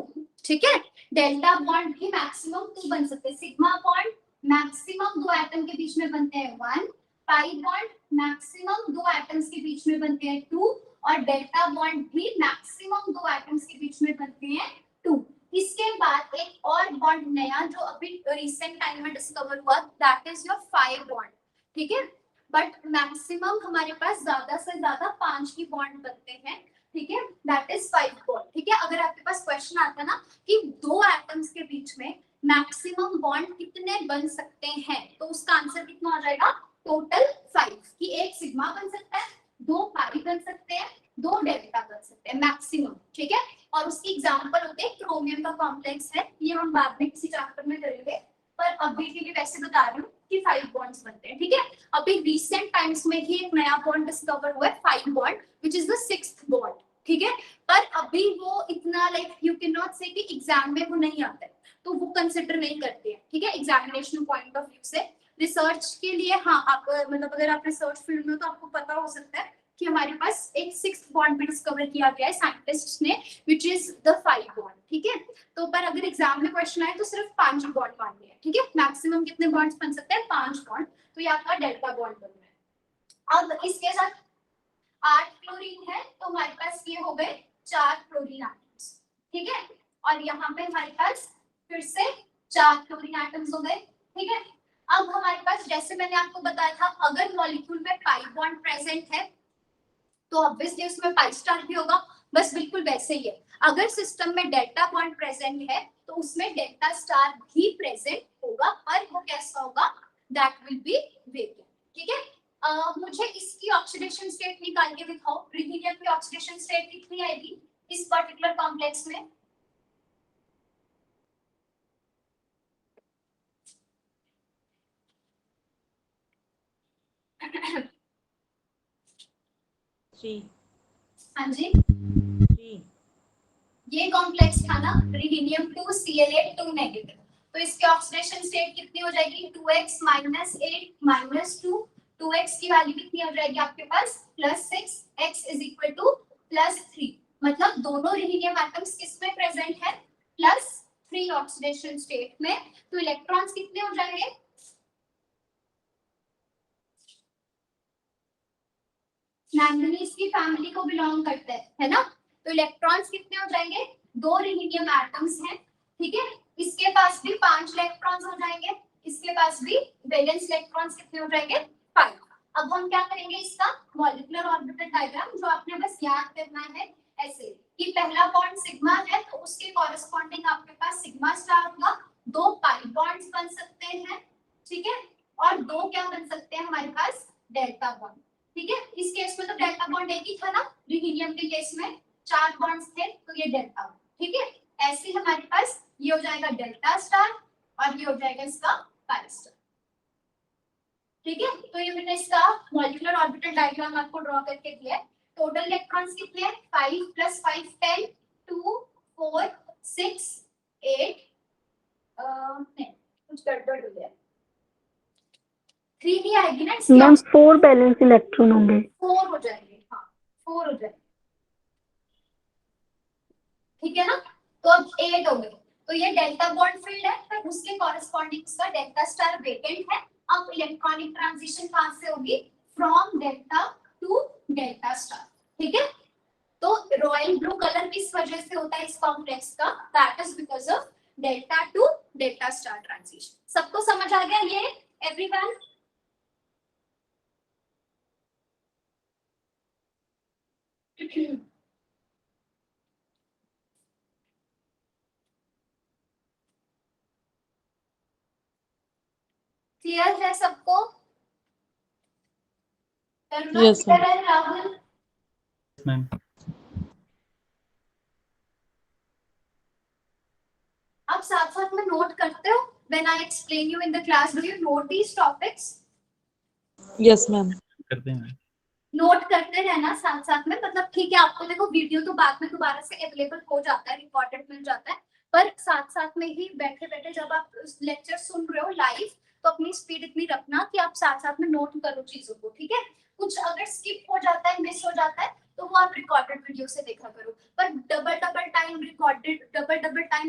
ठीक है। डेल्टा बॉन्ड भी मैक्सिमम 2 बन सकते हैं। सिग्मा बॉन्ड मैक्सिमम 2 एटम के बीच में बनते हैं 1, पाई बॉन्ड मैक्सिमम 2 एटम्स के बीच में बनते हैं 2, और डेल्टा बॉन्ड भी मैक्सिमम 2 एटम्स के बीच में बनते हैं 2। इसके बाद एक और बॉन्ड नया जो अभी रिसेंट टाइम में डिस्कवर हुआ, दैट इज योर 5 बॉन्ड, ठीक है। बट मैक्सिमम हमारे पास ज्यादा से ज्यादा 5 की बॉन्ड बनते हैं, ठीक है, दैट इज 5 बॉन्ड, ठीक है। अगर आपके पास क्वेश्चन आता ना कि 2 एटम्स के बीच में मैक्सिमम बॉन्ड कितने बन सकते हैं, तो उसका आंसर कितना हो जाएगा, टोटल 5, कि एक सिग्मा बन सकता है, 2 पाई बन सकते हैं, 2 डेल्टा बन सकते हैं मैक्सिमम, ठीक है। और उसकी एग्जांपल होते हैं क्रोमियम का कॉम्प्लेक्स है, ये हम बाद में किसी चैप्टर में करेंगे, पर अभी के लिए वैसे बता रही हूँ कि 5 बॉन्ड्स बनते हैं, ठीक है। अभी रिसेंट टाइम्स में ही एक नया बॉन्ड डिस्कवर हुआ है 5 bond, which is the 6th bond, ठीक है। पर अभी वो इतना लाइक यू कैन नॉट से कि एग्जाम में वो नहीं आता है, तो वो कंसिडर नहीं करते हैं, ठीक है, एग्जामिनेशन पॉइंट ऑफ व्यू से। रिसर्च के लिए हाँ, आप मतलब अगर आप रिसर्च फील्ड में हो तो आपको पता हो सकता है कि हमारे पास एक 6th बॉन्ड भी डिस्कवर किया गया है साइंटिस्ट्स ने, व्हिच इज द 5 बॉन्ड, ठीक है। तो पर अगर एग्जाम में क्वेश्चन आए तो सिर्फ 5 बॉन्ड मानने हैं, ठीक है। मैक्सिमम कितने बॉन्ड्स बन सकते हैं, 5 बॉन्ड, तो ये आपका डेल्टा बॉन्ड बन रहा है। अब इसके साथ 8 क्लोरीन है, तो हमारे पास ये हो गए 4 क्लोरीन एटम्स, ठीक है। और यहाँ पे हमारे पास फिर से 4 क्लोरीन एटम्स हो गए, ठीक है। अब हमारे पास जैसे मैंने आपको बताया था, अगर मॉलिक्यूल में पाई बॉन्ड प्रेजेंट है तो ऑब्वियसली उसमें पाई स्टार भी होगा, बस बिल्कुल वैसे ही है। अगर सिस्टम में डेल्टा बॉन्ड प्रेजेंट है तो उसमें डेल्टा स्टार भी प्रेजेंट होगा, पर वो कैसा होगा, दैट विल बी वेकेंट, ठीक है। मुझे इसकी ऑक्सीडेशन स्टेट निकाल के दिखाओ, रिहीलियम की ऑक्सीडेशन स्टेट कितनी आएगी इस पर्टिकुलर कॉम्प्लेक्स में। हाँ जी, ये कॉम्प्लेक्स था ना, रिहीलियम 2 Cl8 2 नेगेटिव, तो इसकी ऑक्सीडेशन स्टेट कितनी हो जाएगी, 2x - 8 - 2, 2x की वैल्यू कितनी हो जाएगी आपके पास +6, x = +3, मतलब दोनों रिहीलियम एटम्स किस में प्रेजेंट है, +3 ऑक्सीडेशन स्टेट में। तो इलेक्ट्रॉन्स कितने हो जाएंगे, मैंगनीज की फैमिली को बिलोंग करते हैं, है ना, तो इलेक्ट्रॉन्स कितने हो जाएंगे, 2 रिहीलियम एटम्स हैं, ठीक है। इसके पास भी 5 इलेक्ट्रॉन्स हो जाएंगे, इसके पास भी वैलेंस इलेक्ट्रॉन्स कितने हो जाएंगे, 5। अब हम क्या करेंगे, इसका मॉलिक्यूलर ऑर्बिटल डायग्राम जो आपने बस याद करना है ऐसे कि पहला बॉन्ड सिग्मा है तो उसके कॉरेस्पॉन्डिंग आपके पास सिग्मा स्टार होगा, 2 पाई बॉन्ड्स बन सकते हैं, ठीक है, और 2 क्या बन सकते हैं हमारे पास, डेल्टा बॉन्ड, ठीक है। इस केस में तो डेल्टा बॉन्ड एक ही था ना, रिहीलियम के केस में 4 बॉन्ड्स थे, तो ये डेल्टा, ठीक है। ऐसे हमारे पास ये हो जाएगा डेल्टा स्टार और ये हो जाएगा इसका पाई स्टार, ठीक है। तो ये मैंने इसका मॉलिक्यूलर ऑर्बिटल डायग्राम आपको ड्रॉ करके दिया है। टोटल इलेक्ट्रॉन्स कितने हैं, 5 + 5 10, 2 4 6 8 नहीं कुछ गड़बड़ हो गया, 3 नहीं आएगी ना इसकी, मैम 4 बैलेंस इलेक्ट्रॉन होंगे, 4 हो जाएंगे, हाँ 4 हो जाएंगे, ठीक है ना। तो अब 8 हो गए, तो ये डेल्टा बॉन्ड फील्ड है, पर उसके कॉरेस्पॉन्डिंग इसका डेल्टा स्टार वेकेंट है। अब इलेक्ट्रॉनिक ट्रांजिशन कहां से होगी, from delta two delta star, ठीक है। तो रॉयल ब्लू कलर किस वजह से होता है इस कॉम्प्लेक्स का, that is because of delta two delta star transition. सबको समझ आ गया ये एवरीवन, क्लियर है सबको, Yes, क्लियर है राहुल, मैम आप साथ साथ में नोट करते हो, when I explain you in the class do you note these topics, yes, ma'am. करते हैं। नोट करते रहना साथ साथ में, मतलब ठीक है आपको देखो वीडियो तो बाद में दोबारा से अवेलेबल हो जाता है, रिकॉर्डेड मिल जाता है, पर साथ साथ में ही बैठे बैठे जब आप लेक्चर सुन रहे हो लाइव तो अपनी स्पीड इतनी रखना कि आप साथ साथ में नोट करो चीजों को, ठीक है। कुछ अगर स्किप हो जाता है, मिस हो जाता है तो वो आप रिकॉर्डेड वीडियो से देखा करो। पर डबल टाइम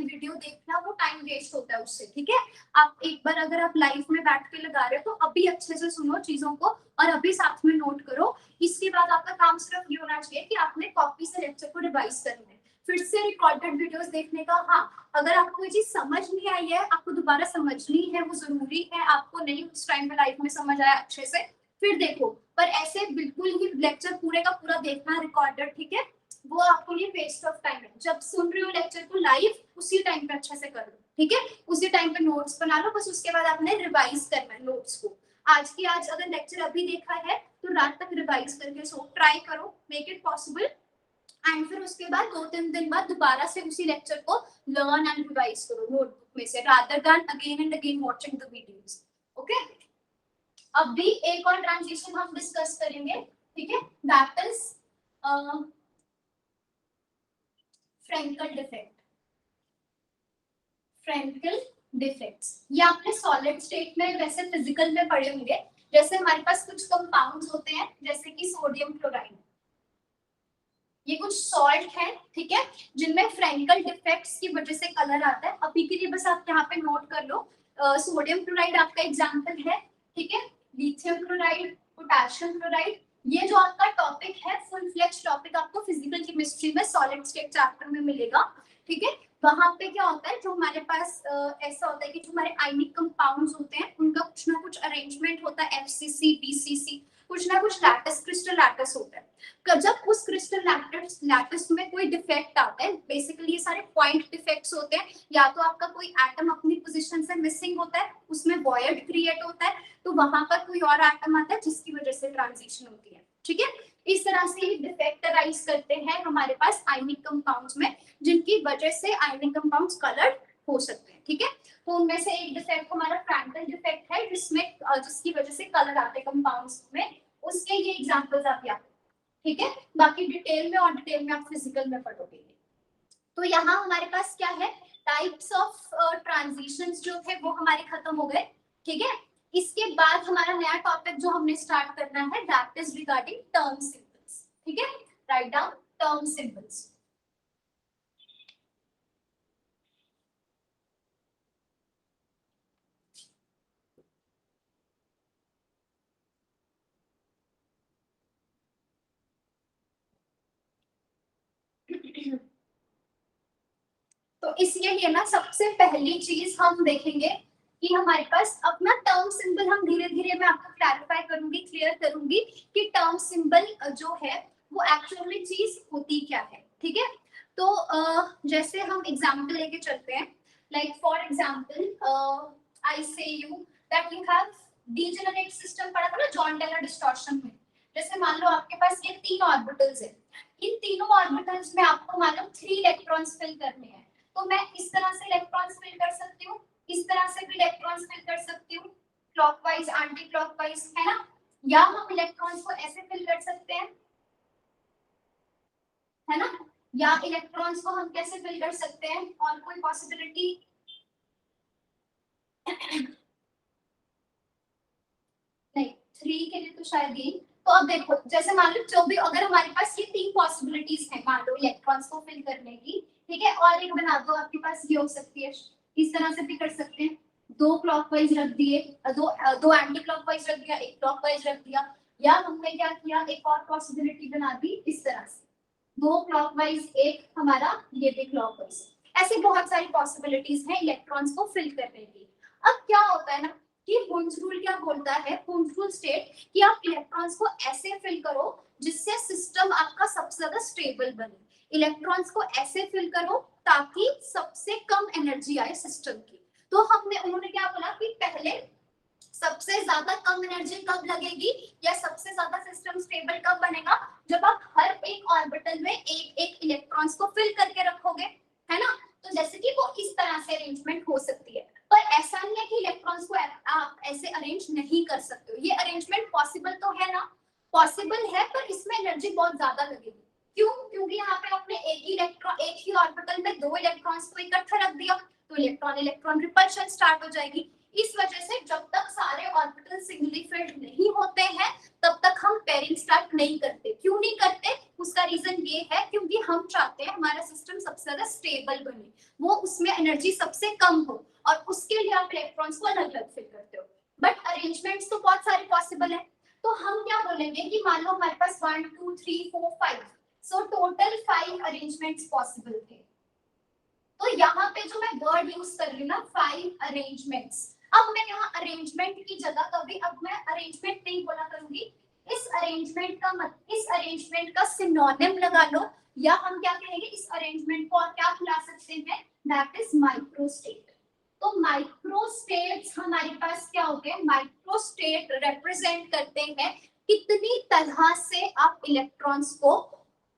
वीडियो देखना वो टाइम वेस्ट होता है उससे, ठीक है। आप एक बार अगर आप लाइव में बैठ के लगा रहे हो तो अभी अच्छे से सुनो चीजों को और अभी साथ में नोट करो। इसके बाद आपका काम सिर्फ ये होना चाहिए कि आपने कॉपी से लेक्चर को रिवाइज करना है, फिर से रिकॉर्डेड वीडियोस देखने का। हाँ, अगर आपको कोई चीज समझ नहीं आई है, आपको दोबारा समझनी है, वो जरूरी है, आपको नहीं उस टाइम पे लाइफ में समझ आया अच्छे से, फिर देखो। पर ऐसे बिल्कुल ही लेक्चर पूरे का पूरा देखना रिकॉर्डेड, ठीक है, वो आपको लिए वेस्ट ऑफ टाइम है। जब सुन रहे हो लेक्चर को लाइव, उसी टाइम पे अच्छे से कर लो, ठीक है। उसी टाइम पे नोट्स बना लो, बस उसके बाद आपने रिवाइज करना है नोट्स को। आज की आज अगर लेक्चर अभी देखा है तो रात तक रिवाइज करके सो, ट्राई करो, मेक इट पॉसिबल। एंड फिर उसके बाद 2-3 दिन बाद दोबारा से उसी लेक्चर को लर्न एंड रिवाइज करो नोटबुक में से, rather than again and again watching the videos, okay. अब भी एक और ट्रांजिशन हम डिस्कस करेंगे, ठीक है, that is Frenkel defect. Frenkel defects ये आपने सॉलिड स्टेट में वैसे फिजिकल में पढ़े होंगे। जैसे हमारे पास कुछ कंपाउंड्स होते हैं जैसे कि सोडियम क्लोराइड, ये कुछ सॉल्ट है, ठीक है, जिनमें फ्रैंकल डिफेक्ट्स की वजह से कलर आता है। अभी के लिए बस आप यहाँ पे नोट कर लो, सोडियम क्लोराइड आपका एग्जांपल है, ठीक है, लिथियम क्लोराइड, पोटेशियम क्लोराइड। ये जो आपका टॉपिक है फुल फ्लेज टॉपिक आपको फिजिकल केमिस्ट्री में सॉलिड स्टेट चैप्टर में मिलेगा, ठीक है। वहां पे क्या होता है, जो हमारे पास ऐसा होता है कि जो हमारे आयनिक कंपाउंड्स होते हैं उनका कुछ ना कुछ अरेंजमेंट होता है, एफसीसी, बीसीसी, कुछ ना कुछ लैटिस, क्रिस्टल लैटिस होता है। जब उस क्रिस्टल लैटिस में कोई डिफेक्ट आता है, बेसिकली ये सारे पॉइंट डिफेक्ट्स होते हैं, या तो आपका कोई एटम अपनी पोजीशन से मिसिंग होता है, उसमें वॉइड क्रिएट होता है, तो वहां पर कोई और एटम आता है जिसकी वजह से ट्रांजिशन होती है, ठीक है। इस तरह से ये डिफेक्ट अराइज करते हैं हमारे पास आयनिक कंपाउंड्स में, जिनकी वजह से आयनिक कंपाउंड्स कलर्ड हो सकते हैं, ठीक है। तो उनमें से एक डिफेक्ट हमारा फ्रैंकल डिफेक्ट है, जिसकी वजह से कलर आते हैं कंपाउंड्स में, उसके ये एग्जांपल्स आप याद, ठीक है। बाकी डिटेल में आप फिजिकल में पढ़ोगे। तो यहाँ हमारे पास क्या है, टाइप्स ऑफ ट्रांजिशंस जो थे वो हमारे खत्म हो गए, ठीक है। इसके बाद हमारा नया टॉपिक जो हमने स्टार्ट करना है that is regarding term symbols, ठीक है। Write down term symbols. तो इसलिए ना सबसे पहली चीज हम देखेंगे कि हमारे पास अपना टर्म सिंबल, हम धीरे धीरे मैं आपको क्लैरिफाई करूंगी, क्लियर करूंगी कि टर्म सिंबल जो है वो एक्चुअली चीज होती क्या है, ठीक है। तो जैसे हम एग्जांपल लेके चलते हैं, लाइक फॉर एग्जांपल आई से you that you have degenerate system, पढ़ा था ना जॉन टेलर डिस्टॉर्शन में। जैसे मान लो आपके पास ये 3 ऑर्बिटल्स है, इन तीनों ऑर्बिटल्स में आपको मान लो 3 इलेक्ट्रॉन्स फिल करने हैं, तो मैं इस तरह से इलेक्ट्रॉन्स फिल कर सकती हूँ, इस तरह से भी इलेक्ट्रॉन्स फिल कर सकती हूँ, क्लॉकवाइज एंटी क्लॉकवाइज, है ना। या हम इलेक्ट्रॉन्स को ऐसे फिल कर सकते हैं, है ना, या इलेक्ट्रॉन्स को हम कैसे फिल कर सकते हैं, और कोई पॉसिबिलिटी नहीं 3 के लिए तो शायद ये। तो अब देखो, जैसे मान लो जो भी, अगर हमारे पास ये 3 पॉसिबिलिटीज हैं मान लो इलेक्ट्रॉन्स को फिल करने की, ठीक है, और एक बना दो आपके पास ये हो सकती है, इस तरह से भी कर सकते हैं, 2 क्लॉकवाइज रख दिए, दो एंटी क्लॉकवाइज रख दिया, एक क्लॉकवाइज रख दिया, या हमने क्या किया, एक और पॉसिबिलिटी बना दी इस तरह से, 2 क्लॉकवाइज, एक हमारा ये भी क्लॉकवाइज। ऐसे बहुत सारी पॉसिबिलिटीज हैं इलेक्ट्रॉन्स को फिल करने की। अब क्या होता है ना कि हुंस रूल क्या बोलता है, हुंस रूल स्टेट कि आप इलेक्ट्रॉन्स को ऐसे फिल करो जिससे सिस्टम आपका सबसे ज्यादा स्टेबल बने। इलेक्ट्रॉन्स को ऐसे फिल करो ताकि सबसे कम एनर्जी आए सिस्टम की। तो उन्होंने क्या बोला कि पहले सबसे ज्यादा कम एनर्जी कब लगेगी या सबसे ज्यादा सिस्टम स्टेबल कब बनेगा, जब आप हर एक ऑर्बिटल में एक एक इलेक्ट्रॉन्स को फिल करके रखोगे, है ना। तो जैसे कि वो इस तरह से अरेंजमेंट हो सकती है, पर ऐसा नहीं है कि इलेक्ट्रॉन्स को आप ऐसे अरेंज नहीं कर सकते हो। ये अरेंजमेंट पॉसिबल तो है ना, पॉसिबल है, पर इसमें एनर्जी बहुत ज्यादा लगेगी। क्यों? क्योंकि यहाँ पे आपने एक ही ऑर्बिटल में 2 इलेक्ट्रॉन्स को इकट्ठा रख दिया, तो इलेक्ट्रॉन इलेक्ट्रॉन रिपल्शन स्टार्ट हो जाएगी। इस वजह से जब तक सारे ऑर्बिटल सिंगली फिल्ड नहीं होते हैं तब तक हम पेयरिंग स्टार्ट नहीं करते। क्यों नहीं करते? उसका रीजन ये है क्योंकि हम चाहते हैं हमारा सिस्टम सबसे ज्यादा स्टेबल बने, वो उसमें एनर्जी सबसे कम हो, और उसके लिए आप इलेक्ट्रॉन्स को अलग अलग फिल करते हो। बट अरेंजमेंट्स तो बहुत सारे पॉसिबल है, तो हम क्या बोलेंगे कि मान लो हमारे पास 1 2 3 4 5, सो टोटल 5 अरेंजमेंट्स पॉसिबल थे। तो यहाँ पे जो मैं वर्ड यूज कर रही हूँ ना 5 अरेंजमेंट्स, अब मैं यहाँ अरेंजमेंट की जगह कभी अब मैं अरेंजमेंट नहीं बोला करूंगी, इस अरेंजमेंट का सिनोनिम लगा लो, या हम क्या कहेंगे इस अरेंजमेंट को और क्या बुला सकते हैं, दैट इज माइक्रोस्टेट। तो माइक्रोस्टेट्स हमारे पास क्या हो गए, माइक्रोस्टेट रिप्रेजेंट करते हैं कितनी तरह से आप इलेक्ट्रॉन्स को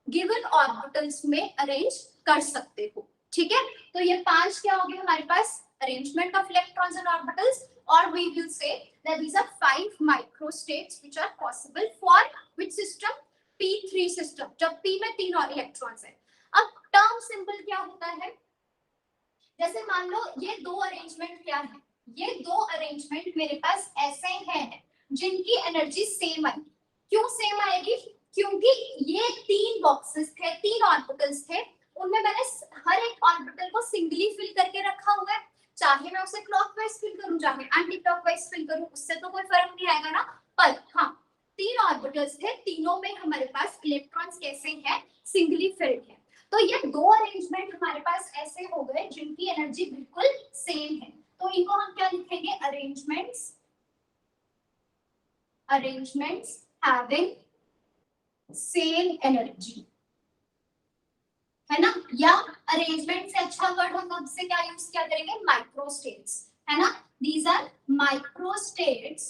गिवन ऑर्बिटल्स में अरेंज कर सकते हो। ठीक है, तो ये 5 क्या हो गए हमारे पास, arrangement of electrons and orbitals, और we will say that these are 5 microstates which are possible for which system, P3 system, जब P में 3 और इलेक्ट्रॉन्स है। अब टर्म सिंबल क्या होता है, जैसे मान लो ये 2 अरेंजमेंट क्या है, ये 2 अरेंजमेंट मेरे पास ऐसे हैं जिनकी एनर्जी सेम आएगी। क्यों सेम आएगी, क्योंकि ये 3 बॉक्सेस थे, 3 ऑर्बिटल्स थे, उनमें मैंने हर एक ऑर्बिटल को सिंगली फिल करके रखा हुआ है, चाहे मैं उसे क्लॉकवाइज फिल करूं चाहे एंटी क्लॉकवाइज फिल करूं, उससे तो कोई फर्क नहीं आएगा ना। पर हाँ, 3 ऑर्बिटल्स थे, तीनों में हमारे पास इलेक्ट्रॉन्स कैसे हैं, सिंगली फिल्ड है। तो ये 2 अरेंजमेंट हमारे पास ऐसे हो गए जिनकी एनर्जी बिल्कुल सेम है, तो इनको हम क्या लिखेंगे, अरेंजमेंट्स हैविंग सेम एनर्जी, है ना। या अरेंजमेंट से अच्छा वर्ड हम अब से क्या यूज किया करेंगे, माइक्रोस्टेट्स, है ना। These are microstates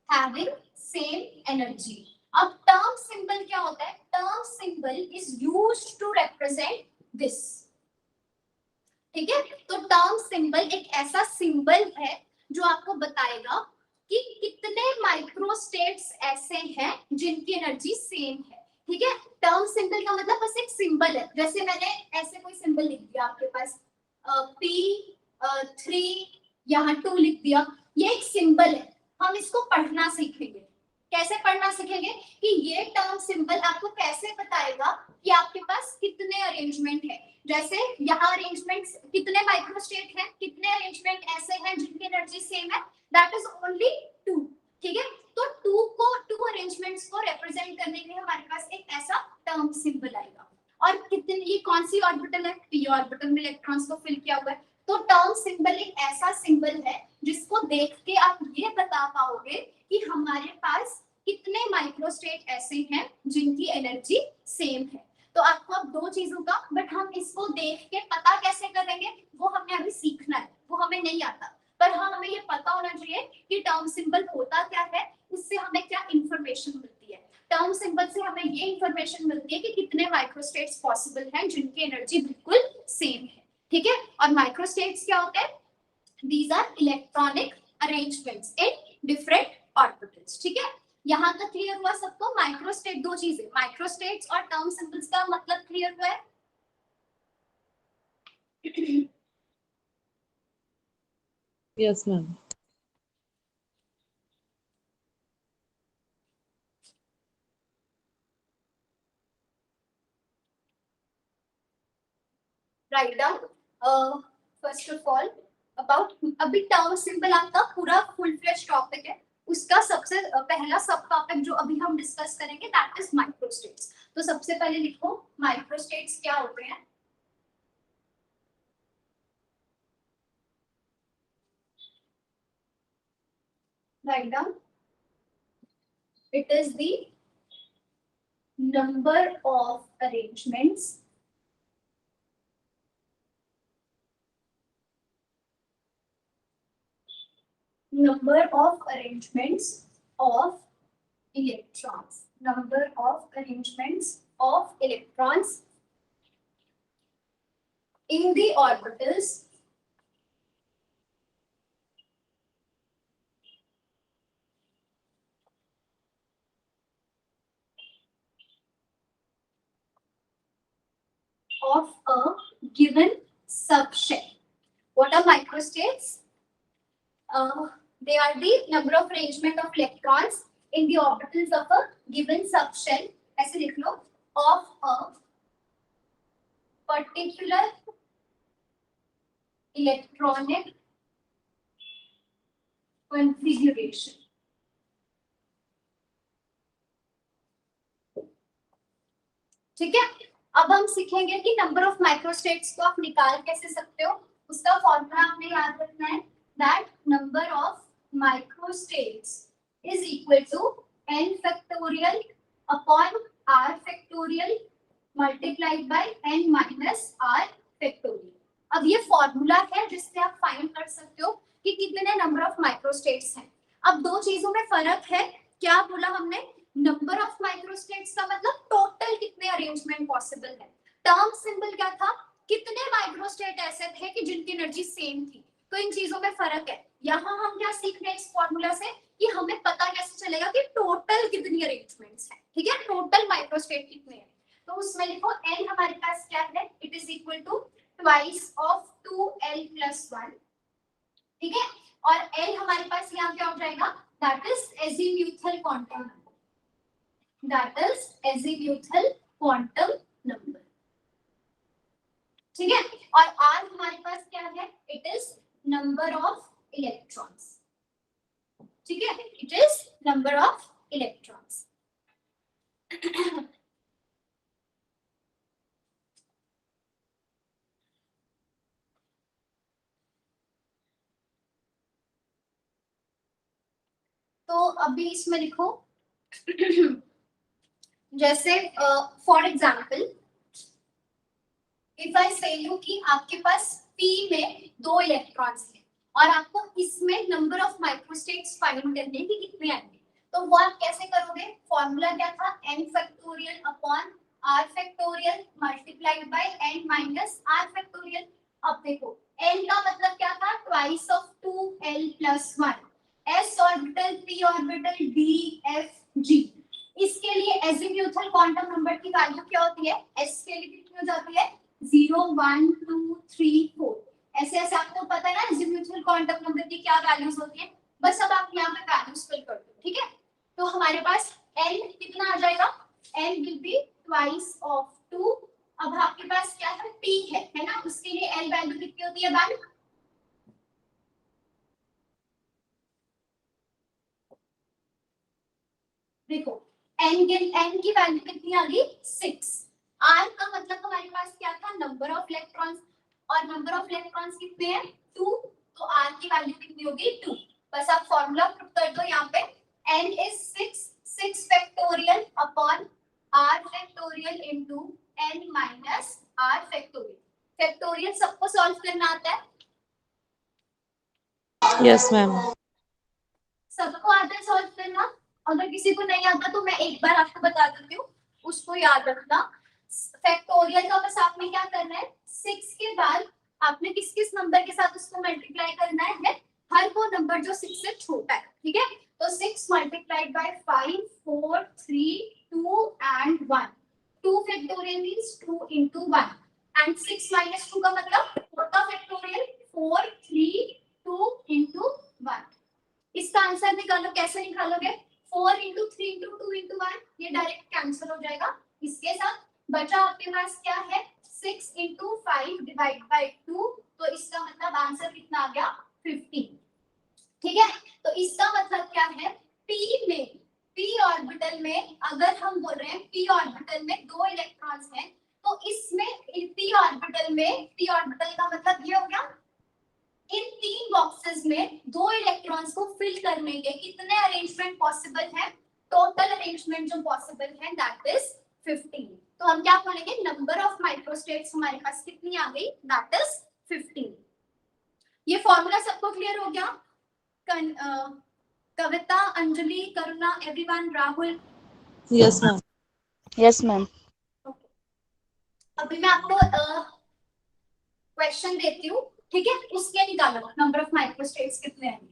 having same energy. अब टर्म सिंबल क्या होता है, term symbol is used to represent this. ठीक है, तो टर्म सिंबल एक ऐसा सिंबल है जो आपको बताएगा कि कितने माइक्रोस्टेट्स ऐसे हैं जिनकी एनर्जी सेम है। ठीक है, टर्म सिंबल का मतलब बस एक सिंबल है, जैसे मैंने ऐसे कोई सिंबल लिख दिया आपके पास P3 यहाँ 2 लिख दिया, ये एक सिंबल है, हम इसको पढ़ना सीखेंगे। कैसे पढ़ना सीखेंगे कि ये टर्म सिंबल आपको कैसे बताएगा कि आपके पास कितने अरेंजमेंट है। जैसे यहाँ अरेंजमेंट कितने माइक्रोस्टेट हैं, कितने अरेंजमेंट ऐसे हैं जिनकी एनर्जी सेम है, दैट इज ओनली 2। ठीक है, तो 2 अरेंजमेंट्स को रिप्रेजेंट करने के लिए हमारे पास एक ऐसा टर्म सिंबल आएगा। और कितने, ये कौन सी ऑर्बिटल है, p ऑर्बिटल में इलेक्ट्रॉन्स को फिल किया हुआ है। तो टर्म सिंबल एक ऐसा सिंबल है जिसको देख के आप ये बता पाओगे कि हमारे पास कितने माइक्रोस्टेट ऐसे हैं जिनकी एनर्जी सेम है। तो आपको अब 2 चीजों का, बट हम इसको देख के पता कैसे करेंगे वो हमें अभी सीखना है, वो हमें नहीं आता, पर हाँ हमें ये पता होना चाहिए कि टर्म सिंबल होता क्या है, उससे हमें क्या इंफॉर्मेशन मिलती है। टर्म सिंबल से हमें ये इंफॉर्मेशन मिलती है कि कितने माइक्रोस्टेट्स पॉसिबल हैं जिनकी एनर्जी बिल्कुल सेम है। ठीक है, और माइक्रोस्टेट्स क्या होते हैं, these are electronic arrangements in different orbitals. ठीक है, यहाँ तक क्लियर हुआ सबको। माइक्रोस्टेट 2 चीजें, माइक्रोस्टेट्स और टर्म सिंबल्स का मतलब क्लियर हुआ है। Yes, ma'am. Write down first of all about, अभी टर्म सिंबल आपका पूरा फुल फ्लेश टॉपिक है, उसका सबसे पहला सब टॉपिक जो अभी हम डिस्कस करेंगे दैट इज माइक्रोस्टेट्स। तो सबसे पहले लिखो माइक्रोस्टेट्स क्या होते हैं। Write down, it is the number of arrangements of electrons, number of arrangements of electrons in the orbitals of a given subshell. What are microstates? they are the number of arrangement of electrons in the orbitals of a given subshell, ऐसे लिख लो, of a particular electronic configuration. ठीक है, अब हम सीखेंगे कि number of microstates को आप निकाल कैसे सकते हो. उसका फॉर्मूला आपने याद रखना है, that number of microstates is equal to n factorial upon r factorial multiplied by n minus r factorial. अब ये फॉर्मूला है जिससे आप फाइंड कर सकते हो कि कितने नंबर ऑफ माइक्रोस्टेट्स हैं. अब दो चीजों में फर्क है. क्या बोला हमने? नंबर ऑफ माइक्रोस्टेट्स का मतलब टोटल कितने अरेंजमेंट पॉसिबल है. टर्म सिंबल क्या था? कितने माइक्रोस्टेट ऐसे थे कि जिनकी एनर्जी सेम थी. तो इन चीजों में फर्क है. यहाँ हम क्या सीख रहे हैं इस फॉर्मूला से कि हमें पता कैसे चलेगा कि टोटल कितनी अरेंजमेंट्स हैं. ठीक है, टोटल माइक्रोस्टेट कितने हैं. तो उसमें लिखो n हमारे पास क्या है, it is equal to twice of 2l plus 1. ठीक है, और l हमारे पास यहाँ क्या हो जाएगा, that is azimuthal quantum number. That is azimuthal quantum number. ठीक है, और R हमारे पास क्या है, it is number of electrons. ठीक है, it is number of electrons. तो अभी इसमें लिखो जैसे फॉर एग्जाम्पल इफ आई से यू कि आपके पास P में 2 इलेक्ट्रॉन्स हैं और आपको इसमें नंबर ऑफ माइक्रोस्टेट्स फाइंड करने की कितने आएंगे. तो वो आप कैसे करोगे? फॉर्मूला क्या था, n factorial upon r factorial multiplied by n minus r factorial. अब देखो n का मतलब क्या था, twice of 2l plus 1. s orbital p orbital d f g. इसके लिए एजीम्यूथल क्वांटम नंबर की वैल्यू क्या होती है, s के लिए कितनी हो जाती है, 0 1 2 3 4. ऐसे ऐसे आपको पता है ना एजीम्यूथल क्वांटम नंबर की क्या वैल्यूज होती है. बस अब आप यहाँ पे वैल्यूज फिल कर दो. ठीक है, तो हमारे पास n कितना आ जाएगा, n will be twice of 2. अब आपके पास क्या है, p है ना, उसके लिए l वैल्यू कितनी होती है भाई, देखो n की वैल्यू कितनी आ गई, 6. r का मतलब हमारे पास क्या था, नंबर ऑफ इलेक्ट्रॉन्स, और नंबर ऑफ इलेक्ट्रॉन्स कितने हैं, 2. तो r की वैल्यू कितनी होगी, 2. बस आप फॉर्मूला पुट कर दो यहाँ पे, n is 6 factorial upon r factorial into n minus r factorial. Factorial सबको सॉल्व करना आता है, यस मैम. सबको आता है सॉल्व करना. अगर किसी को नहीं आता तो मैं एक बार आपको बता देती हूँ, उसको याद रखना. फैक्टोरियल का बस आपने क्या करना है, 6 के बाद आपने किस किस नंबर के साथ उसको मल्टीप्लाई करना है, हर वो नंबर जो 6 से छोटा है. ठीक है, तो 6 multiplied by 5 4 3 2 and 1. 2 factorial means 2 into 1 and 6 minus 2 का मतलब 4 का फैक्टोरियल 4 3 2 into 1. इसका आंसर निकालो. कैसे निकालोगे, 4 into 3 into 2 into 1, ये डायरेक्ट कैंसिल हो जाएगा. इसके साथ बचा आपके पास क्या है, 6 into 5 डिवाइड बाय 2. तो इसका मतलब आंसर कितना आ गया, 15. ठीक है, तो इसका मतलब क्या है, p ऑर्बिटल में अगर हम बोल रहे हैं p ऑर्बिटल में 2 इलेक्ट्रॉन्स हैं, तो इसमें p ऑर्बिटल का मतलब ये हो गया, इन 3 बॉक्सेस में 2 इलेक्ट्रॉन्स को फिल करने के कितने अरेंजमेंट पॉसिबल है, टोटल अरेंजमेंट जो पॉसिबल है दैट इज 15. तो हम क्या बोलेंगे, नंबर ऑफ माइक्रोस्टेट्स हमारे पास कितनी आ गई, दैट इज 15. ये फॉर्मूला सबको क्लियर हो गया? Kavita, Anjali, Karuna, everyone, Rahul? Yes ma'am. Yes, ma'am. अभी मैं आपको क्वेश्चन देती हूँ. ठीक है, उसके निकालो नंबर ऑफ माइक्रोस्टेट्स कितने आएंगे.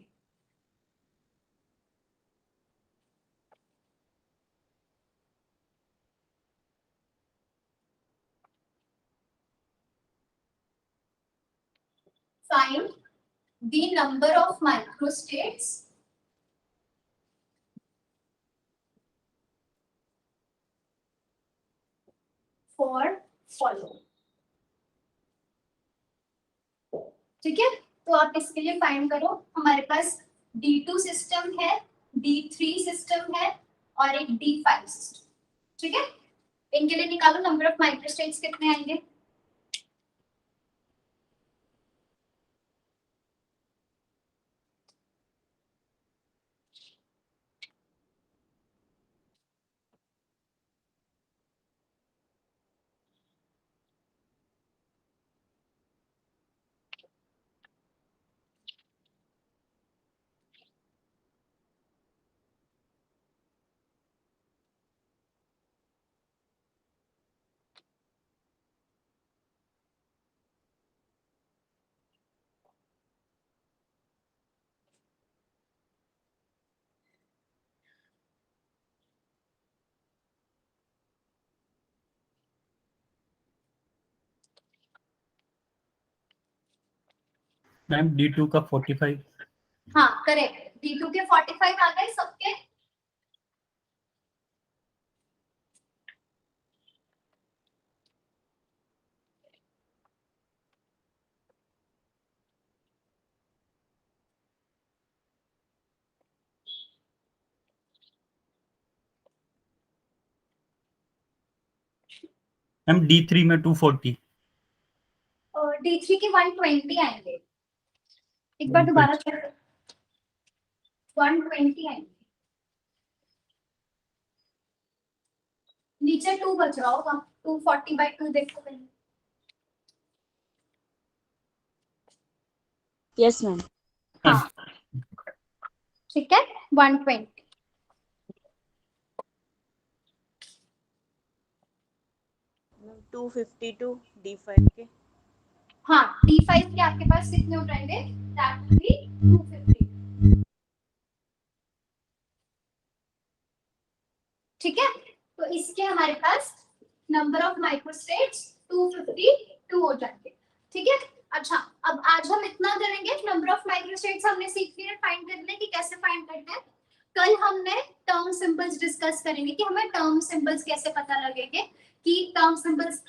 Find the number of microstates for follow. ठीक है, तो आप इसके लिए फाइंड करो। हमारे पास D2 सिस्टम है, D3 सिस्टम है और एक D5 सिस्टम। ठीक है, इनके लिए निकालो नंबर ऑफ माइक्रोस्टेट्स कितने आएंगे। मैम D2 का 45। हाँ करेक्ट, D2 के 45 आ गए सबके। मैम D3 में 240। और D3 के 120 आएंगे। एक बार दोबारा चेक, 120 आएंगे। नीचे 2 बच रहा होगा, 240/2 देखो पहले। Yes, ma'am. हाँ ठीक है, 120। 252 D5 के। हाँ D5 के आपके पास कितने हो जाएंगे, that will be 250। ठीक है, तो इसके हमारे पास नंबर ऑफ माइक्रोस्टेट्स 252 हो जाएंगे। ठीक है, अच्छा अब आज हम इतना करेंगे, नंबर ऑफ माइक्रोस्टेट्स हमने सीख लिया फाइंड करने की, कैसे फाइंड करते हैं। कल हमने टर्म सिंबल्स डिस्कस करेंगे कि हमें टर्म सिंबल्स कैसे पता लगेंगे, कि टर्म सिंबल्स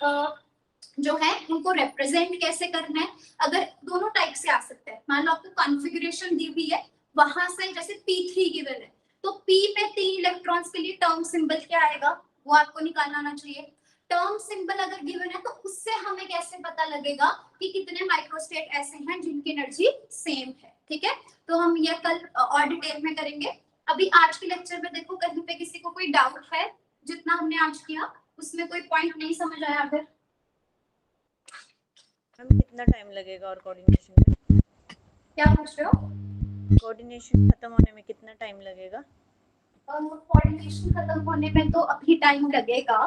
जो है उनको रिप्रेजेंट कैसे करना है। अगर दोनों टाइप से आ सकते हैं, मान लो आपको कॉन्फ़िगरेशन दी हुई है, वहां से जैसे P3 गिवन है तो P पे 3 इलेक्ट्रॉन्स के लिए टर्म सिंबल क्या आएगा वो आपको निकालना आना चाहिए। टर्म सिंबल अगर गिवन है तो उससे हमें कैसे पता लगेगा कि कितने माइक्रोस्टेट ऐसे हैं जिनकी एनर्जी सेम है। ठीक है, तो हम ये कल और डिटेल में करेंगे। अभी आज के लेक्चर में देखो कहीं पे किसी को कोई डाउट है, जितना हमने आज किया उसमें कोई पॉइंट नहीं समझ आया अगर। मैम कितना टाइम लगेगा और कोऑर्डिनेशन में? क्या पूछ रहे हो? कोऑर्डिनेशन खत्म होने में कितना टाइम लगेगा? कोऑर्डिनेशन खत्म होने में तो अभी टाइम लगेगा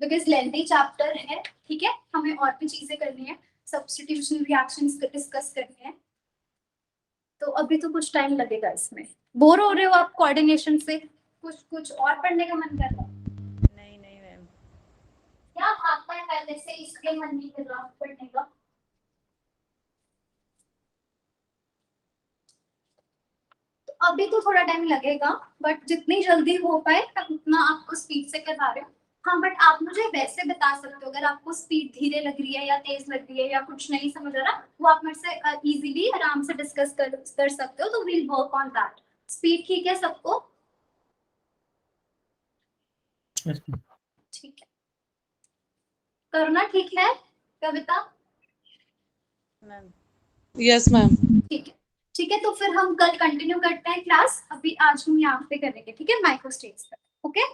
बिकॉज लेंथी चैप्टर है। ठीक है, हमें और भी चीजें करनी है, सब्स्टिट्यूशन रिएक्शंस डिस्कस करनी है, तो अभी तो कुछ टाइम लगेगा इसमें। बोर हो रहे हो आप कोऑर्डिनेशन से? कुछ और पढ़ने का मन कर रहा है? नहीं नहीं मैम। क्या आता है पहले से इसलिए मन नहीं कर रहा पढ़ने का? तो अभी तो थोड़ा टाइम लगेगा, बट जितनी जल्दी हो पाए उतना आपको स्पीड से करवा रहे हो। हाँ बट आप मुझे वैसे बता सकते हो अगर आपको स्पीड धीरे लग रही है या तेज लग रही है या कुछ नहीं समझ आ रहा, वो आप मेरे से इजीली आराम से डिस्कस कर सकते हो, तो we'll work on that. Speed ठीक है सबको? ठीक है, करना ठीक है कविता? Ma'am yes ma'am. ठीक है, ठीक है, तो फिर हम कल कंटिन्यू करते हैं क्लास। अभी आज हम यहाँ पे करेंगे, ठीक है, माइक्रोस्टेट्स पर। ओके